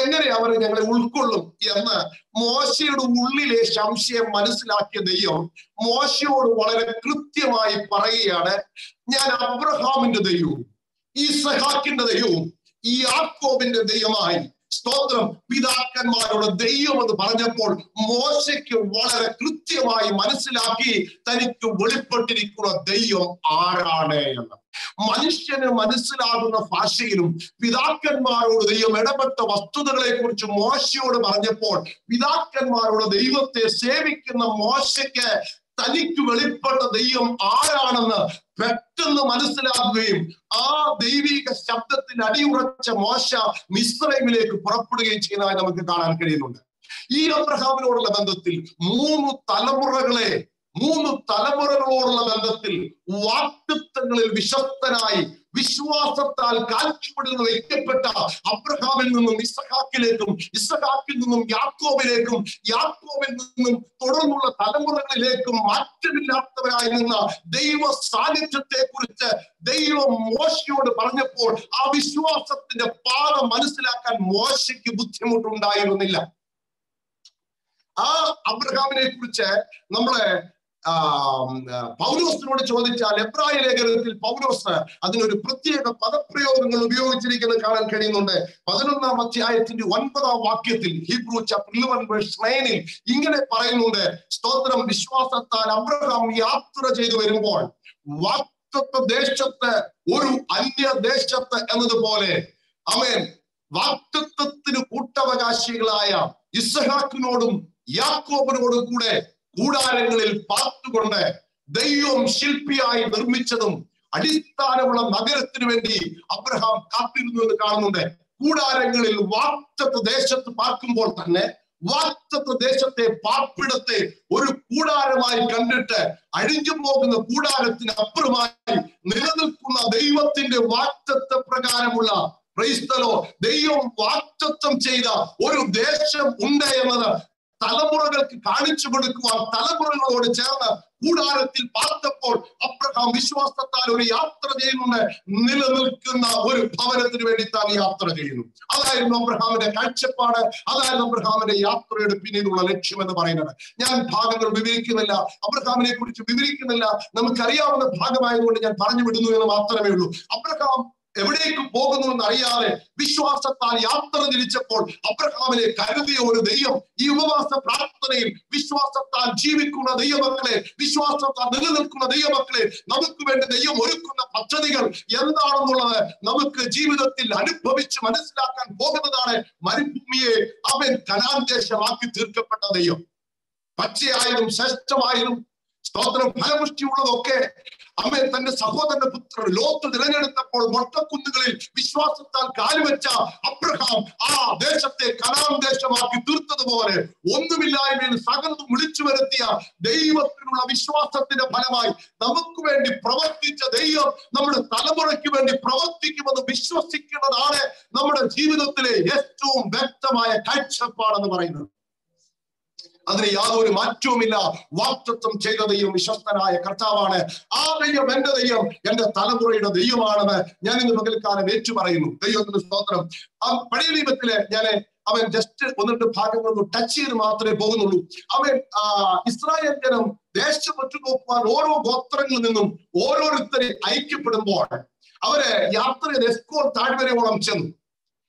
E: എങ്ങനെ അവർ ഞങ്ങളെ ഉൾക്കൊള്ളും എന്ന് മോശയുടെ ഉള്ളിലെ സംശയം മനസ്സിലാക്കിയ ദൈവം മോശയോട് വളരെ കൃത്യമായി പറയുകയാണ്, ഞാൻ അബ്രഹാമിന്റെ ദൈവവും ഈസഹാക്കിന്റെ ദൈവവും ഈ യാക്കോബിന്റെ ദൈവമായി. സ്തോത്രം. പിതാക്കന്മാരുടെ ദൈവം എന്ന് പറഞ്ഞപ്പോൾ മോശയ്ക്ക് വളരെ കൃത്യമായി മനസ്സിലാക്കി തനിക്ക് വെളിപ്പെട്ടിരിക്കുന്ന ദൈവം ആരാണ് എന്ന്. മനുഷ്യന് മനസ്സിലാകുന്ന ഭാഷയിലും പിതാക്കന്മാരോട് ദൈവം ഇടപെട്ട വസ്തുതകളെ കുറിച്ച് മോശയോട് പറഞ്ഞപ്പോൾ പിതാക്കന്മാരോട് ദൈവത്തെ സേവിക്കുന്ന മോശയ്ക്ക് തനിക്ക് വെളിപ്പെട്ട ദൈവം ആരാണെന്ന് പെട്ടെന്ന് മനസ്സിലാക്കുകയും ആ ദൈവിക ശബ്ദത്തിൽ അടിയുറച്ച മോശ മിസ്രൈമിലേക്ക് പുറപ്പെടുകയും ചെയ്യുന്നതായി നമുക്ക് കാണാൻ കഴിയുന്നുണ്ട്. ഈ അബ്രഹാമിനോടുള്ള ബന്ധത്തിൽ മൂന്ന് തലമുറകളോടുള്ള ബന്ധത്തിൽ വാഗ്ദത്തങ്ങളിൽ വിശ്വസ്തനായി വിശ്വാസത്താൽ കാൽച്ചുവടുകൾ വയ്ക്കപ്പെട്ട അബ്രഹാമിൽ നിന്നും ഇസ്ഹാക്കിലേക്കും, ഇസ്ഹാക്കിൽ നിന്നും യാക്കോബിലേക്കും, യാക്കോബിൽ നിന്നും തുടർന്നുള്ള തലമുറകളിലേക്കും മാറ്റമില്ലാത്തവരായി നിന്ന ദൈവ സാന്നിധ്യത്തെ കുറിച്ച് ദൈവം മോശയോട് പറഞ്ഞപ്പോൾ ആ വിശ്വാസത്തിന്റെ പാത മനസ്സിലാക്കാൻ മോശയ്ക്ക് ബുദ്ധിമുട്ടുണ്ടായിരുന്നില്ല. ആ അബ്രഹാമിനെ കുറിച്ച് നമ്മളെ പൗലോസിനോട് ചോദിച്ചാൽ എബ്രായ ലേഖനത്തിൽ പൗലോസ് അതിനൊരു പ്രത്യേക പദപ്രയോഗങ്ങൾ ഉപയോഗിച്ചിരിക്കുന്നത് കാണാൻ കഴിയുന്നുണ്ട്. 11-ാം അധ്യായത്തിന്റെ 9-ാം വാക്യത്തിൽ ഹീബ്രു ചാപ്റ്റർ 11:9 ഇങ്ങനെ പറയുന്നുണ്ട്, സ്തോത്രം, വിശ്വാസത്താൽ അബ്രഹാം യാത്ര ചെയ്തു വരുമ്പോൾ വാഗ്ദത്ത ദേശത്ത് ഒരു അന്യദേശത്ത് എന്നതുപോലെ അവൻ വാഗ്ദത്തത്തിന് കൂട്ടവകാശികളായ ഇസ്ഹാക്കിനോടും യാക്കോബിനോടും കൂടെ കൂടാരങ്ങളിൽ പാർത്തുകൊണ്ട് ദൈവം ശില്പിയായി നിർമ്മിച്ചതും അടിസ്ഥാനമുള്ള നഗരത്തിന് വേണ്ടി അബ്രഹാം കാത്തിരുന്നു എന്ന് കാണുന്നുണ്ട്. കൂടാരങ്ങളിൽ വാഗ്ദത്ത ദേശത്ത് പാർക്കുമ്പോൾ തന്നെ വാഗ്ദത്ത ദേശത്തെ പാർപ്പിടത്തെ ഒരു കൂടാരമായി കണ്ടിട്ട് അഴിഞ്ഞു പോകുന്ന കൂടാരത്തിന് അപ്പുറമായി നിലനിൽക്കുന്ന ദൈവത്തിന്റെ വാഗ്ദത്ത പ്രകാരമുള്ള ദൈവം വാഗ്ദത്തം ചെയ്ത ഒരു ദേശം ഉണ്ട് എന്നത് തലമുറകൾക്ക് കാണിച്ചു കൊടുക്കുവാൻ തലമുറകളോട് ചേർന്ന് കൂടാരത്തിൽ പാർത്തപ്പോൾ അബ്രഹാം വിശ്വാസത്താൽ ഒരു യാത്ര ചെയ്യുന്നുണ്ട്. നിലനിൽക്കുന്ന ഒരു ഭവനത്തിന് വേണ്ടി താൻ യാത്ര ചെയ്യുന്നു. അതായിരുന്നു അബ്രഹാമിന്റെ കാഴ്ചപ്പാട്, അതായിരുന്നു അബ്രഹാമിന്റെ യാത്രയുടെ പിന്നീടുള്ള ലക്ഷ്യം എന്ന് പറയുന്നത്. ഞാൻ ഭാഗങ്ങൾ വിവരിക്കുന്നില്ല, അബ്രഹാമിനെ കുറിച്ച് വിവരിക്കുന്നില്ല, നമുക്കറിയാവുന്ന ഭാഗമായതുകൊണ്ട് ഞാൻ പറഞ്ഞു വിടുന്നു എന്ന് മാത്രമേ ഉള്ളൂ. അബ്രഹാം എവിടേക്ക് പോകുന്നു എന്ന് അറിയാതെ വിശ്വാസത്താൽ യാത്ര തിരിച്ചപ്പോൾ അബ്രഹാമിനെ കരുതിയ ഒരു ദൈവം ഈ ഉപവാസ പ്രാർത്ഥനയിൽ വിശ്വാസത്താൽ ജീവിക്കുന്ന ദൈവമക്കളെ, വിശ്വാസത്താൽ നിലനിൽക്കുന്ന ദൈവമക്കളെ, നമുക്ക് വേണ്ടി ദൈവം ഒരുക്കുന്ന പദ്ധതികൾ എന്താണെന്നുള്ളത് നമുക്ക് ജീവിതത്തിൽ അനുഭവിച്ച് മനസ്സിലാക്കാൻ പോകുന്നതാണ്. മരുഭൂമിയെ അവൻ കനാൻ ദേശമാക്കി തീർക്കപ്പെട്ട ദൈവം, പച്ചയായതും ശ്രേഷ്ഠമായതും സ്തോത്രം ഫലപുഷ്ടിയുള്ളതൊക്കെ അവൻ തന്റെ സഹോദരന്റെ പുത്രൻ ലോത്ത് തിരഞ്ഞെടുത്തപ്പോൾ മൊട്ടക്കുന്നുകളിൽ വിശ്വാസത്താൽ കാലുവെച്ച അബ്രഹാം ആ ദേശത്തെ കനാൻ ദേശമാക്കി തീർത്തതുപോലെ ഒന്നുമില്ലായ്മയിൽ സകലതും വിളിച്ചു വരുത്തിയ ദൈവത്തിനുള്ള വിശ്വാസത്തിന്റെ ഫലമായി നമുക്ക് വേണ്ടി പ്രവർത്തിച്ച ദൈവം നമ്മുടെ തലമുറയ്ക്ക് വേണ്ടി പ്രവർത്തിക്കുമെന്ന് വിശ്വസിക്കുന്നതാണ് നമ്മുടെ ജീവിതത്തിലെ ഏറ്റവും വ്യക്തമായ കാഴ്ചപ്പാടെന്ന് പറയുന്നത്. അതിന് യാതൊരു മാറ്റവുമില്ല. വാഗ്ദത്തം ചെയ്ത ദൈവം വിശ്വസ്തനായ കർത്താവാണ്. ആ ദൈവം എന്റെ ദൈവം, എന്റെ തലമുറയുടെ ദൈവമാണെന്ന് ഞാൻ ഇന്ന് പകൽക്കാലം ഏറ്റു പറയുന്നു. ദൈവത്തിന് സ്തോത്രം. ആ പഴയ നിയമത്തില് അവൻ ജസ്റ്റ് 1-2 ഭാഗങ്ങളൊന്നും ടച്ച് ചെയ്ത് മാത്രമേ പോകുന്നുള്ളൂ. അവൻ ഇസ്രായേൽ ജനം ദേശം ഒറ്റുനോക്കുവാൻ ഓരോ ഗോത്രങ്ങളിൽ നിന്നും ഓരോരുത്തരെ ഐക്യപ്പെടുമ്പോൾ അവര് യാത്രയിൽ എസ്കോൾ താഴ്വരയോളം ചെന്നു.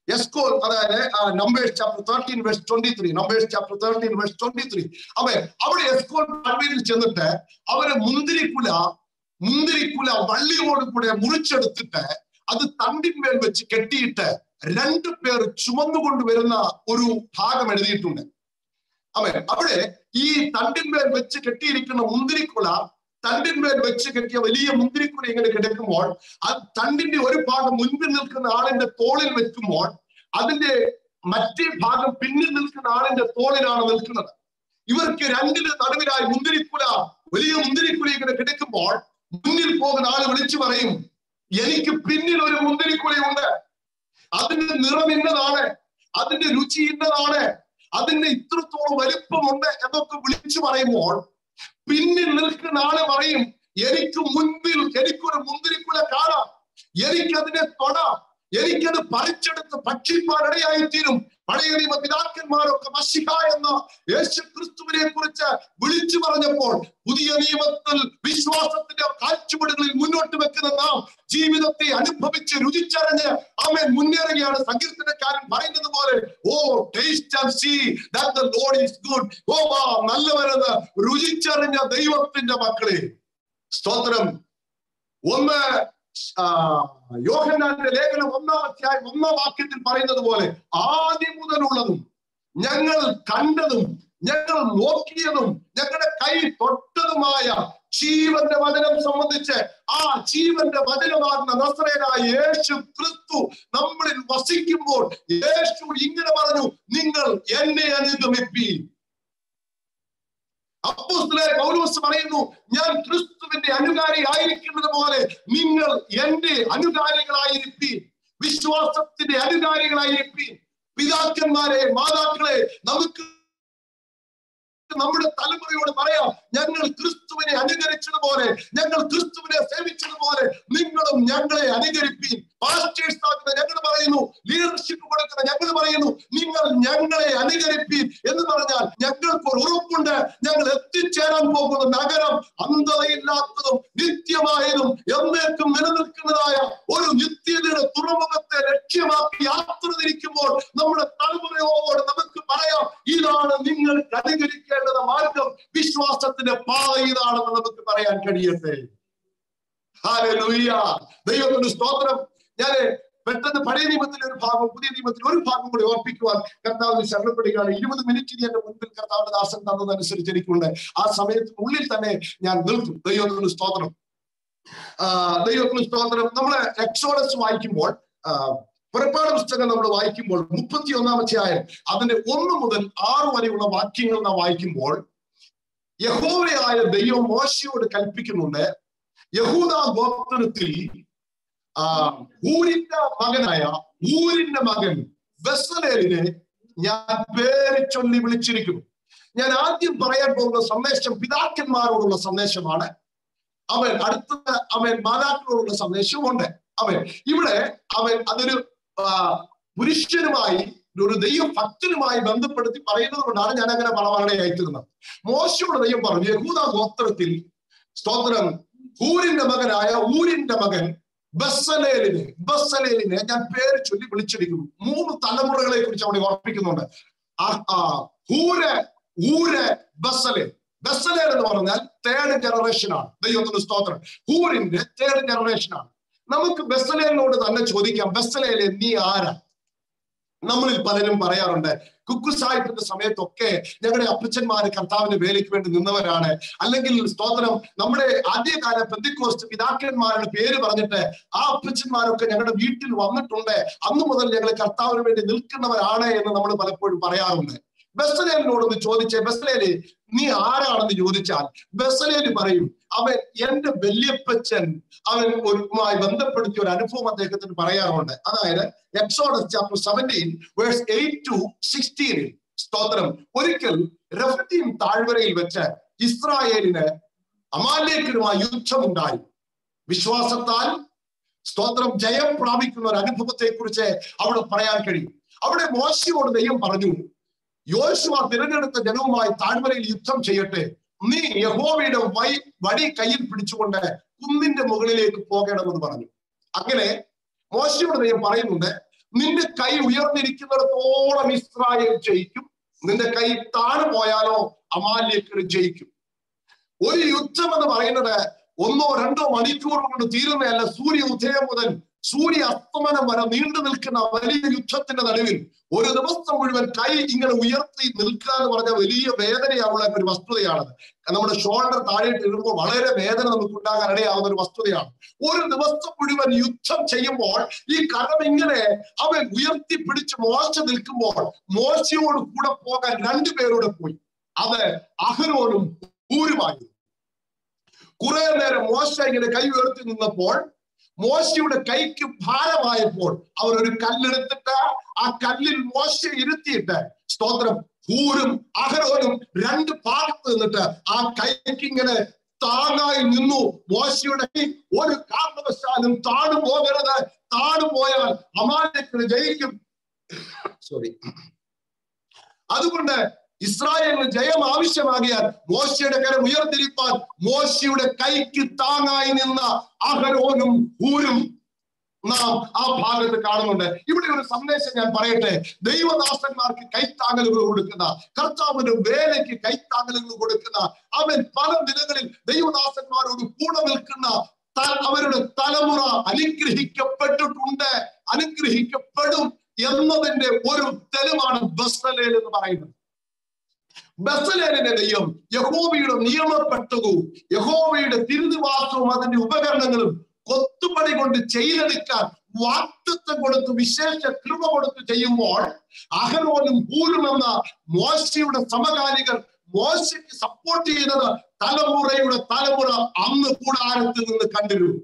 E: എസ്കോൾ, അതായത് നമ്പേഴ്സ് ചാപ്റ്റർ 13:23, നമ്പേഴ്സ് ചാപ്റ്റർ 13:23. അവൻ അവിടെ എസ്കോൾ താഴ്വരയിൽ ചെന്നിട്ട് അവര് മുന്തിരിക്കുല വള്ളിയോട് കൂടെ മുറിച്ചെടുത്തിട്ട് അത് തണ്ടിന്മേൽ വെച്ച് കെട്ടിയിട്ട് 2 പേർ ചുമന്നുകൊണ്ടുവരുന്ന ഒരു ഭാഗം എഴുതിയിട്ടുണ്ട്. അവൻ അവിടെ ഈ തണ്ടിന്മേൽ വെച്ച് കെട്ടിയിരിക്കുന്ന മുന്തിരിക്കുല, തണ്ടിന്മേൽ വെച്ച് കെട്ടിയ വലിയ മുന്തിരിക്കുല ഇങ്ങനെ കിടക്കുമ്പോൾ ആ തണ്ടിന്റെ ഒരു ഭാഗം മുൻപിൽ നിൽക്കുന്ന ആളിന്റെ തോളിൽ വെക്കുമ്പോൾ അതിന്റെ മറ്റേ ഭാഗം പിന്നിൽ നിൽക്കുന്ന ആളിന്റെ തോളിലാണ് നിൽക്കുന്നത്. ഇവർക്ക് രണ്ടിന് നടുവിലായി വലിയ മുന്തിരിക്കുല ഇങ്ങനെ കിടക്കുമ്പോൾ മുന്നിൽ പോകുന്ന ആള് വിളിച്ചു പറയും, എനിക്ക് പിന്നിൽ ഒരു മുന്തിരിക്കുലയുണ്ട്, അതിന്റെ നിറം ഇന്നതാണ്, അതിന്റെ രുചി ഇന്നതാണ്, അതിന്റെ ഇത്രത്തോളം വലിപ്പമുണ്ട് എന്നൊക്കെ വിളിച്ചു പറയുമ്പോൾ പിന്നിൽ നിൽക്കുന്ന ആള് പറയും, എനിക്ക് മുൻപിൽ എനിക്കൊരു മുന്തിരിക്കുല കാണാം, എനിക്കതിനെ തൊടാം, എനിക്കത് പറിച്ചെടുത്ത് ഭക്ഷിപ്പാനിടയായിത്തീരും. പഴയ നിയമ പിതാക്കന്മാരൊക്കെ മശിഹ എന്ന യേശു ക്രിസ്തുവിനെ കുറിച്ച് വിളിച്ചു പറഞ്ഞപ്പോൾ പുതിയ നിയമത്തിൽ വിശ്വാസത്തിന്റെ കാഴ്ചപ്പാടുകളിൽ മുന്നോട്ട് വെക്കുന്ന നാം ജീവിതത്തെ അനുഭവിച്ച് രുചിച്ചറിഞ്ഞ് അവൻ മുന്നേറുകയാണ്. സങ്കീർത്തനക്കാരൻ പറയുന്നത് പോലെ, oh taste and see that the Lord is good. Oh നല്ലവനെന്ന് രുചിച്ചറിഞ്ഞ ദൈവത്തിന്റെ മക്കളെ, സ്തോത്രം. യോഹന്നാന്റെ ലേഖനം 1-ാം അധ്യായം 1-ാം വാക്യത്തിൽ പറയുന്നത് പോലെ, ആദ്യം മുതലുള്ളതും ഞങ്ങൾ കണ്ടതും ഞങ്ങൾ നോക്കിയതും ഞങ്ങളുടെ കൈ തൊട്ടതുമായ ജീവന്റെ വചനം സംബന്ധിച്ച് ആ ജീവന്റെ വചനമാകുന്ന നസറേയനായ യേശു ക്രിസ്തു നമ്മളിൽ വസിക്കുമ്പോൾ യേശു ഇങ്ങനെ പറഞ്ഞു, നിങ്ങൾ എന്നെ അനുഗമിപ്പീൻ. അപ്പോസ്തലനായ പൗലോസ് പറയുന്നു, ഞാൻ ക്രിസ്തുവിന്റെ അനുകാരി ആയിരിക്കുന്നത് പോലെ നിങ്ങൾ എന്റെ അനുകാരികളായിരിപ്പീൻ, വിശ്വാസത്തിന്റെ അനുകാരികളായിരിപ്പീൻ. പിതാക്കന്മാരെ, മാതാക്കളെ, നമുക്ക് നമ്മുടെ തലമുറയോട് പറയാം, ഞങ്ങൾ ക്രിസ്തുവിനെ അനുകരിച്ചതുപോലെ, ഞങ്ങൾ ക്രിസ്തുവിനെ സേവിച്ചതുപോലെ നിങ്ങളും ഞങ്ങളെ അനുകരിപ്പീൻ. പാസ്റ്റേഴ്സ് ആകുന്ന ഞങ്ങൾ പറയുന്നു, ലീഡർഷിപ്പ് കൊടുക്കുന്ന ഞങ്ങൾ പറയുന്നു, നിങ്ങൾ ഞങ്ങളെ അനുകരിപ്പീൻ എന്ന് പറഞ്ഞാൽ ഞങ്ങൾക്ക് ഒരു ഉറപ്പുണ്ട്, ഞങ്ങൾ എത്തിച്ചേരാൻ പോകുന്ന നഗരം അന്ധതയില്ലാത്തതും നിത്യമായതും എന്നേക്കും നിലനിൽക്കുന്നതായ ഒരു നിത്യതയുടെ തുറമുഖത്തെ ലക്ഷ്യമാക്കി യാത്ര തിരിക്കുമ്പോൾ നമ്മുടെ തലമുറയോട് നമുക്ക് പറയാം, ഇതാണ് നിങ്ങൾ അനുകരിക്കേണ്ട മാർഗം, വിശ്വാസത്തിന്റെ പാത ഇതാണെന്ന് നമുക്ക് പറയാൻ കഴിയട്ടെ. ഹല്ലേലൂയ, ദൈവത്തിന്റെ സ്തോത്രം. ഞാൻ പെട്ടെന്ന് പഴയ നിയമത്തിലെ ഒരു ഭാഗം പുതിയ നിയമത്തിൽ ഒരു ഭാഗം കൂടി ഓർപ്പിക്കുവാൻ കർത്താവിന് ശരണപ്പെടുകയാണ്. 20 മിനിറ്റ് എന്റെ മുൻപിൽ കർത്താവിന്റെ ദാസൻ തന്നതനുസരിച്ച് എനിക്കുണ്ട്. ആ സമയത്തിനുള്ളിൽ തന്നെ ഞാൻ നിൽക്കും. ദൈവത്തിന് സ്തോത്രം, ദൈവത്തിന് സ്തോത്രം. നമ്മള് എക്സോഡസ് വായിക്കുമ്പോൾ, പുറപ്പാട് പുസ്തകം നമ്മൾ വായിക്കുമ്പോൾ 31-ാം അധ്യായം അതിന്റെ 1 മുതൽ 6 വരെയുള്ള വാക്യങ്ങൾ നാം വായിക്കുമ്പോൾ യഹോവയായ ദൈവം മോശയോട് കൽപ്പിക്കുന്നുണ്ട്, യഹൂദാ ഗോത്രത്തിൽ ഊരിന്റെ മകൻ ബസലേലിനെ ഞാൻ പേര് ചൊല്ലി വിളിച്ചിരിക്കുന്നു. ഞാൻ ആദ്യം പറയാൻ പോകുന്ന സന്ദേശം പിതാക്കന്മാരോടുള്ള സന്ദേശമാണ്. അവൻ മാതാക്കളോടുള്ള സന്ദേശമുണ്ട്. ഇവിടെ അതൊരു പുരുഷനുമായി, ഒരു ദൈവഭക്തനുമായി ബന്ധപ്പെടുത്തി പറയുന്നത് കൊണ്ടാണ് ഞാൻ അങ്ങനെ വളവളയായി തീർന്നത്. മോശയോട് ദൈവം പറഞ്ഞു, യഹൂദാ ഗോത്രത്തിൽ സ്തോത്രം ഊരിന്റെ മകൻ ബസലേലിനെ ഞാൻ പേര് ചൊല്ലി വിളിച്ചിരിക്കുന്നു. 3 തലമുറകളെ കുറിച്ച് അവിടെ ഓർപ്പിക്കുന്നുണ്ട്. ബസലേൽ എന്ന് പറഞ്ഞാൽ 3rd generation ആണ്. ദൈവത്തിന്റെ സ്തോത്രം, ഊരിന്റെ 3rd generation ആണ്. നമുക്ക് ബസലേലിനോട് തന്നെ ചോദിക്കാം, ബസലേലെ നീ ആരാ? നമ്മളിൽ പലരും പറയാറുണ്ട്, കുക്കുസായിപ്പിന്റെ സമയത്തൊക്കെ ഞങ്ങളുടെ അപ്പച്ചന്മാര് കർത്താവിന്റെ വേലയ്ക്ക് വേണ്ടി നിന്നവരാണ്, അല്ലെങ്കിൽ സ്തോത്രം നമ്മുടെ ആദ്യകാല പെന്തിക്കോസ്ത് പിതാക്കന്മാരുടെ പേര് പറഞ്ഞിട്ട് ആ അപ്പച്ചന്മാരൊക്കെ ഞങ്ങളുടെ വീട്ടിൽ വന്നിട്ടുണ്ട്, അന്നു മുതൽ ഞങ്ങൾ കർത്താവിന് വേണ്ടി നിൽക്കുന്നവരാണ് എന്ന് നമ്മൾ പലപ്പോഴും പറയാറുണ്ട്. ബസലേലിനോടൊന്ന് ചോദിച്ചേ, ബസലേല് നീ ആരാണെന്ന് ചോദിച്ചാൽ ബസലേല് പറയും, അവൻ എന്റെ വല്യപ്പച്ചൻ, അവനുമായി ബന്ധപ്പെടുത്തിയ ഒരു അനുഭവം അദ്ദേഹത്തിന് പറയാറുണ്ട്. അതായത് എക്സോഡസ് ചാപ്റ്റർ 17 വേഴ്സ് 8 to 16 സ്തോത്രം, ഒരിക്കൽ റഫീം താഴ്വരയിൽ വെച്ച് ഇസ്രായേലിന് അമാലേക്കിനുമായി യുദ്ധമുണ്ടായി. വിശ്വാസത്താൽ സ്തോത്രം ജയം പ്രാപിക്കുന്ന ഒരു അനുഭവത്തെ കുറിച്ച് അവിടെ പറയാൻ കഴിയും. അവിടെ മോശയോട് ദൈവം പറഞ്ഞു, യോശുവ തിരഞ്ഞെടുത്ത ജനവുമായി താഴ്വരയിൽ യുദ്ധം ചെയ്യട്ടെ, നീ യഹോവയുടെ വടി കയ്യിൽ പിടിച്ചുകൊണ്ട് കുന്നിന്റെ മുകളിലേക്ക് പോകണമെന്ന് പറഞ്ഞു. അങ്ങനെ മോശയോട് ദൈവം പറയുന്നുണ്ട്, നിന്റെ കൈ ഉയർന്നിരിക്കുന്നിടത്തോളം ഇസ്രായേൽ ജയിക്കും, നിന്റെ കൈ താഴെ പോയാലോ അമാലേക്കർ ജയിക്കും. ഒരു യുദ്ധം എന്ന് പറയുന്നത് 1-2 മണിക്കൂർ കൊണ്ട് തീരുന്നതല്ല. സൂര്യ ഉദയം മുതൽ സൂര്യ അസ്തമനം വരെ നീണ്ടു നിൽക്കുന്ന വലിയ യുദ്ധത്തിന്റെ നടുവിൽ ഒരു ദിവസം മുഴുവൻ കൈ ഇങ്ങനെ ഉയർത്തി നിൽക്കുക എന്ന് പറഞ്ഞ വലിയ വേദനയാവുള്ള ഒരു വസ്തുതയാണത്. നമ്മുടെ ഷോൾഡർ താഴേട്ട് ഇടുമ്പോൾ വളരെ വേദന നമുക്ക് ഉണ്ടാകാൻ ഇടയാവുന്ന ഒരു വസ്തുതയാണ്. ഒരു ദിവസം മുഴുവൻ യുദ്ധം ചെയ്യുമ്പോൾ ഈ കരം ഇങ്ങനെ അവൻ ഉയർത്തി പിടിച്ച് മോശ നിൽക്കുമ്പോൾ മോശയോട് കൂടെ പോകാൻ 2 പേരോട് പോയി. അത് അഹരോനും ഹൂരുമായിരുന്നു. കുറെ നേരം മോശ ഇങ്ങനെ കൈ ഉയർത്തി നിന്നപ്പോൾ മോശയുടെ കൈക്ക് ഭാരമായപ്പോൾ അവർ ഒരു കല്ലെടുത്തിട്ട് ആ കല്ലിൽ മോശ ഇരുത്തിയിട്ട് സ്തോത്രം ഹൂരും അഹരോനും 2 ഭാഗത്ത് നിന്നിട്ട് ആ കൈക്ക് ഇങ്ങനെ താങ്ങായി നിന്നു. മോശയുടെ കൈ ഒരു കാരണവശാലും താണു പോകരുത്, താണു പോയാൽ അമാലേക്കിന് ജയിക്കും. അതുകൊണ്ട് ഇസ്രായേലിന് ജയം ആവശ്യമാകിയാൽ മോശയുടെ കരം ഉയർത്തിരിക്കാൻ മോശയുടെ കൈക്ക് താങ്ങായി നിന്ന അഹരോനും ഹൂരും നാം ആ ഭാഗത്ത് കാണുന്നുണ്ട്. ഇവിടെ ഒരു സന്ദേശം ഞാൻ പറയട്ടെ. ദൈവദാസന്മാർക്ക് കൈത്താങ്ങലുകൾ കൊടുക്കുന്ന, കർത്താവിന്റെ വേലയ്ക്ക് കൈത്താങ്ങലുകൾ കൊടുക്കുന്ന, അവൻ പല നിലകളിൽ ദൈവദാസന്മാരോട് കൂടെ നിൽക്കുന്ന അവരുടെ തലമുറ അനുഗ്രഹിക്കപ്പെട്ടിട്ടുണ്ട്, അനുഗ്രഹിക്കപ്പെടും എന്നതിന്റെ ഒരു തെളിവാണ് ബസലേൽ എന്ന് പറയുന്നത്. ബസലേലിന്റെ ദൈവം യഹോവയുടെ നിയമപ്പെട്ടകവും യഹോവയുടെ തിരുനിവാസവും അതിന്റെ ഉപകരണങ്ങളും കൊത്തുപണി കൊണ്ട് ചെയ്തെടുക്കാൻ വാഗ്ദത്തം കൊടുത്ത് വിശേഷ കൃപ കൊടുത്ത് ചെയ്യുമ്പോൾ അഹരോനും ഹൂരും എന്ന മോശയുടെ സമകാലികർ മോശയ്ക്ക് സപ്പോർട്ട് ചെയ്യുന്നത് തലമുറയുടെ തലമുറ അന്ന് കൂടാരത്തിൽ നിന്ന് കണ്ടിരുന്നു.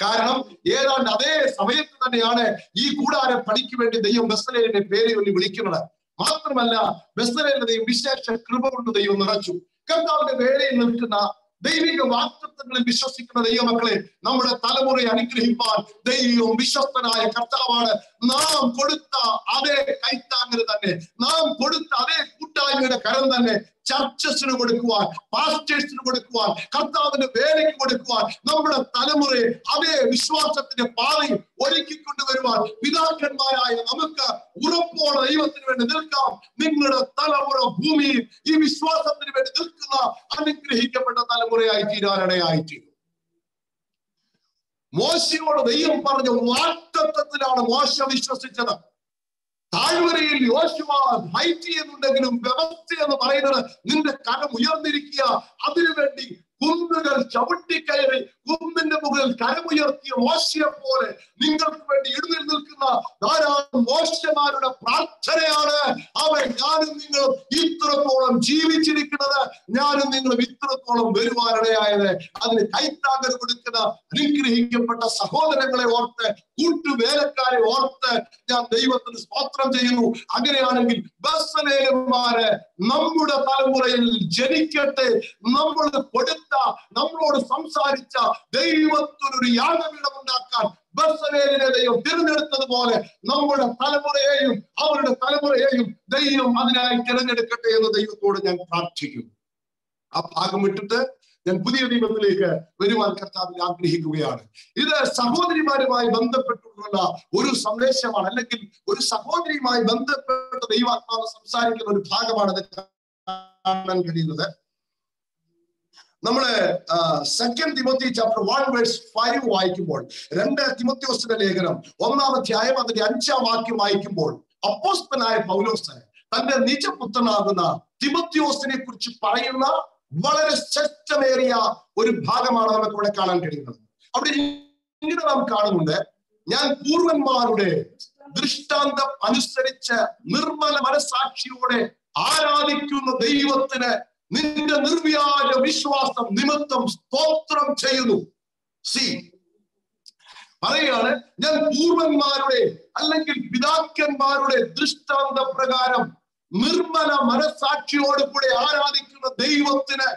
E: കാരണം ഏതാണ്ട് അതേ സമയത്ത് തന്നെയാണ് ഈ കൂടാരം പണിക്ക് വേണ്ടി ദൈവം ബസലേലിന്റെ പേര് ചൊല്ലി വിളിക്കുന്നത്. മാത്രമല്ല ബസലേലിന്റെ ദൈവം വിശേഷ കൃപ കൊണ്ട് ദൈവം നിറച്ചു. കർത്താവിന്റെ വേലയിൽ നിൽക്കുന്ന ദൈവിക വാഗ്ദത്തങ്ങളിൽ വിശ്വസിക്കുന്ന ദൈവമക്കളെ, നമ്മുടെ തലമുറയെ അനുഗ്രഹിപ്പാൻ ദൈവം വിശ്വസ്തനായ കർത്താവാണ്. നാം കൊടുത്ത അതേ കൈത്താങ്ങൽ തന്നെ, നാം കൊടുത്ത അതേ കൂട്ടായ്മയുടെ കരം തന്നെ ചർച്ചസിന് കൊടുക്കുവാൻ, പാസ്റ്റേഴ്സിന് കൊടുക്കുവാൻ, കർത്താവിന്റെ വേലയ്ക്ക് കൊടുക്കുവാൻ, നമ്മുടെ തലമുറയെ അതേ വിശ്വാസത്തിന്റെ പാതയിൽ ഒരുക്കിക്കൊണ്ടുവരുവാൻ പിതാക്കന്മാരായ നമുക്ക് ഉറപ്പോടെ ദൈവത്തിന് വേണ്ടി നിൽക്കാം. നിങ്ങളുടെ തലമുറ ഭൂമിയിൽ ഈ വിശ്വാസത്തിന് വേണ്ടി നിൽക്കുന്ന അനുഗ്രഹിക്കപ്പെട്ട തലമുറയായി തീരാനിടയായിത്തീരും. മോശയോട് ദൈവം പറഞ്ഞ വാഗ്ദത്തത്തിലാണ് മോശ വിശ്വസിച്ചത്. താഴ്വരയിൽ യോശുവ ഹൈറ്റ് ചെയ്യുന്നുണ്ടെങ്കിലും വ്യവസ്ഥ എന്ന് പറയുന്നത് നിന്റെ കരം ഉയർന്നിരിക്കുക, അതിനുവേണ്ടി കുന്നുകൾ ചവിട്ടിക്കയറി കുന്നിന്റെ മുകളിൽ കരമുയർത്തിയ മോശയെ പോലെ നിങ്ങൾക്ക് വേണ്ടി എഴുന്നേൽ നിൽക്കുന്ന ധാരാളം മോശമാരുടെ പ്രാർത്ഥനയാണ് അവൻ ഞാനും നിങ്ങളും ഇത്രത്തോളം ജീവിച്ചിരിക്കുന്നത്, ഞാനും നിങ്ങളും ഇത്രത്തോളം വരുവാനിടയായത്. അതിന് കൈത്താങ്ങൽ കൊടുക്കുന്ന അനുഗ്രഹിക്കപ്പെട്ട സഹോദരങ്ങളെ ഓർത്ത്, കൂട്ടുവേലക്കാരെ ഓർത്ത് ഞാൻ ദൈവത്തിന് സ്തോത്രം ചെയ്യുന്നു. അങ്ങനെയാണെങ്കിൽ ബസലേലന്മാര് നമ്മുടെ തലമുറയിൽ ജനിക്കട്ടെ. നമ്മൾ കൊടുത്ത, നമ്മളോട് സംസാരിച്ച ദൈവത്തിനൊരു യാഗപീഠം ഉണ്ടാക്കാൻ ബസലേലിനെ ദൈവം തിരഞ്ഞെടുത്തതുപോലെ നമ്മുടെ തലമുറയെയും അവരുടെ തലമുറയെയും ദൈവം അതിനായി തിരഞ്ഞെടുക്കട്ടെ എന്ന് ദൈവത്തോട് ഞാൻ പ്രാർത്ഥിക്കുന്നു. ആ ഭാഗം വിട്ടിട്ട് ഞാൻ പുതിയ നിയമത്തിലേക്ക് വരുവാൻ കർത്താവിനെ ആഗ്രഹിക്കുകയാണ്. ഇത് സഹോദരിമാരുമായി ബന്ധപ്പെട്ടുള്ള ഒരു സന്ദേശമാണ്, അല്ലെങ്കിൽ ഒരു സഹോദരിയുമായി ബന്ധപ്പെട്ട ദൈവാത്മാവ് സംസാരിക്കുന്ന ഒരു ഭാഗമാണ് ഇത് കാണാൻ കഴിയുന്നത്. നമ്മള് 2 തിമോത്തി ചാപ്റ്റർ 1:5 വായിക്കുമ്പോൾ, 2 തിമോത്തിയോസിന്റെ ലേഖനം 1-ാം അധ്യായം അതിന്റെ 5-ാം വാക്യം വായിക്കുമ്പോൾ അപ്പോസ്തലനായ പൗലോസ് തന്റെ നിജപുത്രനാകുന്ന തിമോത്തിയോസിനെ കുറിച്ച് പറയുന്ന വളരെ ശ്രേഷ്ഠമേറിയ ഒരു ഭാഗമാണ് നമുക്ക് ഇവിടെ കാണാൻ കഴിയുന്നത്. അവിടെ ഇങ്ങനെ നാം കാണുന്നുണ്ട്, ഞാൻ പൂർവന്മാരുടെ ദൃഷ്ടാന്തം അനുസരിച്ച് നിർമ്മല മനസാക്ഷിയോടെ ആരാധിക്കുന്ന ദൈവത്തിന് നിന്റെ നിർവ്യാജ വിശ്വാസം നിമിത്തം സ്തോത്രം ചെയ്യുന്നു. പറയുകയാണ്, ഞാൻ പൂർവന്മാരുടെ അല്ലെങ്കിൽ പിതാക്കന്മാരുടെ ദൃഷ്ടാന്ത പ്രകാരം നിർമ്മല മനസാക്ഷിയോടുകൂടെ ആരാധിക്കുന്ന ദൈവത്തിന്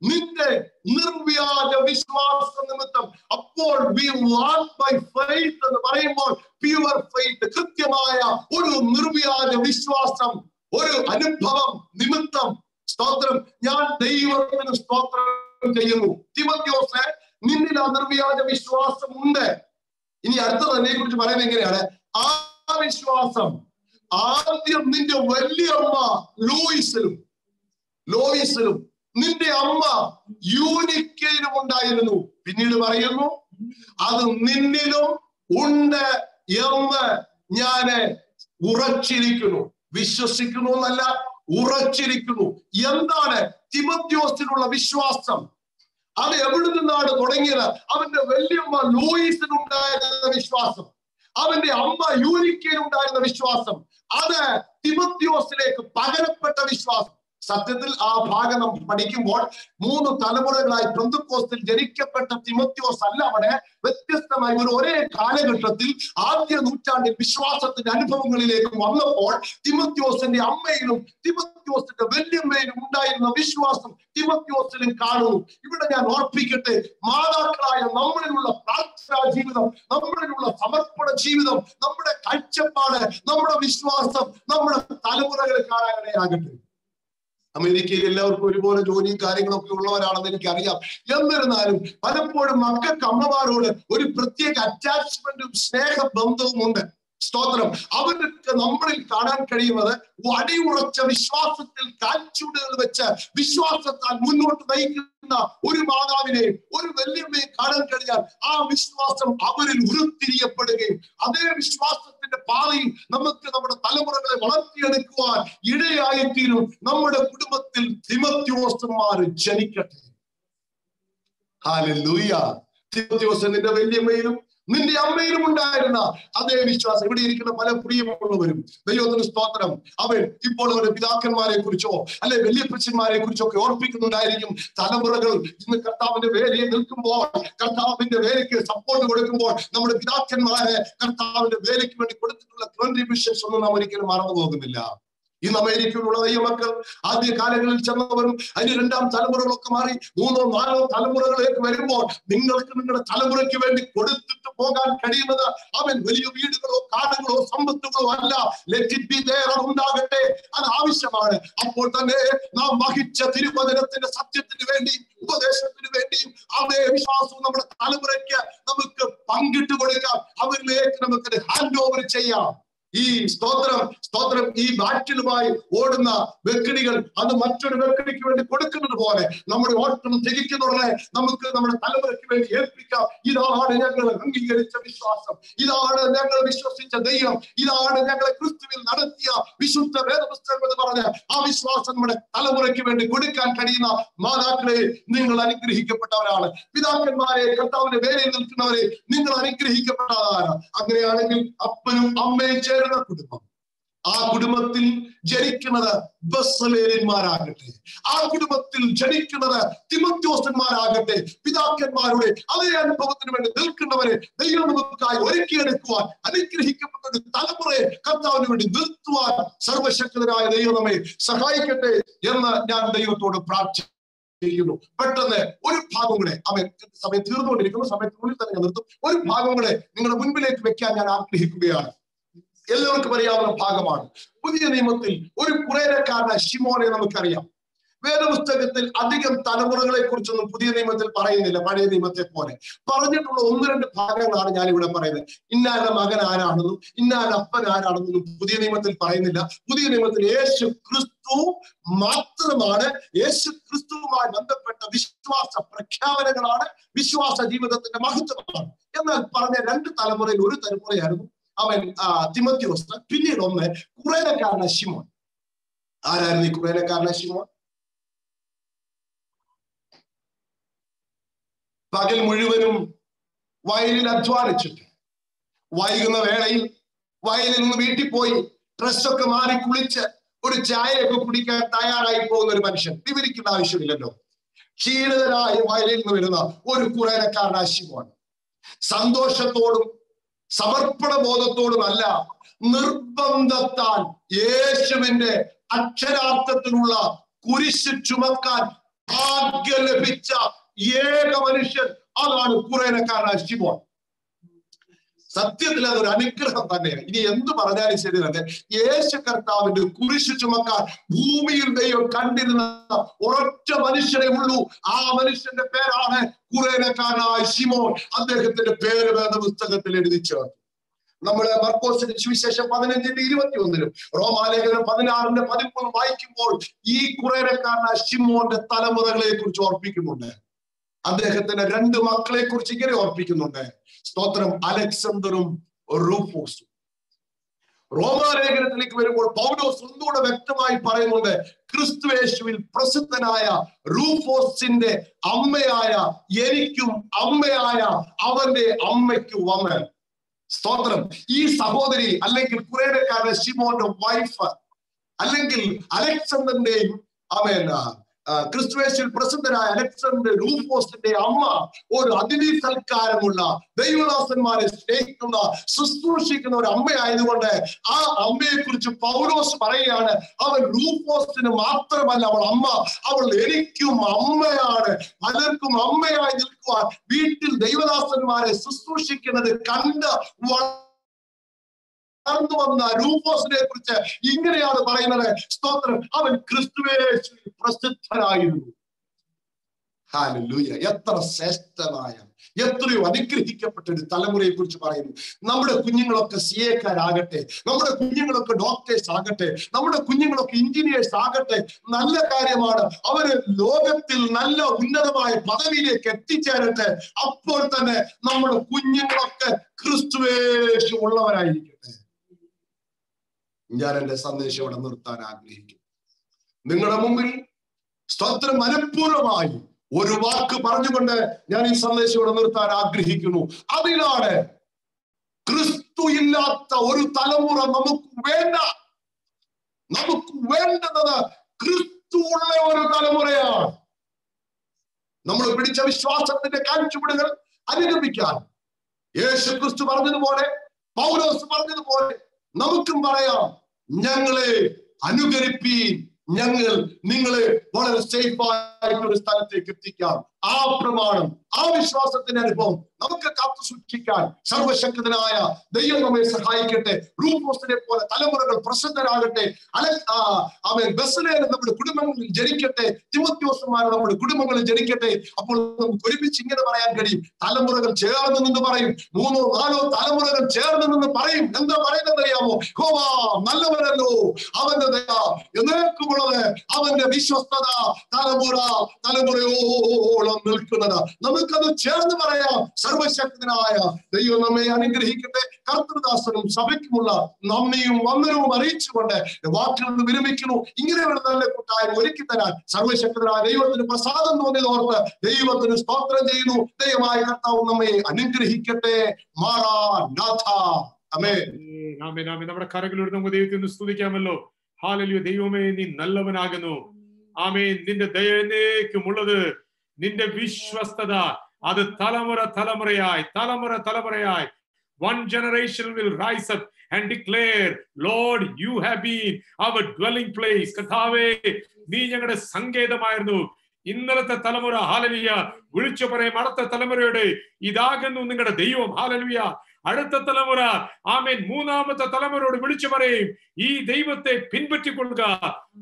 E: നിന്റെ നിർവ്യാജ വിശ്വാസ നിമിത്തം. അപ്പോൾ we walk by faith എന്ന് പറയുമ്പോൾ പ്യുവർ ഫെയ്ത്ത്, കൃത്യമായ ഒരു നിർവ്യാജ വിശ്വാസം, ഒരു അനുഭവം നിമിത്തം സ്തോത്രം ഞാൻ ദൈവത്തിന് സ്തോത്രം ചെയ്യുന്നു. തിമോത്തിയോസേ, നിന്നിൽ ആ നിർവ്യാജ വിശ്വാസം ഉണ്ട്. ഇനി അടുത്തത് അതിനെ കുറിച്ച് പറയുന്നത് എങ്ങനെയാണ്? ആ വിശ്വാസം ആദ്യം നിന്റെ വലിയമ്മ ലോയിസിലും നിന്റെ അമ്മ യൂനിക്കയിലും ഉണ്ടായിരുന്നു. പിന്നീട് പറയുന്നു, അത് നിന്നിലും ഉണ്ട് എന്ന് ഞാന് ഉറച്ചിരിക്കുന്നു. വിശ്വസിക്കുന്നു എന്നല്ല, ഉറച്ചിരിക്കുന്നു. എന്താണ് തിമോത്തിയോസിനുള്ള വിശ്വാസം? അത് എവിടെ നിന്നാണ് തുടങ്ങിയത്? അവന്റെ വല്യമ്മ ലൂയിസിനുണ്ടായിരുന്ന വിശ്വാസം, അവന്റെ അമ്മ യൂനിക്കയിലുണ്ടായിരുന്ന വിശ്വാസം, അത് തിമോത്തിയോസിലേക്ക് പകരപ്പെട്ട വിശ്വാസം. സത്യത്തിൽ ആ ഭാഗം നമ്മൾ പഠിക്കുമ്പോൾ 3 തലമുറകളായി പെന്തക്കോസ്തിൽ ജനിക്കപ്പെട്ട തിമോത്തിയോസ് അല്ല അവിടെ. വ്യത്യസ്തമായി ഒരേ കാലഘട്ടത്തിൽ ആദ്യ നൂറ്റാണ്ടിൽ വിശ്വാസത്തിന്റെ അനുഭവങ്ങളിലേക്ക് വന്നപ്പോൾ തിമോത്തിയോസിന്റെ അമ്മയിലും തിമോത്തിയോസിന്റെ വല്യമ്മയിലും ഉണ്ടായിരുന്ന വിശ്വാസം തിമോത്തിയോസിലും കാണുന്നു. ഇവിടെ ഞാൻ ഓർപ്പിക്കട്ടെ, മാതാക്കളായ നമ്മളിലുള്ള പ്രാർത്ഥനാ ജീവിതം, നമ്മളിലുള്ള സമർപ്പണ ജീവിതം, നമ്മുടെ കാഴ്ചപ്പാട്, നമ്മുടെ വിശ്വാസം നമ്മുടെ തലമുറകൾ കാണാനിടയാകട്ടെ. അമേരിക്കയിൽ എല്ലാവർക്കും ഒരുപോലെ ജോലിയും കാര്യങ്ങളൊക്കെ ഉള്ളവരാണെന്ന് എനിക്കറിയാം. എന്നിരുന്നാലും പലപ്പോഴും മക്കൾക്ക് അമ്മമാരോട് ഒരു പ്രത്യേക അറ്റാച്ച്മെന്റും സ്നേഹബന്ധവും ഉണ്ട്. സ്തോത്രം. അവർക്ക് നമ്മളിൽ കാണാൻ കഴിയുന്നത് അടിയുറച്ച വിശ്വാസത്തിൽ കാൽച്ചുവടുകൾ വെച്ച് വിശ്വാസത്താൽ മുന്നോട്ട് നയിക്കുന്ന ഒരു മാതാവിനെ, ഒരു വല്യമ്മയെ കാണാൻ കഴിഞ്ഞാൽ ആ വിശ്വാസം അവരിൽ ഉരുത്തിരിയപ്പെടുകയും അതേ വിശ്വാസത്തിന്റെ പാതയിൽ നമുക്ക് നമ്മുടെ തലമുറകളെ വളർത്തിയെടുക്കുവാൻ ഇടയായിത്തീരും. നമ്മുടെ കുടുംബത്തിൽ തിമോത്തിയോസ്മാർ ജനിക്കട്ടെ. ഹല്ലേലൂയ. തിമോത്തിയോസ് നിന്റെ വല്യമ്മയിലും നിന്റെ അമ്മയിലും ഉണ്ടായിരുന്ന അതേ വിശ്വാസം ഇവിടെ ഇരിക്കുന്ന പല പ്രിയമുള്ളവരും ദൈവത്തിന് സ്തോത്രം. അവൻ ഇപ്പോൾ അവരുടെ പിതാക്കന്മാരെ കുറിച്ചോ അല്ലെ വല്യപ്പച്ചന്മാരെ കുറിച്ചോ ഒക്കെ ഓർപ്പിക്കുന്നുണ്ടായിരിക്കും. തലമുറകൾ ഇന്ന് കർത്താവിന്റെ വേലയിൽ നിൽക്കുമ്പോൾ, കർത്താവിന്റെ വേലയ്ക്ക് സപ്പോർട്ട് കൊടുക്കുമ്പോൾ നമ്മുടെ പിതാക്കന്മാരെ കർത്താവിന്റെ വേലയ്ക്ക് വേണ്ടി കൊടുത്തിട്ടുള്ള കോൺട്രിബ്യൂഷൻസ് ഒന്നും നാം ഒരിക്കലും മറന്നു പോകുന്നില്ല. ഇന്ന് അമേരിക്കയിലുള്ള ദൈവമക്കൾ ആദ്യ കാലങ്ങളിൽ ചെന്നവരും അതിന് രണ്ടാം തലമുറകളൊക്കെ മാറി 3 or 4 തലമുറകളിലേക്ക് വരുമ്പോൾ നിങ്ങൾക്ക് നിങ്ങളുടെ തലമുറയ്ക്ക് വേണ്ടി കൊടുത്തിട്ട് പോകാൻ കഴിയുന്നത് അവൻ വലിയ വീടുകളോ കാടുകളോ സമ്പത്തുകളോ അല്ല. ലെറ്റ് ഇറ്റ് ബി ദേർ, ഉണ്ടാകട്ടെ, അത് ആവശ്യമാണ്. അപ്പോൾ തന്നെ നാം വഹിച്ച തിരുവചനത്തിന്റെ സത്യത്തിന് വേണ്ടിയും ഉപദേശത്തിന് വേണ്ടിയും അതേ വിശ്വാസവും നമ്മുടെ തലമുറയ്ക്ക് നമുക്ക് പങ്കിട്ട് കൊടുക്കാം. അവരിലേക്ക് നമുക്ക് ഹാൻഡ് ഓവർ ചെയ്യാം. ഈ സ്തോത്രം ഈ ബാറ്റിലുമായി ഓടുന്ന വ്യക്തികൾ അത് മറ്റൊരു വ്യക്തിക്ക് വേണ്ടി കൊടുക്കുന്നത് പോലെ നമ്മുടെ ഓട്ടം തികയ്ക്കുന്നതോടെ നമുക്ക് നമ്മുടെ തലമുറയ്ക്ക് വേണ്ടി ഏൽപ്പിക്കാം. ഇതാണ് ഞങ്ങൾ അംഗീകരിച്ച വിശ്വാസം, ഇതാണ് ഞങ്ങൾ വിശ്വസിച്ച ദൈവം, ഇതാണ് ഞങ്ങളെ ക്രിസ്തുവിൽ നടത്തിയ വിശുദ്ധ വേദപുസ്തകം എന്ന് പറഞ്ഞ ആ വിശ്വാസം നമ്മുടെ തലമുറയ്ക്ക് വേണ്ടി കൊടുക്കാൻ കഴിയുന്ന മാതാക്കളെ നിങ്ങൾ അനുഗ്രഹിക്കപ്പെട്ടവരാണ്. പിതാക്കന്മാരെ, കർത്താവിന്റെ വേലയിൽ നിൽക്കുന്നവരെ നിങ്ങൾ അനുഗ്രഹിക്കപ്പെട്ടവരാണ്. അങ്ങനെയാണെങ്കിൽ അപ്പനും അമ്മയും കുടുംബം, ആ കുടുംബത്തിൽ ജനിക്കുന്നത് ബസലേന്മാരാകട്ടെ, ആ കുടുംബത്തിൽ ജനിക്കുന്നത് തിമോത്തിയോസ്മാരാകട്ടെ. പിതാക്കന്മാരുടെ അതേ അനുഭവത്തിന് വേണ്ടി നിൽക്കുന്നവരെ ദൈവം നമുക്കായി ഒരുക്കിയെടുക്കുവാൻ അനുഗ്രഹിക്കപ്പെട്ട ഒരു തലമുറയെ കർത്താവിന് വേണ്ടി നിർത്തുവാൻ സർവശക്തനായ ദൈവം നമ്മെ സഹായിക്കട്ടെ എന്ന് ഞാൻ ദൈവത്തോട് പ്രാർത്ഥിക്കുന്നു. പെട്ടെന്ന് ഒരു ഭാഗം കൂടെ, സമയം തീർന്നുകൊണ്ടിരിക്കുന്ന സമയത്തിനുള്ളിൽ തന്നെ ഞാൻ നിർത്തും. ഒരു ഭാഗം കൂടെ നിങ്ങളുടെ മുൻപിലേക്ക് വെക്കാൻ ഞാൻ ആഗ്രഹിക്കുകയാണ്. എല്ലാവർക്കും അറിയാവുന്ന ഭാഗമാണ്. പുതിയ നിയമത്തിൽ ഒരു കുറേനക്കാരനായ ശിമോനെ നമുക്കറിയാം. വേദപുസ്തകത്തിൽ അധികം തലമുറകളെ കുറിച്ചൊന്നും പുതിയ നിയമത്തിൽ പറയുന്നില്ല. പഴയ നിയമത്തെ പോലെ പറഞ്ഞിട്ടുള്ള 1-2 ഭാഗങ്ങളാണ് ഞാൻ ഇവിടെ പറയുന്നത്. ഇന്നാരുടെ മകൻ ആരാണെന്നും ഇന്നാരുടെ അപ്പൻ ആരാണെന്നും പുതിയ നിയമത്തിൽ പറയുന്നില്ല. പുതിയ നിയമത്തിൽ യേശു ക്രിസ്തു മാത്രമാണ്, യേശു ക്രിസ്തുവുമായി ബന്ധപ്പെട്ട വിശ്വാസ പ്രഖ്യാപനങ്ങളാണ്, വിശ്വാസ ജീവിതത്തിന്റെ മഹത്വമാണ്. എന്നാൽ പറഞ്ഞ 2 തലമുറയിൽ ഒരു തലമുറയായിരുന്നു അവൻ തിമോത്തിയോസ്. പിന്നീട് ഒന്ന് കുറേനക്കാരനായ ശിമോൻ. ആരായിരുന്നു ഈ കുറേനക്കാരനായ ശിമോൻ? പകൽ മുഴുവനും വയലിൽ അധ്വാനിച്ചിട്ട് വൈകുന്ന വേളയിൽ വയലിൽ നിന്ന് വീട്ടിൽ പോയി ഡ്രസ്സൊക്കെ മാറി കുളിച്ച് ഒരു ചായയൊക്കെ കുടിക്കാൻ തയ്യാറായി പോകുന്ന ഒരു മനുഷ്യൻ. വിവരിക്കേണ്ട ആവശ്യമില്ലല്ലോ. ക്ഷീണിതരായ വയലിൽ നിന്ന് വരുന്ന ഒരു കുറേനക്കാരനായ ശിമോൻ സന്തോഷത്തോടും സമർപ്പണ ബോധത്തോടുമല്ല, നിർബന്ധത്താൽ യേശുവിന്റെ അക്ഷരാർത്ഥത്തിലുള്ള കുരിശ് ചുമക്കാൻ ഭാഗ്യം ലഭിച്ച ഏക മനുഷ്യൻ, അതാണ് കുറേനക്കാരനായ ശിമോൻ. സത്യത്തിൽ അതൊരു അനുഗ്രഹം തന്നെയാണ്. ഇനി എന്ത് പറഞ്ഞാലും ശരി തന്നെ, യേശു കർത്താവിന്റെ കുരിശ് ചുമക്കാൻ ഭൂമിയിൽ ദൈവം കണ്ടിരുന്ന ഒരൊറ്റ മനുഷ്യനെ ഉള്ളൂ. ആ മനുഷ്യന്റെ പേരാണ് കുറേനക്കാരനായ ശിമോൻ. അദ്ദേഹത്തിന്റെ പേര് വേദപുസ്തകത്തിൽ എഴുതി ചേർത്തു. നമ്മള് മർക്കോസിന്റെ സുവിശേഷം 15:21 റോമാലേഖനം 16:13 വായിക്കുമ്പോൾ ഈ കുറേനക്കാരനായ ശിമോന്റെ തലമുറകളെ കുറിച്ച് ഓർപ്പിക്കുന്നുണ്ട്. അദ്ദേഹത്തിന്റെ 2 മക്കളെ കുറിച്ച് ഇങ്ങനെ ഓർപ്പിക്കുന്നുണ്ട്. സ്തോത്രം, അലക്സാണ്ടറും റൂഫോസും. റോമാലേഖനത്തിലേക്ക് വരുമ്പോൾ പൗലോസ് ഒന്നുകൂടെ വ്യക്തമായി പറയുന്നുണ്ട്, ക്രിസ്തുയേശുവിൽ പ്രസിദ്ധനായ റൂഫോസിന്റെ അമ്മയായ എനിക്കും അമ്മയായ അവന്റെ അമ്മയ്ക്കും വന്ന്. സ്തോത്രം, ഈ സഹോദരി അല്ലെങ്കിൽ കുറേനക്കാരൻ ശിമോന്റെ വൈഫ് അല്ലെങ്കിൽ അലക്സാണ്ടറിന്റെയും ക്രിസ്തുയേശുവിൽ പ്രസിദ്ധനായ അലക്സാണ്ടർ റൂഫോസിന്റെ അമ്മ ഒരു അതിഥി സൽക്കാരമുള്ള ദൈവദാസന്മാരെ സ്നേഹിക്കുന്ന ശുശ്രൂഷിക്കുന്ന ഒരു അമ്മയായതുകൊണ്ട് ആ അമ്മയെ കുറിച്ച് പൗലോസ് പറയുകയാണ്, അവൻ റൂഫോസിന് മാത്രമല്ല അവൾ അമ്മ, അവൾ എനിക്കും അമ്മയാണ്. പലർക്കും അമ്മയായി നിൽക്കുവാൻ വീട്ടിൽ ദൈവദാസന്മാരെ ശുശ്രൂഷിക്കുന്നത് കണ്ട് വന്ന റൂഫോസിനെ കുറിച്ച് ഇങ്ങനെയാണ് പറയുന്നത്. സ്തോത്രം, അവൻ ക്രിസ്തുയേശുവിൽ പ്രസിദ്ധനായിരുന്നു. ഹല്ലേലൂയ. എത്ര ശ്രേഷ്ഠമായ, എത്രയോ അനുഗ്രഹിക്കപ്പെട്ട ഒരു തലമുറയെ കുറിച്ച് പറയുന്നു. നമ്മുടെ കുഞ്ഞുങ്ങളൊക്കെ CA-കാരാകട്ടെ, നമ്മുടെ കുഞ്ഞുങ്ങളൊക്കെ ഡോക്ടേഴ്സ് ആകട്ടെ, നമ്മുടെ കുഞ്ഞുങ്ങളൊക്കെ എഞ്ചിനീയേഴ്സ് ആകട്ടെ, നല്ല കാര്യമാണ്. അവര് ലോകത്തിൽ നല്ല ഉന്നതമായ പദവിയിലേക്ക് എത്തിച്ചേരട്ടെ. അപ്പോൾ തന്നെ നമ്മുടെ കുഞ്ഞുങ്ങളൊക്കെ ക്രിസ്തുവേശു ഉള്ളവരായിരിക്കട്ടെ. ഞാൻ എന്റെ സന്ദേശം ഇവിടെ നിർത്താൻ ആഗ്രഹിക്കുന്നു. നിങ്ങളുടെ മുമ്പിൽ സ്തോത്രം മനഃപൂർവ്വമായി ഒരു വാക്ക് പറഞ്ഞുകൊണ്ട് ഞാൻ ഈ സന്ദേശം ഇവിടെ നിർത്താൻ ആഗ്രഹിക്കുന്നു. അതിലാണ് ക്രിസ്തു ഇല്ലാത്ത ഒരു തലമുറ നമുക്ക് വേണ്ട. നമുക്ക് വേണ്ടുന്നത് ക്രിസ്തു ഉള്ള ഒരു തലമുറയാണ്. നമ്മൾ പിടിച്ച വിശ്വാസത്തിന്റെ കാഴ്ചപ്പാടുകൾ അനുഗമിക്കാൻ യേശു ക്രിസ്തു പറഞ്ഞതുപോലെ, പൗലോസ് പറഞ്ഞതുപോലെ നമുക്കും പറയാം, ഞങ്ങളെ അനുകരിപ്പീൻ, ഞങ്ങൾ നിങ്ങളെ വളരെ സേഫ് ആയിട്ടൊരു സ്ഥലത്തേക്ക് എത്തിക്കാം. ആ പ്രമാണം, ആ വിശ്വാസത്തിന്റെ അനുഭവം നമുക്ക് കാത്തു സൂക്ഷിക്കാൻ സർവശക്തനായ ദൈവം നമ്മെ സഹായിക്കട്ടെ. റൂഫോസിനെ പോലെ തലമുറകൾ പ്രസിദ്ധരാകട്ടെ. ബെസലേൽ നമ്മുടെ കുടുംബങ്ങളിൽ ജനിക്കട്ടെ. തിമോത്തിയോസുമാർ നമ്മുടെ കുടുംബങ്ങളിൽ ജനിക്കട്ടെ. അപ്പോൾ നമുക്ക് ഒരുമിച്ച് ഇങ്ങനെ പറയാൻ കഴിയും, തലമുറകൾ ചേർന്ന് നിന്ന് പറയും, 3 or 4 തലമുറകൾ ചേർന്ന് നിന്ന് പറയും. എന്താ പറയുന്നത് അറിയാമോ? യഹോവ നല്ലവനല്ലോ, അവന്റെ ദയ എന്നേക്കുമുള്ളത്, അവന്റെ വിശ്വസ്തത തലമുറയോളം നിൽക്കുന്നത്. നമുക്കത് ചേർന്ന് പറയാം. സർവശക്തനായ ദൈവം നമ്മെ അനുഗ്രഹിക്കട്ടെ. കർത്തൃദാസനും സഭയ്ക്കുമുള്ള നന്ദിയും വന്ദനവും അറിയിച്ചുകൊണ്ട് വാക്കിൽ നിന്ന് വിരമിക്കുന്നു. ഇങ്ങനെയുള്ള നല്ല കൂട്ടായ്മ ഒരുക്കി തരാൻ സർവശക്തനായ ദൈവത്തിന് പ്രസാദം തോന്നിയതോർത്ത് ദൈവത്തിന് സ്തോത്രം ചെയ്യുന്നു. ദൈവമായ കർത്താവ് നമ്മെ അനുഗ്രഹിക്കട്ടെ. മാറാനാഥ. ആമേൻ.
A: ആമേൻ. ആമേൻ. നമ്മുടെ കരകളിലൂടെ നമുക്ക് ദൈവത്തെ സ്തുതിക്കാമല്ലോ. ഹല്ലേലൂയ. ദൈവമേ, നീ നല്ലവനാകുന്നു. ആമേൻ. നിന്റെ ദയ എന്നേക്കുമുള്ളത്, നിന്റെ വിശ്വസ്തത അത് തലമുറയായി one generation will rise up and declare, Lord, you have been our dwelling place. കർത്താവേ, നീ ഞങ്ങളുടെ സങ്കേതമായിരുന്നു. ഇന്നലത്തെ തലമുറ ഹല്ലേലൂയ വിളിച്ചു പറയും അടുത്ത തലമുറയോട്, ഇതാകുന്നു നിങ്ങളുടെ ദൈവം. ഹല്ലേലൂയ. അടുത്ത തലമുറ ആമേൻ 3ാമത്തെ തലമുറയോട് വിളിച്ചു പറയും, ഈ ദൈവത്തെ പിൻപറ്റിക്കൊള്ളുക.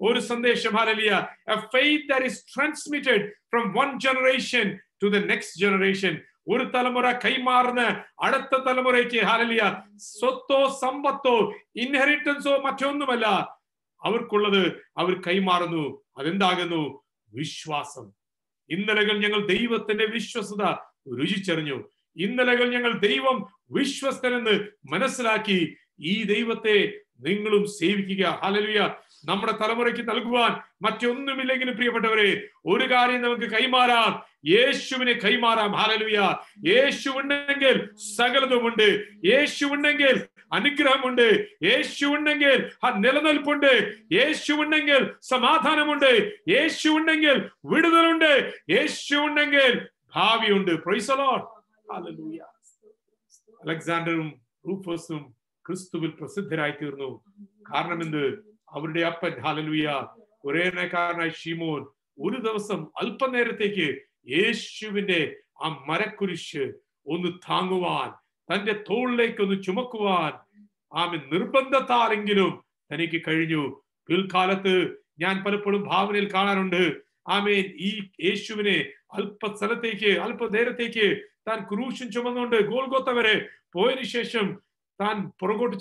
A: ഒരു സന്ദേശം hallelujah. A faith that is transmitted from one generation to the next generation. ഒരു തലമുറ കൈമാറുന്ന അടുത്ത തലമുറയ്ക്ക് ഹല്ലേലൂയ സ്വത്തോ സമ്പത്തോ ഇൻഹെറിറ്റൻസോ മറ്റൊന്നുമല്ല, അവർക്കുള്ളത് അവർ കൈമാറുന്നു. അതെന്താകുന്നു? വിശ്വാസം. ഇന്നലകൾ ഞങ്ങൾ ദൈവത്തിന്റെ വിശ്വസ്തത രുചിച്ചറിഞ്ഞു. ഇന്നലകൾ ഞങ്ങൾ ദൈവം വിശ്വസ്തനെന്ന് മനസ്സിലാക്കി. ഈ ദൈവത്തെ നിങ്ങളും സേവിക്കുക. ഹല്ലേലൂയ. നമ്മുടെ തലമുറയ്ക്ക് നൽകുവാൻ മറ്റൊന്നുമില്ലെങ്കിലും പ്രിയപ്പെട്ടവരെ, ഒരു കാര്യം നമുക്ക് കൈമാറാം. യേശുവിനെ കൈമാറാം. ഹല്ലേലൂയ. യേശു ഉണ്ടെങ്കിൽ സകലതുമുണ്ട്. യേശു ഉണ്ടെങ്കിൽ അനുഗ്രഹമുണ്ട്. യേശു ഉണ്ടെങ്കിൽ നിലനിൽപ്പുണ്ട്. യേശു ഉണ്ടെങ്കിൽ സമാധാനമുണ്ട്. യേശു ഉണ്ടെങ്കിൽ വിടുതലുണ്ട്. യേശു ഉണ്ടെങ്കിൽ ഭാവിയുണ്ട്. Praise the Lord. ഹല്ലേലൂയ. അലക്സാണ്ടറും റൂഫോസും ക്രിസ്തുവിൽ പ്രസിദ്ധരായി തീർന്നു. കാരണം എന്ത്? അവരുടെ അപ്പൻ ഹല്ലേലൂയ ഒരേനക്കാരനായ ശീമോൻ ഒരു ദിവസം അല്പനേരത്തേക്ക് യേശുവിന്റെ ആ മരക്കുരിശ് ഒന്ന് താങ്ങുവാൻ, തന്റെ തോളിലേക്ക് ഒന്ന് ചുമക്കുവാൻ ആമേൻ നിർബന്ധത്താലെങ്കിലും തനിക്ക് കഴിഞ്ഞു. പിൽക്കാലത്ത് ഞാൻ പലപ്പോഴും ഭാവനയിൽ കാണാറുണ്ട്. ആമേൻ ഈ യേശുവിനെ അല്പനേരത്തേക്ക് താൻ ക്രൂശും ചുമന്നുകൊണ്ട് ഗോൽഗോത്ത വരെ പോയതിനു ശേഷം താൻ പുറകോട്ട്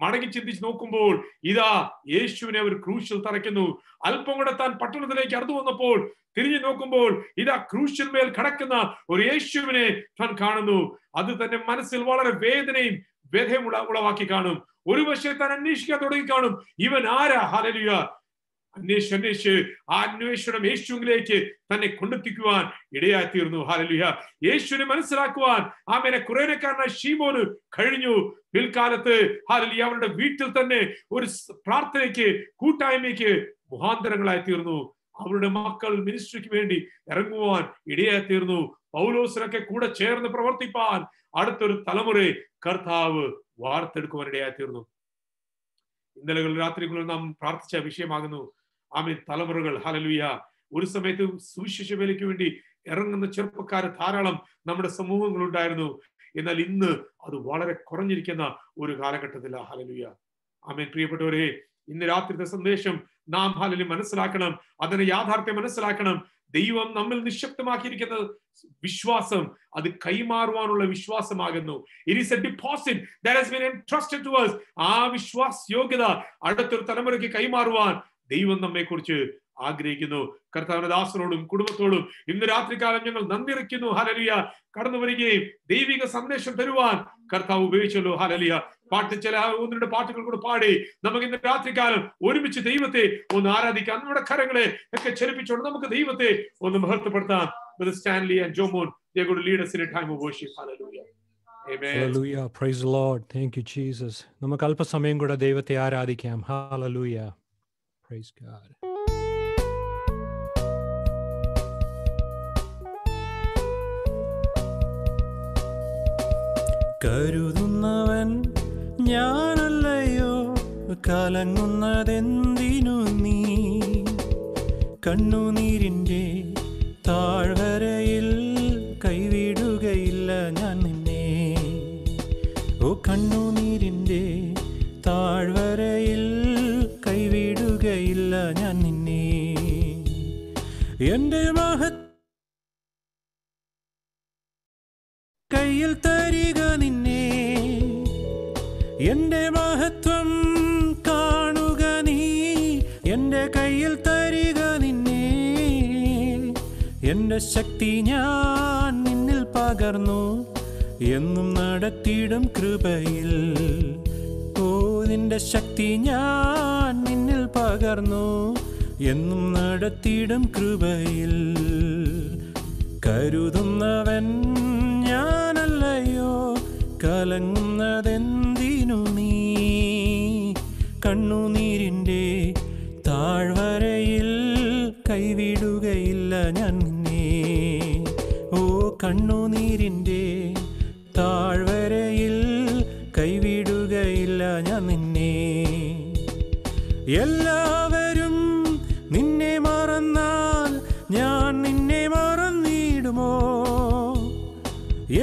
A: മടങ്ങി ചിന്തിച്ച് നോക്കുമ്പോൾ ഇതാ യേശുവിനെ അവർ ക്രൂശിൽ തറയ്ക്കുന്നു. അല്പം കൂടെ താൻ പട്ടണത്തിലേക്ക് അടുത്തു വന്നപ്പോൾ തിരിഞ്ഞു നോക്കുമ്പോൾ ഇതാ ക്രൂശിൽ മേൽ കിടക്കുന്ന ഒരു യേശുവിനെ താൻ കാണുന്നു. അത് തന്നെ മനസ്സിൽ വളരെ വേദനയും വ്യഥയും ഉളവാക്കി കാണും. ഒരു പക്ഷേ താൻ അന്വേഷിക്കാൻ തുടങ്ങി കാണും, ഇവൻ ആരാ? ഹല്ലേലൂയ. അന്വേഷിച്ച് ആ അന്വേഷണം യേശുവിലേക്ക് തന്നെ കൊണ്ടെത്തിക്കുവാൻ ഇടയായി തീർന്നു. ഹല്ലേലൂയ. യേശുവിനെ മനസ്സിലാക്കുവാൻ ആമേനെ കുറേനക്കാരനായ ശീമോന് കഴിഞ്ഞു. പിൽക്കാലത്ത് ഹല്ലേലൂയ അവരുടെ വീട്ടിൽ തന്നെ ഒരു പ്രാർത്ഥനയ്ക്ക് കൂട്ടായ്മയ്ക്ക് മുഖാന്തരങ്ങളായി തീർന്നു. അവരുടെ മക്കൾ മിനിസ്ട്രിക്ക് വേണ്ടി ഇറങ്ങുവാൻ ഇടയായി തീർന്നു. പൗലോസിനൊക്കെ കൂടെ ചേർന്ന് പ്രവർത്തിപ്പാൻ അടുത്തൊരു തലമുറയെ കർത്താവ് വാർത്തെടുക്കുവാൻ ഇടയായി തീർന്നു. ഇന്നലകൾ രാത്രികളിൽ നാം പ്രാർത്ഥിച്ച വിഷയമാകുന്നു ആമേൻ തലമുറകൾ. ഹല്ലേലൂയ. ഒരു സമയത്ത് സുവിശേഷ വേലയ്ക്ക് വേണ്ടി ഇറങ്ങുന്ന ചെറുപ്പക്കാർ ധാരാളം നമ്മുടെ സമൂഹങ്ങളുണ്ടായിരുന്നു. എന്നാൽ ഇന്ന് അത് വളരെ കുറഞ്ഞിരിക്കുന്ന ഒരു കാലഘട്ടത്തിലാണ്. ഹല്ലേലൂയ. ആമേൻ. പ്രിയപ്പെട്ടവരെ, ഇന്ന് രാത്രിത്തെ സന്ദേശം നാം ഹല്ലേലൂയ മനസ്സിലാക്കണം. അതിന്റെ യാഥാർത്ഥ്യം മനസ്സിലാക്കണം. ദൈവം നമ്മിൽ നിശബ്ദമാക്കിയിരിക്കുന്നത് വിശ്വാസം, അത് കൈമാറുവാനുള്ള വിശ്വാസമാകുന്നു. It is a deposit that has been entrusted to us. ആ വിശ്വാസ യോഗ്യത അടുത്തൊരു തലമുറയ്ക്ക് കൈമാറുവാൻ ദൈവം നമ്മെ കുറിച്ച് ആഗ്രഹിക്കുന്നു. കർത്താവിന്റെ ദാസനോടും കുടുംബത്തോടും ഇന്ന് രാത്രികാലം ഞങ്ങൾ നന്ദിറിക്കുന്നു. ഹല്ലേലൂയ. കടന്നു വരികയും ദൈവിക സന്ദേശം തരുവാൻ കർത്താവ് ഉപയോഗിച്ചല്ലോ. ഹല്ലേലൂയ. ചില 1-2 പാട്ടുകൾ കൂടെ പാടി നമുക്ക് ഇന്ന് രാത്രികാലം ഒരുമിച്ച് ദൈവത്തെ ഒന്ന് ആരാധിക്കാം. നമ്മുടെ കരങ്ങളെ ഒക്കെ ചലിപ്പിച്ചുകൊണ്ട് നമുക്ക് ദൈവത്തെ ഒന്ന് മഹത്വപ്പെടുത്താം. Brother Stanley and Jomon, they are going to lead us in a time of worship. Hallelujah. Amen.
C: Hallelujah. Praise the Lord. Thank you, Jesus. നമുക്ക് അല്പസമയം കൂടെ ദൈവത്തെ ആരാധിക്കാം. Hallelujah. Praise God.
D: കരുതുന്നവൻ ഞാനല്ലയോ, കലങ്ങുന്നതെന്തിനു നീ? കണ്ണുനീരിൻ്റെ താഴ്വരയിൽ കൈവിടുകയില്ല ഞാൻ നിന്നെ. ഓ കണ്ണുനീരിൻ്റെ താഴ്വരയിൽ കൈവിടുകയില്ല ഞാൻ നിന്നെ. എൻ്റെ കയ്യിൽ തരിക നിന്നെ, എൻ്റെ മഹത്വം കാണുക നീ. എൻ്റെ കയ്യിൽ തരിക നിന്നെ, എൻ്റെ ശക്തി ഞാൻ നിന്നിൽ പകർന്നു, എന്നും നടത്തിയിടും കൃപയിൽ. ഓ നിന്റെ ശക്തി ഞാൻ നിന്നിൽ പകർന്നു, എന്നും നടത്തിയിടും കൃപയിൽ. കരുതുന്നവൻ ഞാനല്ലയോ, കലങ്ങുന്നതെന്തിനു നീ? കണ്ണുനീരിൻ്റെ താഴ്വരയിൽ കൈവിടുകയില്ല ഞാൻ നിന്നെ. ഓ കണ്ണുനീരിൻ്റെ താഴ്വരയിൽ കൈവിടുകയില്ല ഞാൻ നിന്നെ. എല്ലാവരും നിന്നെ മറന്നാൽ ഞാൻ നിന്നെ മറന്നിടുമോ?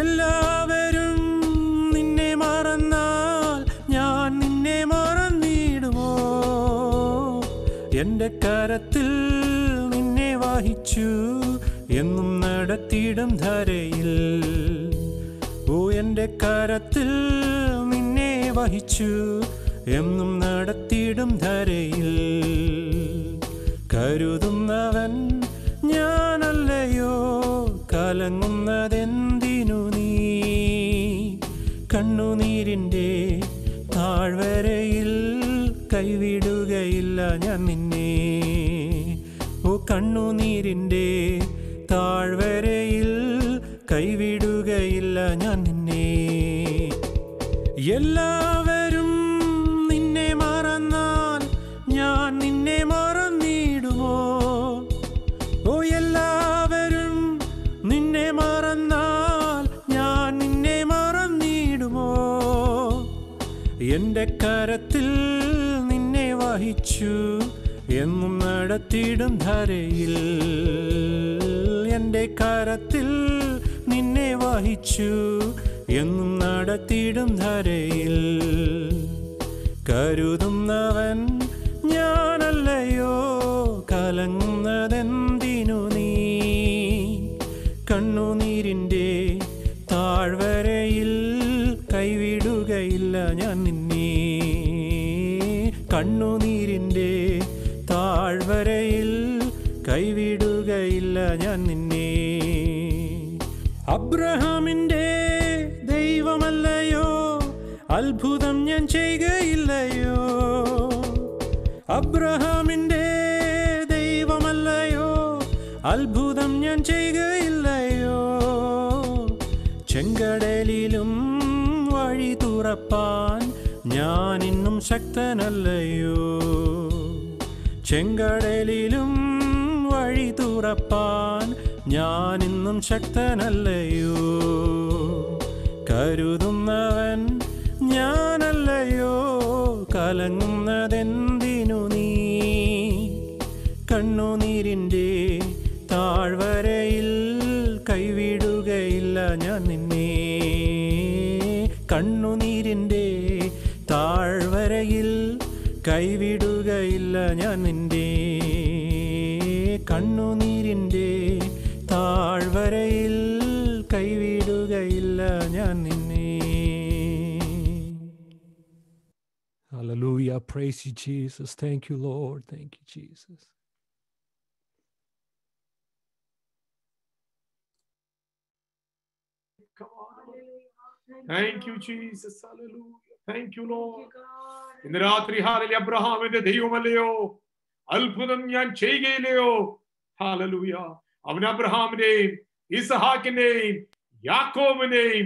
D: എല്ലാവരും നിന്നെ മറന്നാൽ ഞാൻ നിന്നെ മറന്നിടുമോ? എൻ്റെ കരത്തിൽ നിന്നെ വഹിച്ചു, എന്നും നടത്തിയിടും ധരയിൽ. ഓ എൻ്റെ കരത്തിൽ നിന്നെ വഹിച്ചു, എന്നും നടത്തിയിടും ധരയിൽ. കരുതുന്നവൻ ഞാനല്ലയോ, കലങ്ങുന്നതെന്തിനു നീ? കണ്ണുനീരിൻ്റെ താഴ്വരയിൽ കൈവിടുകയില്ല ഞാൻ നിന്നെ. ഓ കണ്ണുനീരിൻ്റെ താഴ്വരയിൽ കൈവിടുകയില്ല ഞാൻ നിന്നെ. എല്ലാവരും നിന്നെ മറന്നാൽ ഞാൻ നിന്നെ മറന്നിടുമോ? ഓ എല്ലാവരും നിന്നെ മറന്നാൽ ഞാൻ നിന്നെ മറന്നിടുമോ? എൻ്റെ കരത്തിൽ നിന്നെ വഹിച്ചു, എന്നും നടത്തിയിടും ധരയിൽ. എൻ്റെ കരത്തിൽ നിന്നെ വഹിച്ചു, എന്നും നടത്തിയിടും ധരയിൽ. കരുതുന്നവൻ ഞാനല്ലയോ, കലങ്ങുന്നതെന്തിനു നീ? കണ്ണുനീരിൻ്റെ താഴ്വരയിൽ കൈവിടുകയില്ല ഞാൻ നിന്നെ. കണ്ണുനീരിൻ്റെ താഴ്വരയിൽ കൈവിടുകയില്ല ഞാൻ നിന്നെ. അബ്രഹാമിൻ്റെ ദൈവമല്ലയോ, അത്ഭുതം ഞാൻ ചെയ്യുകയില്ലയോ? അബ്രഹാമിൻ്റെ ദൈവമല്ലയോ, അത്ഭുതം ഞാൻ ചെയ്യുകയില്ലയോ? ചെങ്കടലിലും വഴി തുറപ്പാൻ ഞാൻ ഇന്നും ശക്തനല്ലയോ? ചെങ്കടലിലും വഴി തുറപ്പാൻ ഞാൻ ഇന്നും ശക്തനല്ലയോ? കരുതുന്നവൻ ഞാനല്ലയോ, കലങ്ങുന്നതെന്തിനു നീ? കണ്ണുനീരിൻ്റെ താഴ്വരയിൽ കൈവിടുകയില്ല ഞാൻ നിന്നെ. കണ്ണുനീരിൻ്റെ താഴ്വരയിൽ കൈവിടുകയില്ല ഞാൻ നിന്റെ. കണ്ണുനീരിൻ്റെ താഴ്വരയിൽ കൈവിടുകയില്ല ഞാൻ നിന്നെ.
C: Hallelujah. Praise you, Jesus. Thank you, Lord. Thank you, Jesus.
A: Come on. Thank you, Jesus. Hallelujah. Thank you, Lord. ഇന്ന് രാത്രി ഹാലലൂയ അബ്രഹാമിന്റെ ദൈവമല്ലയോ, അത്ഭുതം ഞാൻ ചെയ്യുകയില്ലയോ? ഹാലലൂയ. അവൻ അബ്രഹാമിന്റെയും ഇസഹാക്കിന്റെയും യാക്കോബിന്റെയും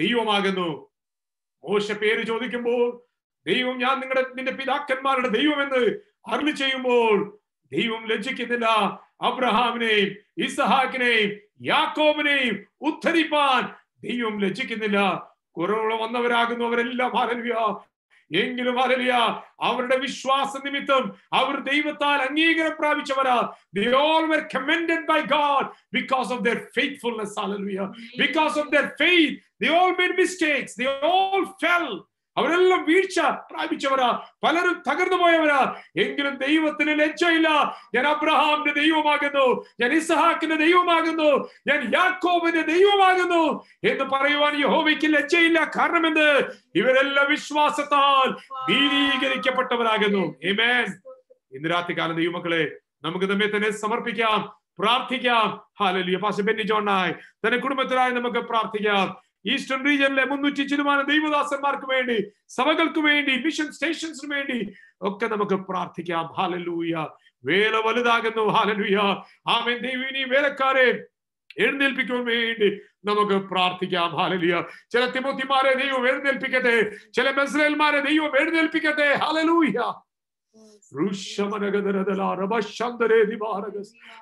A: ദൈവമാകുന്നു. മോശ പേര് ചോദിക്കുമ്പോൾ ദൈവം ഞാൻ നിന്റെ പിതാക്കന്മാരുടെ ദൈവമെന്ന് അരുളി ചെയ്യുമ്പോൾ ദൈവം ലജ്ജിക്കുന്നില്ല. അബ്രഹാമിനെയും ഇസഹാക്കിനെയും യാക്കോബിനെയും ഉദ്ധരിപ്പാൻ ദൈവം ലജ്ജിക്കുന്നില്ല. കുറവുകൾ വന്നവരാകുന്നു അവരെല്ലാം. ഹല്ലേലൂയ. എങ്കിലും ഹല്ലേലൂയ അവരുടെ വിശ്വാസ നിമിത്തം അവർ ദൈവത്താൽ അംഗീകാരം പ്രാപിച്ചവരാ. They all were commended by God because of their faithfulness. Hallelujah. Because of their faith, they all made mistakes. They all fell. അവരെല്ലാം വീഴ്ച പ്രാപിച്ചവരാ. പലരും തകർന്നു പോയവരാ. എങ്കിലും ദൈവത്തിന് ലജ്ജയില്ല. ഞാൻ അബ്രഹാമിന്റെ ദൈവമാകുന്നു, ഞാൻ ഇസഹാക്കിന്റെ ദൈവമാകുന്നു, ഞാൻ യാക്കോബിന്റെ ദൈവമാകുന്നു എന്ന് പറയുവാൻ യഹോവയ്ക്ക് ലജ്ജയില്ല. കാരണം എന്ത്? ഇവരെല്ലാം വിശ്വാസത്താൽ നീതീകരിക്കപ്പെട്ടവരാകുന്നു. ആമേൻ. ഇന്ന് രാത്രികാലം ദൈവമക്കളെ നമുക്ക് നമ്മെ തന്നെ സമർപ്പിക്കാം, പ്രാർത്ഥിക്കാം. ഹല്ലേലൂയ. പാസ്റ്റർ ബെന്നി ജോണായി തന്റെ കുടുംബത്തിനായി നമുക്ക് പ്രാർത്ഥിക്കാം. ഈസ്റ്റേൺ റീജിയനിലെ 300 ദൈവദാസന്മാർക്ക് വേണ്ടി, സഭകൾക്ക് വേണ്ടി, മിഷൻ സ്റ്റേഷൻസിന് വേണ്ടി ഒക്കെ നമുക്ക് പ്രാർത്ഥിക്കാം. ഹല്ലേലൂയ. വേല വലുതാകുന്നു. ഹല്ലേലൂയ. ആമേൻ. ദൈവം ഈ വേലക്കാരെ എഴുന്നേൽപ്പിക്കുവാൻ വേണ്ടി നമുക്ക് പ്രാർത്ഥിക്കാം. ഹല്ലേലൂയ. ചില തിമോത്തിമാരെ ദൈവം എഴുന്നേൽപ്പിക്കട്ടെ, ചില ബെസ്രയേൽമാരെ ദൈവം എഴുന്നേൽപ്പിക്കട്ടെ. ഹല്ലേലൂയ.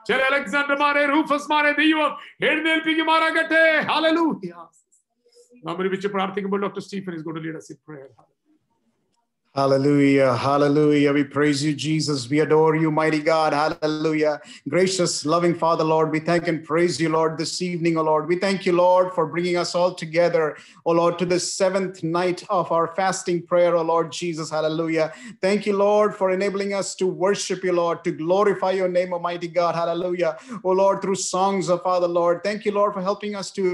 A: ചില അലക്സാണ്ടർമാരെ, റൂഫസ്മാരെ ദൈവം എഴുന്നേൽപ്പിക്കുമാറാകട്ടെ. ഹല്ലേലൂയ. നാം ഒരുമിച്ച് പ്രാർത്ഥിക്കുമ്പോൾ doctor Stephen is going to lead us in prayer.
H: Hallelujah, hallelujah. We praise you, Jesus. We adore you, mighty God. Hallelujah. Gracious, loving Father, Lord, we thank and praise you, Lord, this evening, oh Lord. We thank you, Lord, for bringing us all together, oh Lord, to the 7th night of our fasting prayer, oh Lord Jesus. Hallelujah. Thank you, Lord, for enabling us to worship you, Lord, to glorify your name, Almighty God. Hallelujah. Oh Lord, through songs, oh Father, Lord. Thank you, Lord, for helping us to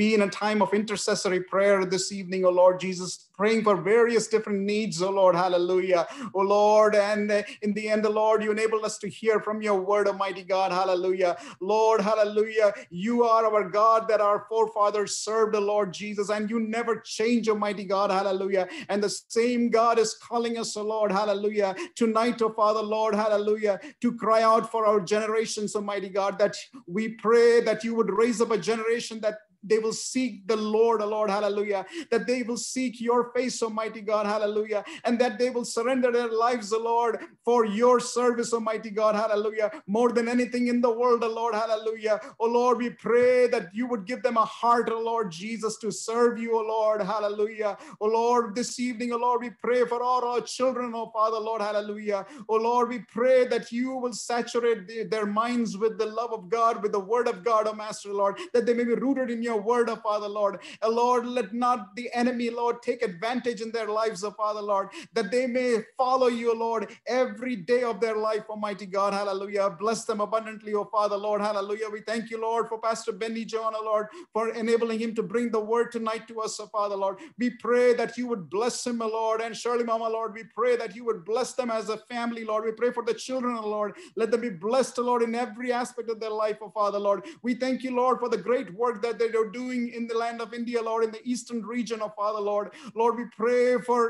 H: be in a time of intercessory prayer this evening, oh Lord Jesus, praying for various different needs, oh Lord. Hallelujah. Oh Lord, and in the end, the Lord, you enabled us to hear from your word, Almighty God. Hallelujah. Lord, hallelujah. You are our God that our forefathers served, the Lord Jesus, and you never change, Almighty God. Hallelujah. And the same God is calling us, oh Lord. Hallelujah. Tonight, oh Father, Lord, hallelujah, to cry out for our generations, Almighty God, that we pray that you would raise up a generation that they will seek the Lord, oh Lord, hallelujah, that they will seek your face, Almighty God, hallelujah, and that they will surrender their lives, oh Lord, for your service, Almighty God, hallelujah, more than anything in the world, oh Lord, hallelujah. Oh Lord, we pray that you would give them a heart, oh Lord Jesus, to serve you, oh Lord, hallelujah. Oh Lord, this evening, oh Lord, we pray for all our children, oh Father, Lord, hallelujah. Oh Lord, we pray that you will saturate their minds with the love of God, with the word of God, oh Master, Lord, that they may be rooted in your word, oh Father, Lord. Lord, let not the enemy, Lord, take advantage in their lives, oh Father, Lord, that they may follow you, Lord, every day of their life, Almighty God, hallelujah. Bless them abundantly, oh Father, Lord, hallelujah. We thank you, Lord, for Pastor Benny John, oh Lord, for enabling him to bring the word tonight to us, oh Father, Lord. We pray that you would bless him, oh Lord, and Shirley Mama, Lord, we pray that you would bless them as a family, Lord. We pray for the children, oh Lord. Let them be blessed, oh Lord, in every aspect of their life, oh Father, Lord. We thank you, Lord, for the great work that they are doing in the land of India, Lord, in the eastern region, oh Father, Lord. Lord, we pray for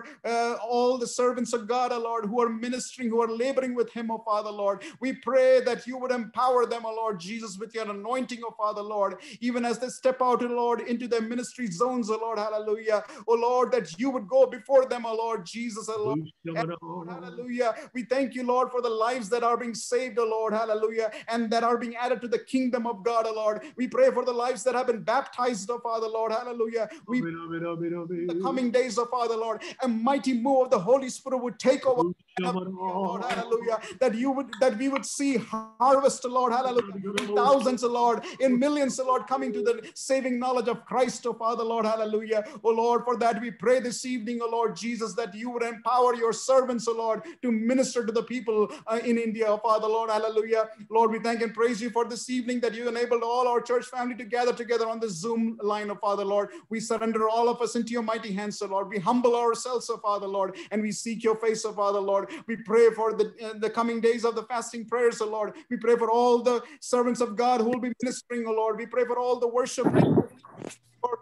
H: all the servants of God, oh Lord, who are ministering, who are laboring with him, oh Father, Lord. We pray that you would empower them, oh Lord Jesus, with your anointing, oh Father, Lord, even as they step out, oh Lord, into their ministry zones, oh Lord, hallelujah. Oh Lord, that you would go before them, oh Lord Jesus, oh Lord. And Lord, hallelujah. We thank you, Lord, for the lives that are being saved, oh Lord, hallelujah, and that are being added to the kingdom of God, oh Lord. We pray for the lives that have been baptized, oh Father, Lord, hallelujah. We the coming days, oh Father, Lord, a mighty move of the Holy Spirit would take over Lord, hallelujah, that we would see harvest, Lord, hallelujah, in thousands, Lord, in millions, Lord, coming to the saving knowledge of Christ, oh Father, Lord, hallelujah. Oh Lord, for that we pray this evening, oh Lord Jesus, that you would empower your servants, oh Lord, to minister to the people in India, oh Father, Lord, hallelujah. Lord, we thank and praise you for this evening that you enabled all our church family to gather together on the Zoom line, oh Father, Lord. We surrender all of us into your mighty hands, oh Lord. We humble ourselves, oh Father, Lord, and we seek your face, oh Father, Lord. We pray for the coming days of the fasting prayers, oh Lord. We pray for all the servants of God who will be ministering, oh Lord. We pray for all the worship leaders, for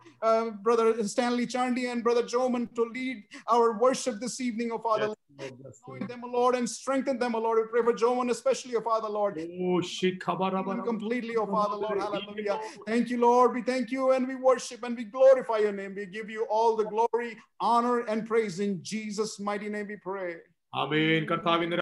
H: Brother Stanley Chandy and Brother Joman to lead our worship this evening, oh Father.
A: Yes,
H: Lord.
A: Lord, yes,
H: Anoint them, oh Lord, and strengthen them, oh Lord. We pray for Joman especially, oh Father, Lord.
A: Oh,
H: Completely, oh Father, Lord, hallelujah. Thank you, Lord. We thank you and we worship and we glorify your name. We give you all the glory, honor, and praise in Jesus' mighty name we pray.
A: Amen.